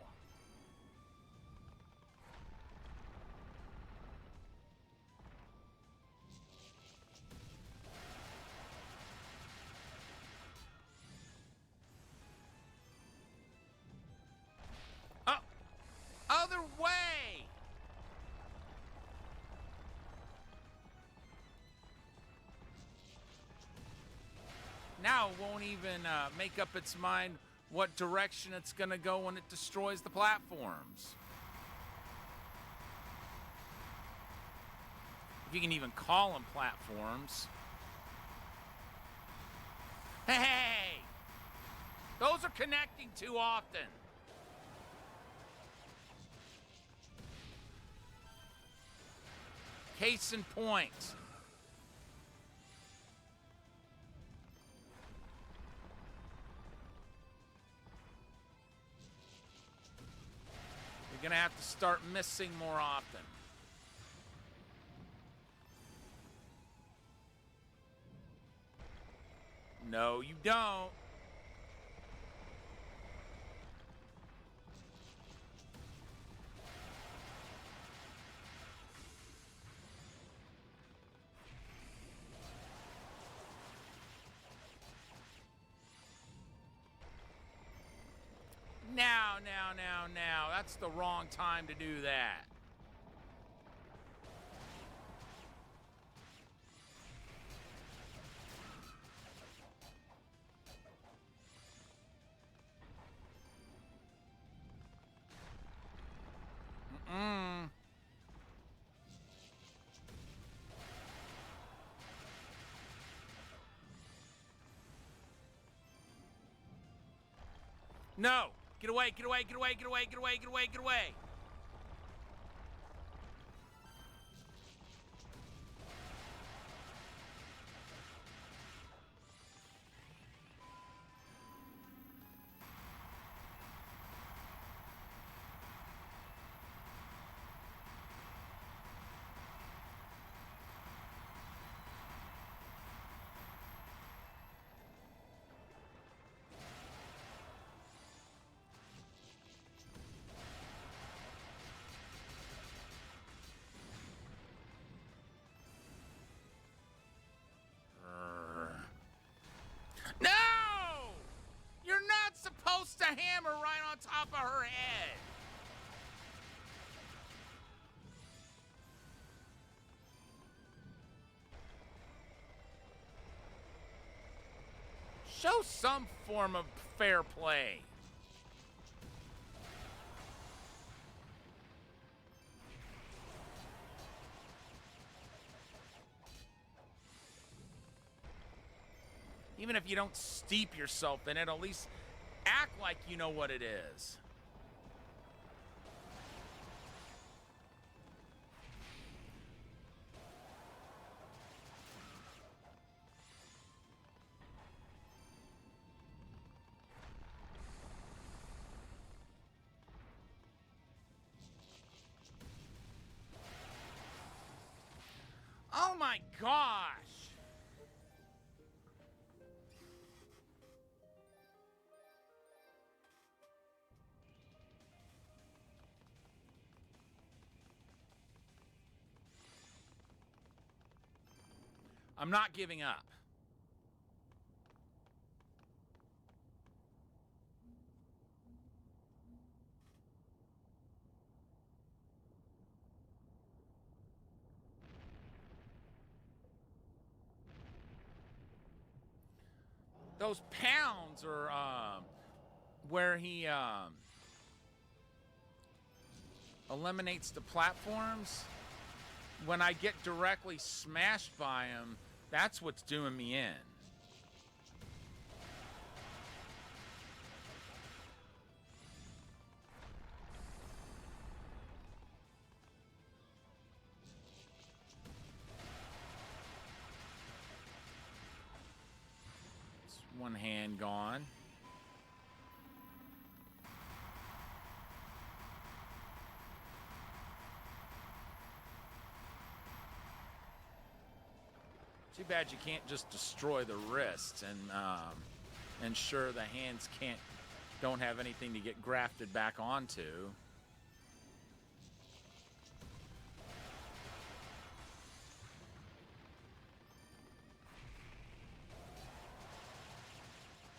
Oh, other way. Now it won't even make up its mind what direction it's going to go when it destroys the platforms. If you can even call them platforms. Hey! Those are connecting too often. Case in point. You're gonna have to start missing more often. No, you don't. Now. That's the wrong time to do that. Mm-mm. No! Get away, get away, get away, get away, get away, get away, get away! No! You're not supposed to hammer right on top of her head. Show some form of fair play. Even if you don't steep yourself in it, at least act like you know what it is. Oh my gosh! I'm not giving up. Those pounds are where he eliminates the platforms. When I get directly smashed by him, that's what's doing me in. It's one hand gone. Too bad you can't just destroy the wrists and ensure the hands don't have anything to get grafted back onto.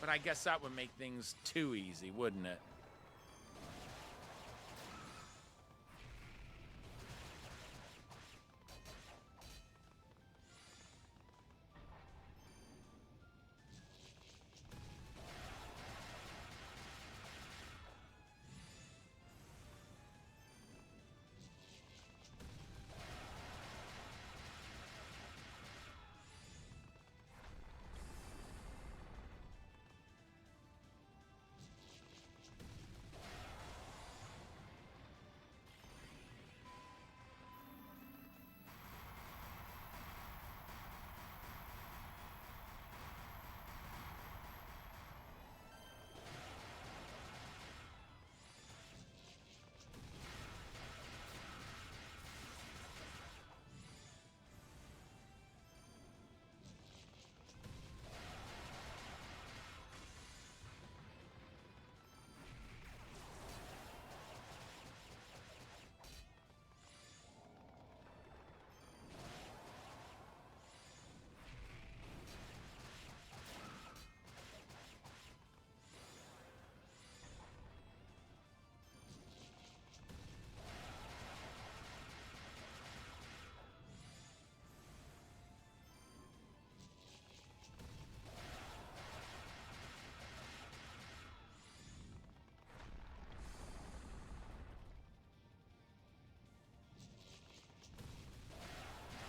But I guess that would make things too easy, wouldn't it?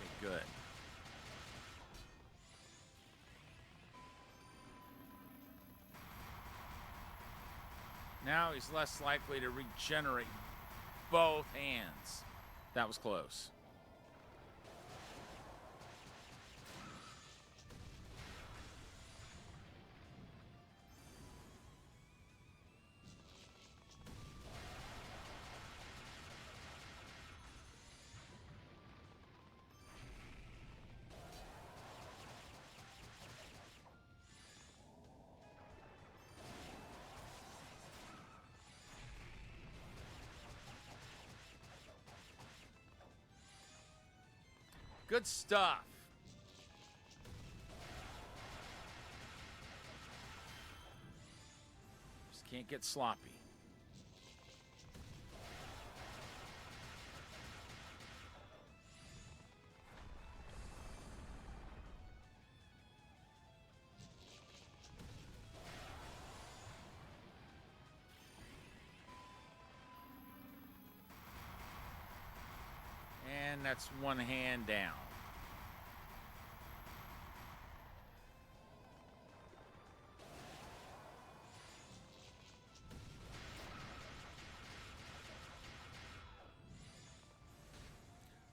Okay, good. Now he's less likely to regenerate both hands. That was close. Good stuff. Just can't get sloppy. And that's one hand down.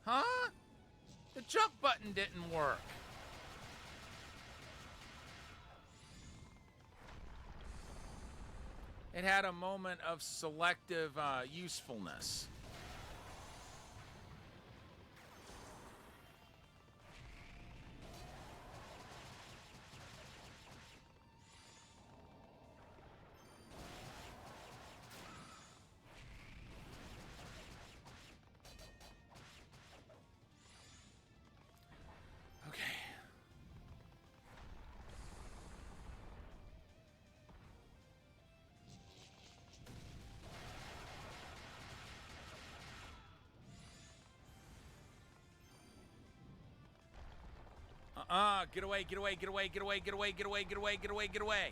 Huh? The jump button didn't work. It had a moment of selective usefulness. Get away, get away, get away, get away, get away, get away, get away, get away, get away.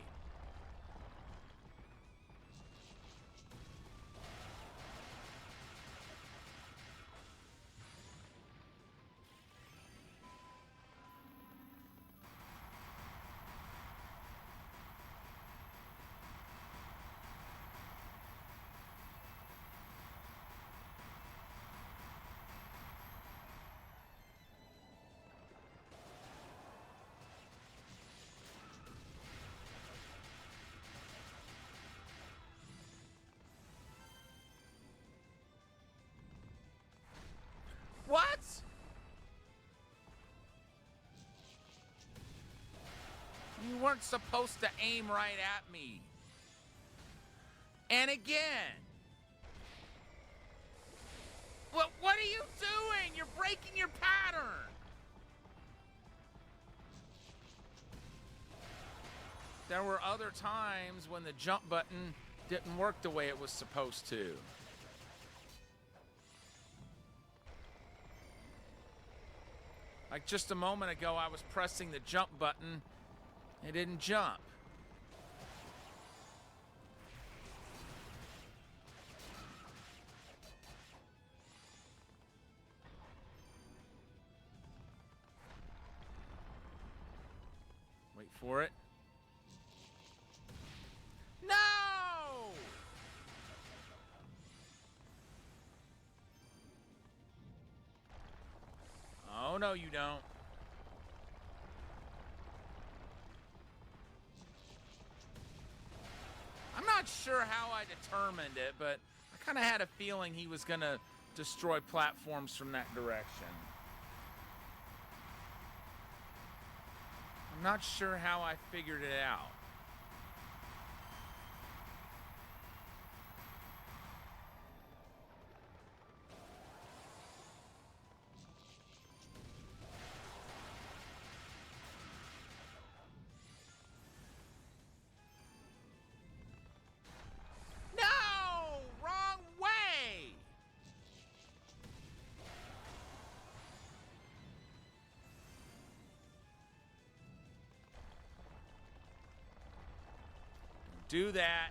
What? You weren't supposed to aim right at me. And again. What are you doing? You're breaking your pattern. There were other times when the jump button didn't work the way it was supposed to. Like just a moment ago, I was pressing the jump button. It didn't jump. Wait for it. No! Oh, no, you don't. I'm not sure how I determined it, but I kind of had a feeling he was going to destroy platforms from that direction. I'm not sure how I figured it out. No! Wrong way! Do that.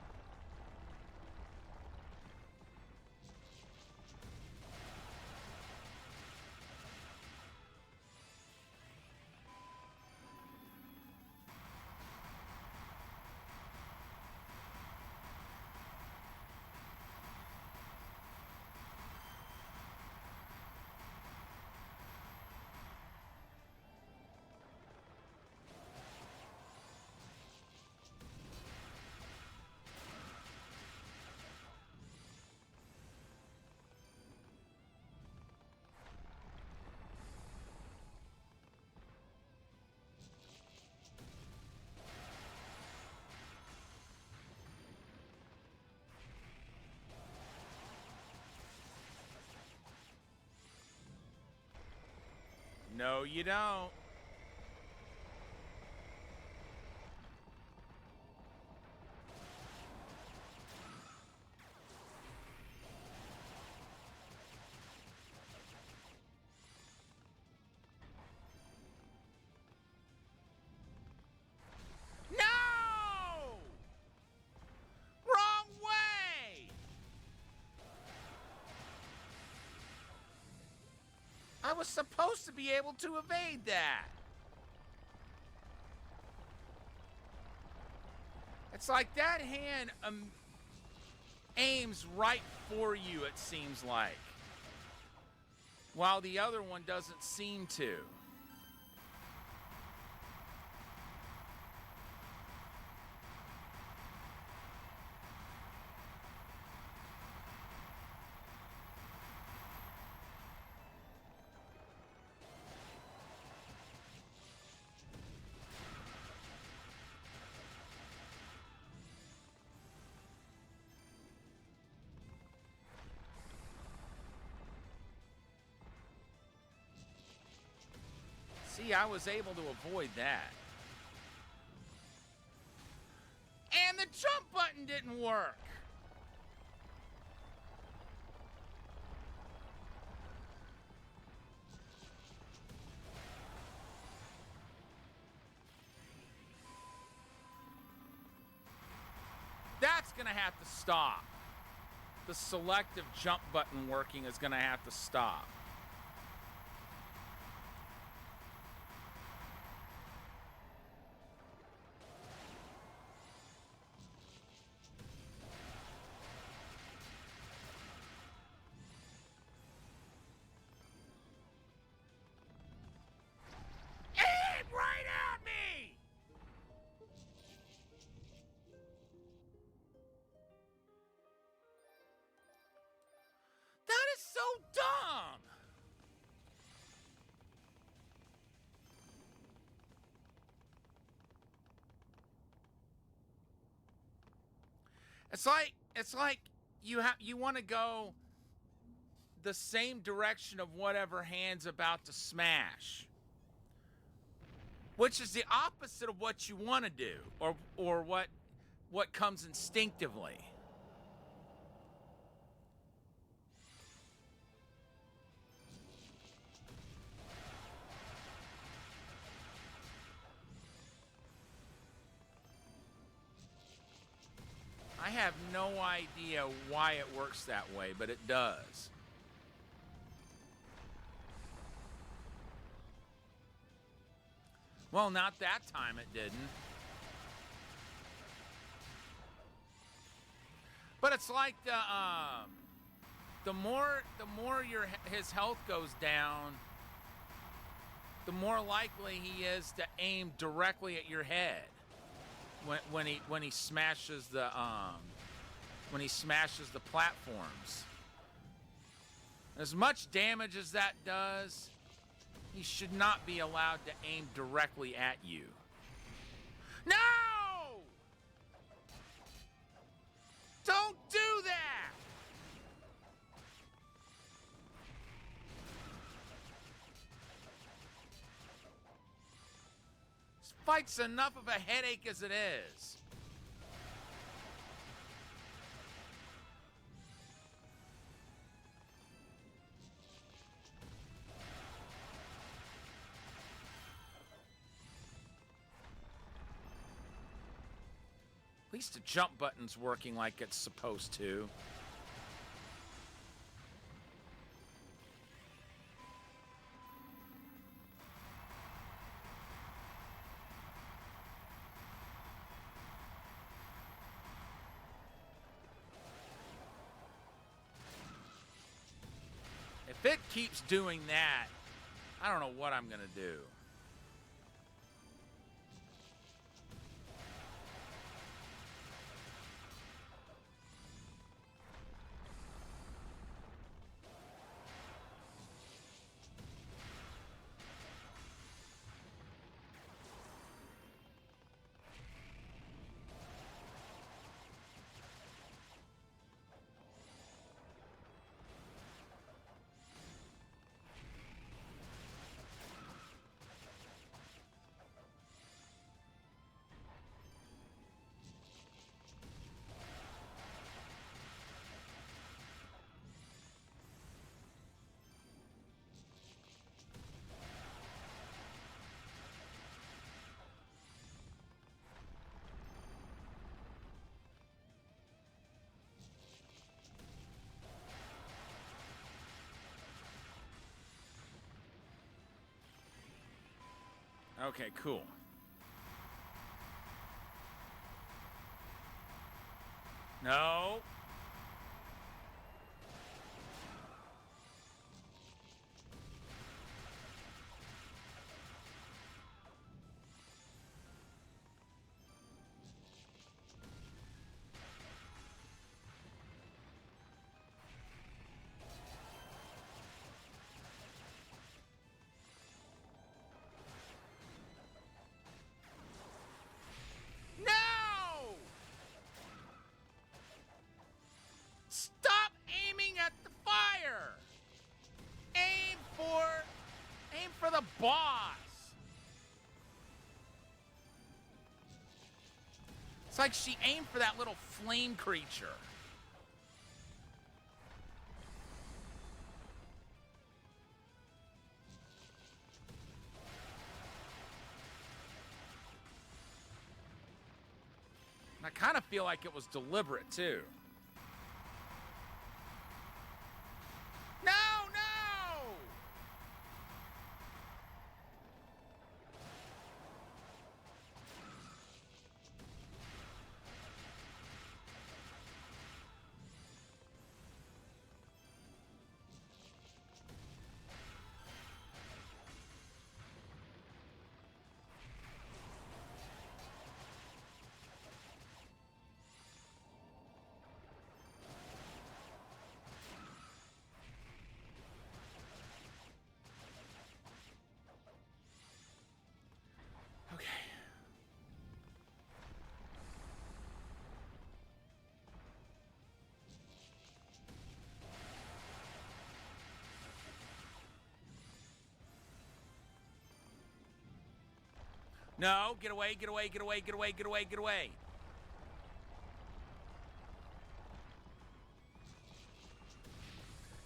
No, you don't. No! Wrong way! I was supposed to be able to evade that. It's like that hand aims right for you, it seems like. While the other one doesn't seem to. See, I was able to avoid that. And the jump button didn't work. that's going to have to stop. The selective jump button working is going to have to stop. Aim right at me! That is so dumb! It's like you want to go the same direction of whatever hand's about to smash, which is the opposite of what you want to do, or what comes instinctively. I have no idea why it works that way, but it does. Well, not that time it didn't. But it's like the more his health goes down, the more likely he is to aim directly at your head when he smashes the platforms. As much damage as that does, he should not be allowed to aim directly at you. No! Don't do that! This fight's enough of a headache as it is. At least the jump button's working like it's supposed to. If it keeps doing that, I don't know what I'm gonna do. Okay, cool. No. No! Stop aiming at the fire. Aim for the boss. It's like she aimed for that little flame creature. That kind of feel like it was deliberate, too. No, no! Okay. No, get away, get away, get away, get away, get away, get away.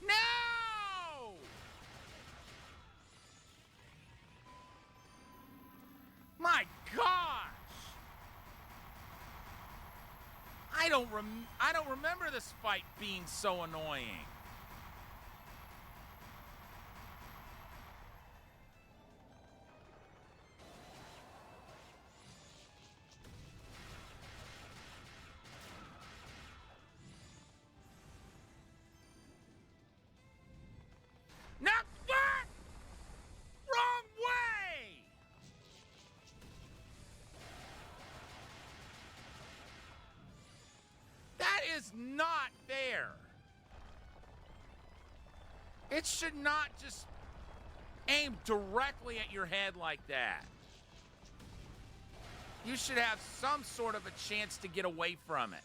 No! My gosh! I don't remember this fight being so annoying. Not what? Wrong way! That is not fair. It should not just aim directly at your head like that. You should have some sort of a chance to get away from it.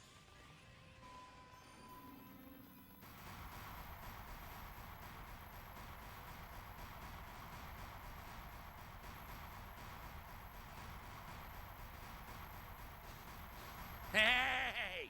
Hey!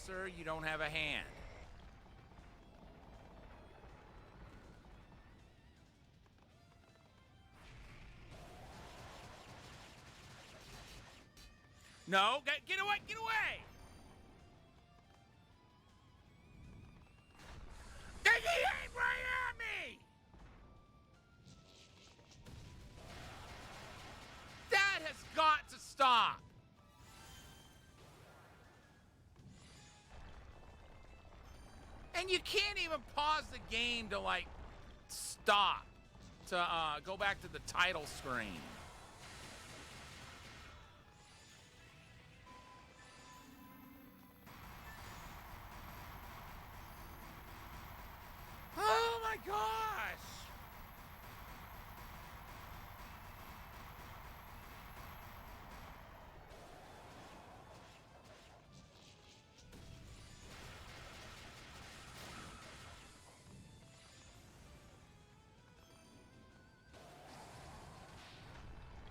Sir, you don't have a hand. No, get away, get away! He aimed right at me! That has got to stop. And you can't even pause the game to, like, stop. To go back to the title screen. Oh my gosh!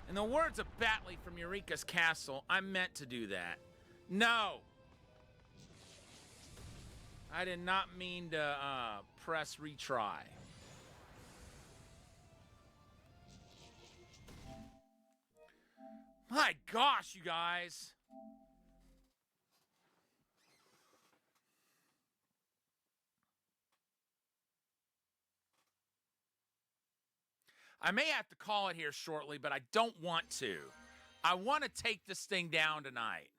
In the words of Batley from Eureka's Castle, I meant to do that. No! I did not mean to press retry. My gosh, you guys! I may have to call it here shortly, but I don't want to. I want to take this thing down tonight.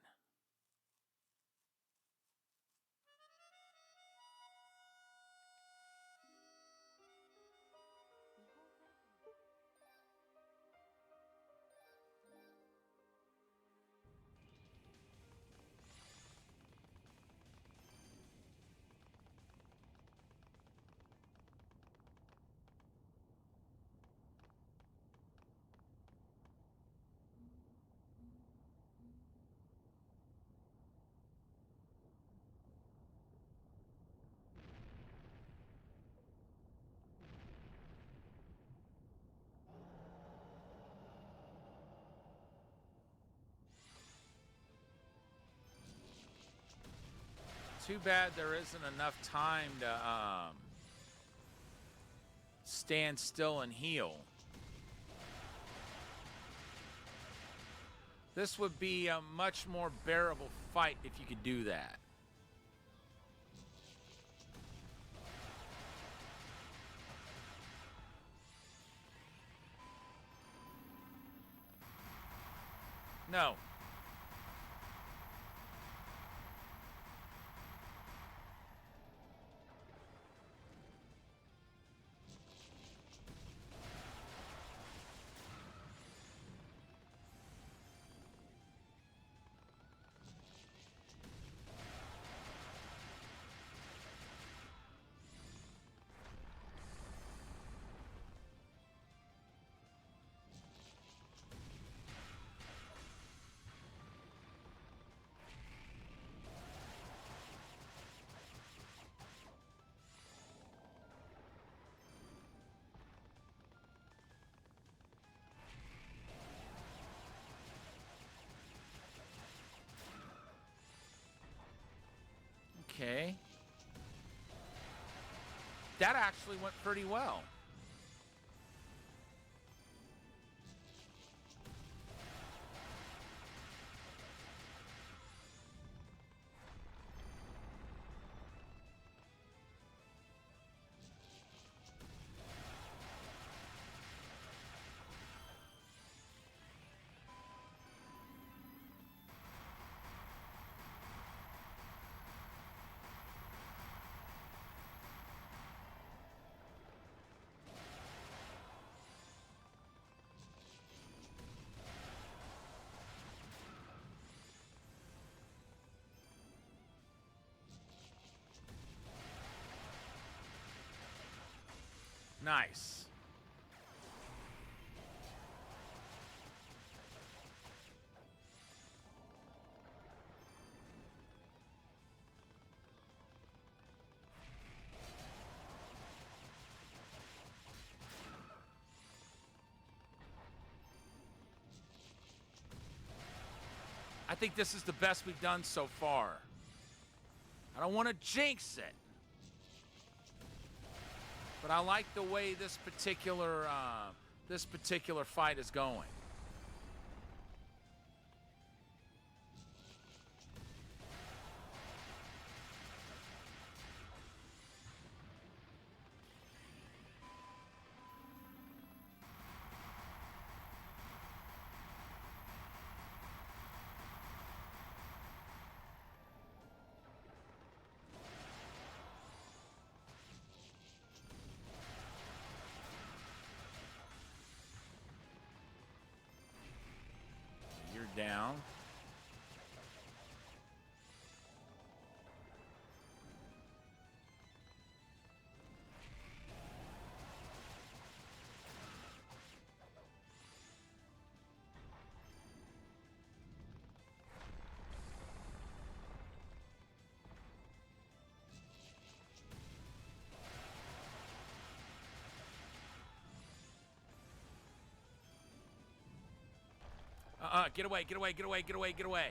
Too bad there isn't enough time to stand still and heal. This would be a much more bearable fight if you could do that. No. Okay. That actually went pretty well. Nice. I think this is the best we've done so far. I don't want to jinx it, but I like the way this particular fight is going. You're down. Get away, get away, get away, get away, get away.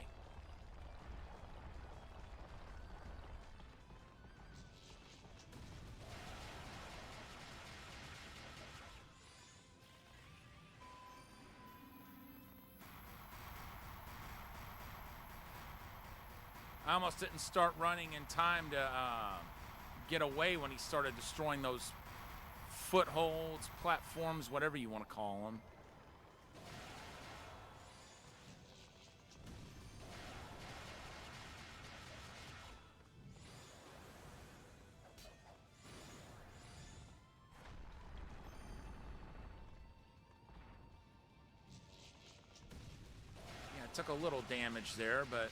I almost didn't start running in time to get away when he started destroying those footholds, platforms, whatever you want to call them. Yeah, it took a little damage there, but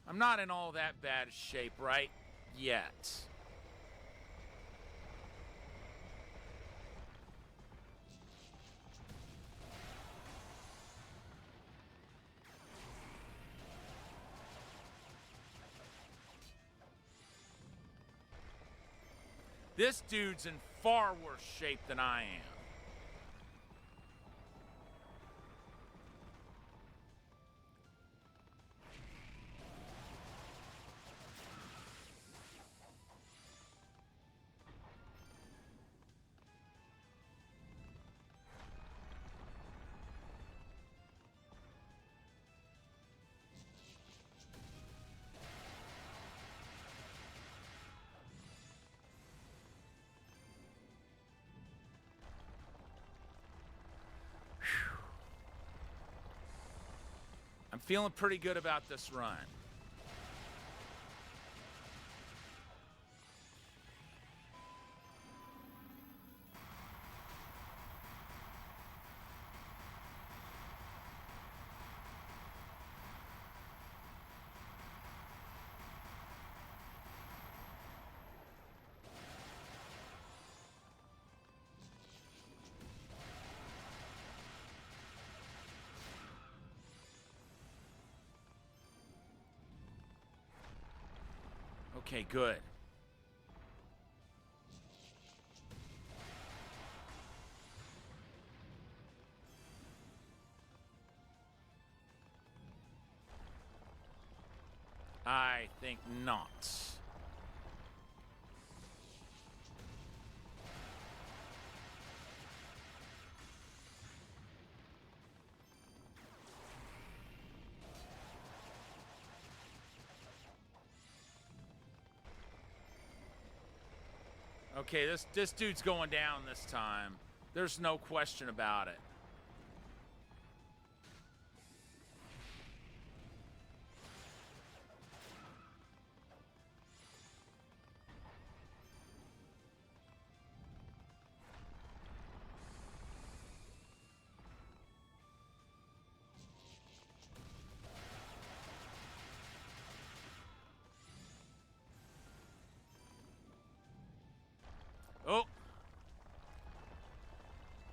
I'm not in all that bad shape right yet. This dude's in far worse shape than I am. I'm feeling pretty good about this run. Okay, good. I think not. Okay, this dude's going down this time. There's no question about it. Oh.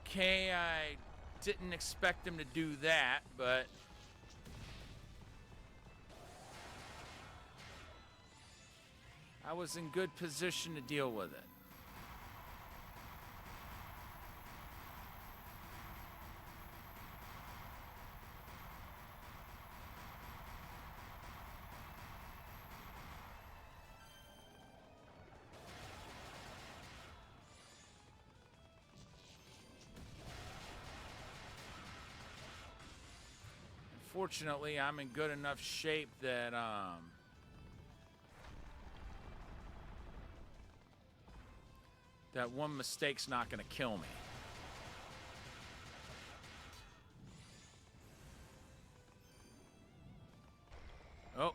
Okay, I didn't expect him to do that, but I was in good position to deal with it. Fortunately, I'm in good enough shape that that one mistake's not going to kill me. Oh.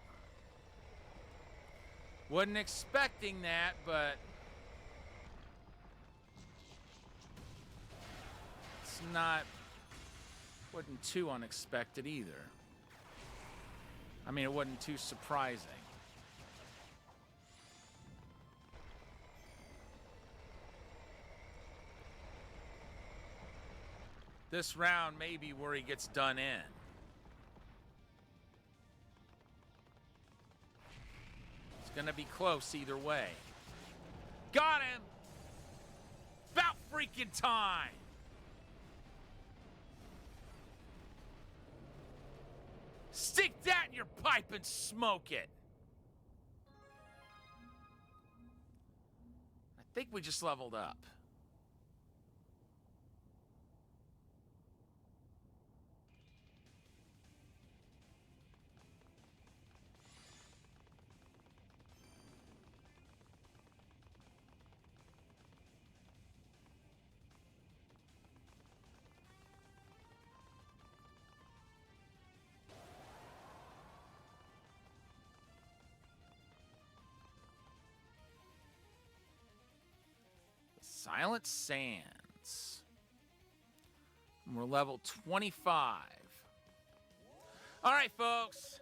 Wasn't expecting that, but it's not, wasn't too unexpected either. I mean, it wasn't too surprising. This round may be where he gets done in. It's gonna be close either way. Got him! About freaking time! Stick that in your pipe and smoke it! I think we just leveled up. Silent Sands. We're level 25. All right, folks.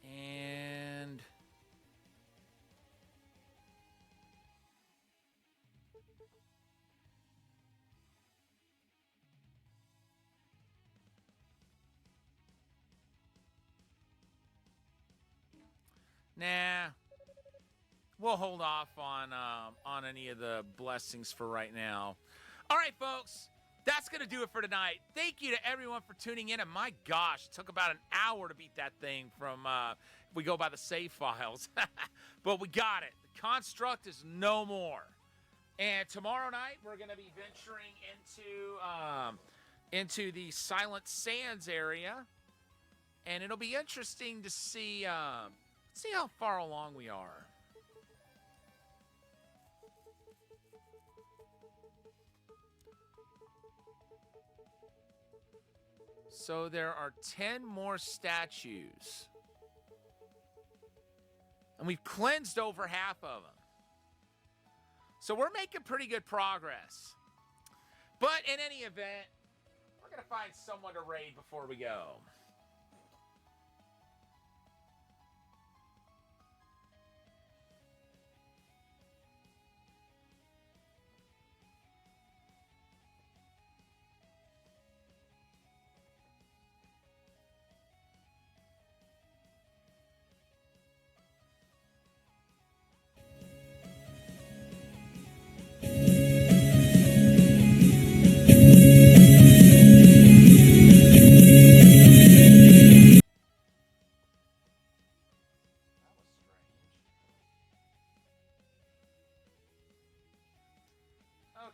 And nah, we'll hold off on any of the blessings for right now. All right, folks, that's gonna do it for tonight. Thank you to everyone for tuning in. And my gosh, it took about an hour to beat that thing from if we go by the save files, but we got it. The construct is no more. And tomorrow night we're gonna be venturing into the Silent Sands area, and it'll be interesting to see how far along we are. So there are 10 more statues. And we've cleansed over half of them. So we're making pretty good progress. But in any event, we're going to find someone to raid before we go.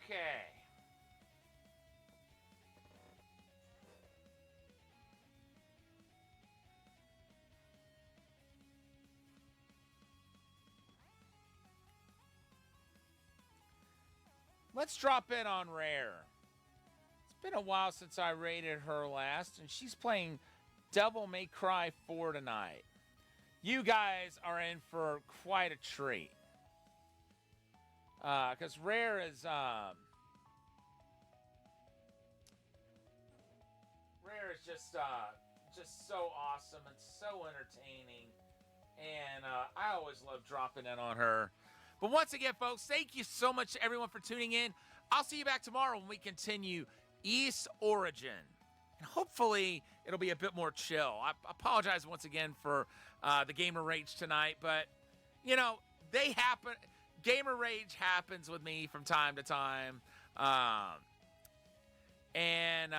Okay. Let's drop in on Rare. It's been a while since I rated her last, and she's playing Devil May Cry 4 tonight. You guys are in for quite a treat. Because Rare is just so awesome and so entertaining, and I always love dropping in on her. But once again, folks, thank you so much, everyone, for tuning in. I'll see you back tomorrow when we continue Ys Origin, and hopefully it'll be a bit more chill. I apologize once again for the gamer rage tonight, but you know they happen. Gamer rage happens with me from time to time. And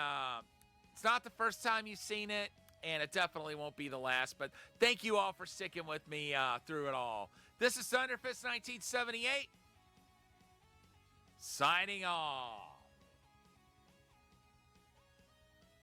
it's not the first time you've seen it, and it definitely won't be the last. But thank you all for sticking with me through it all. This is Thunderfist 1978, signing off.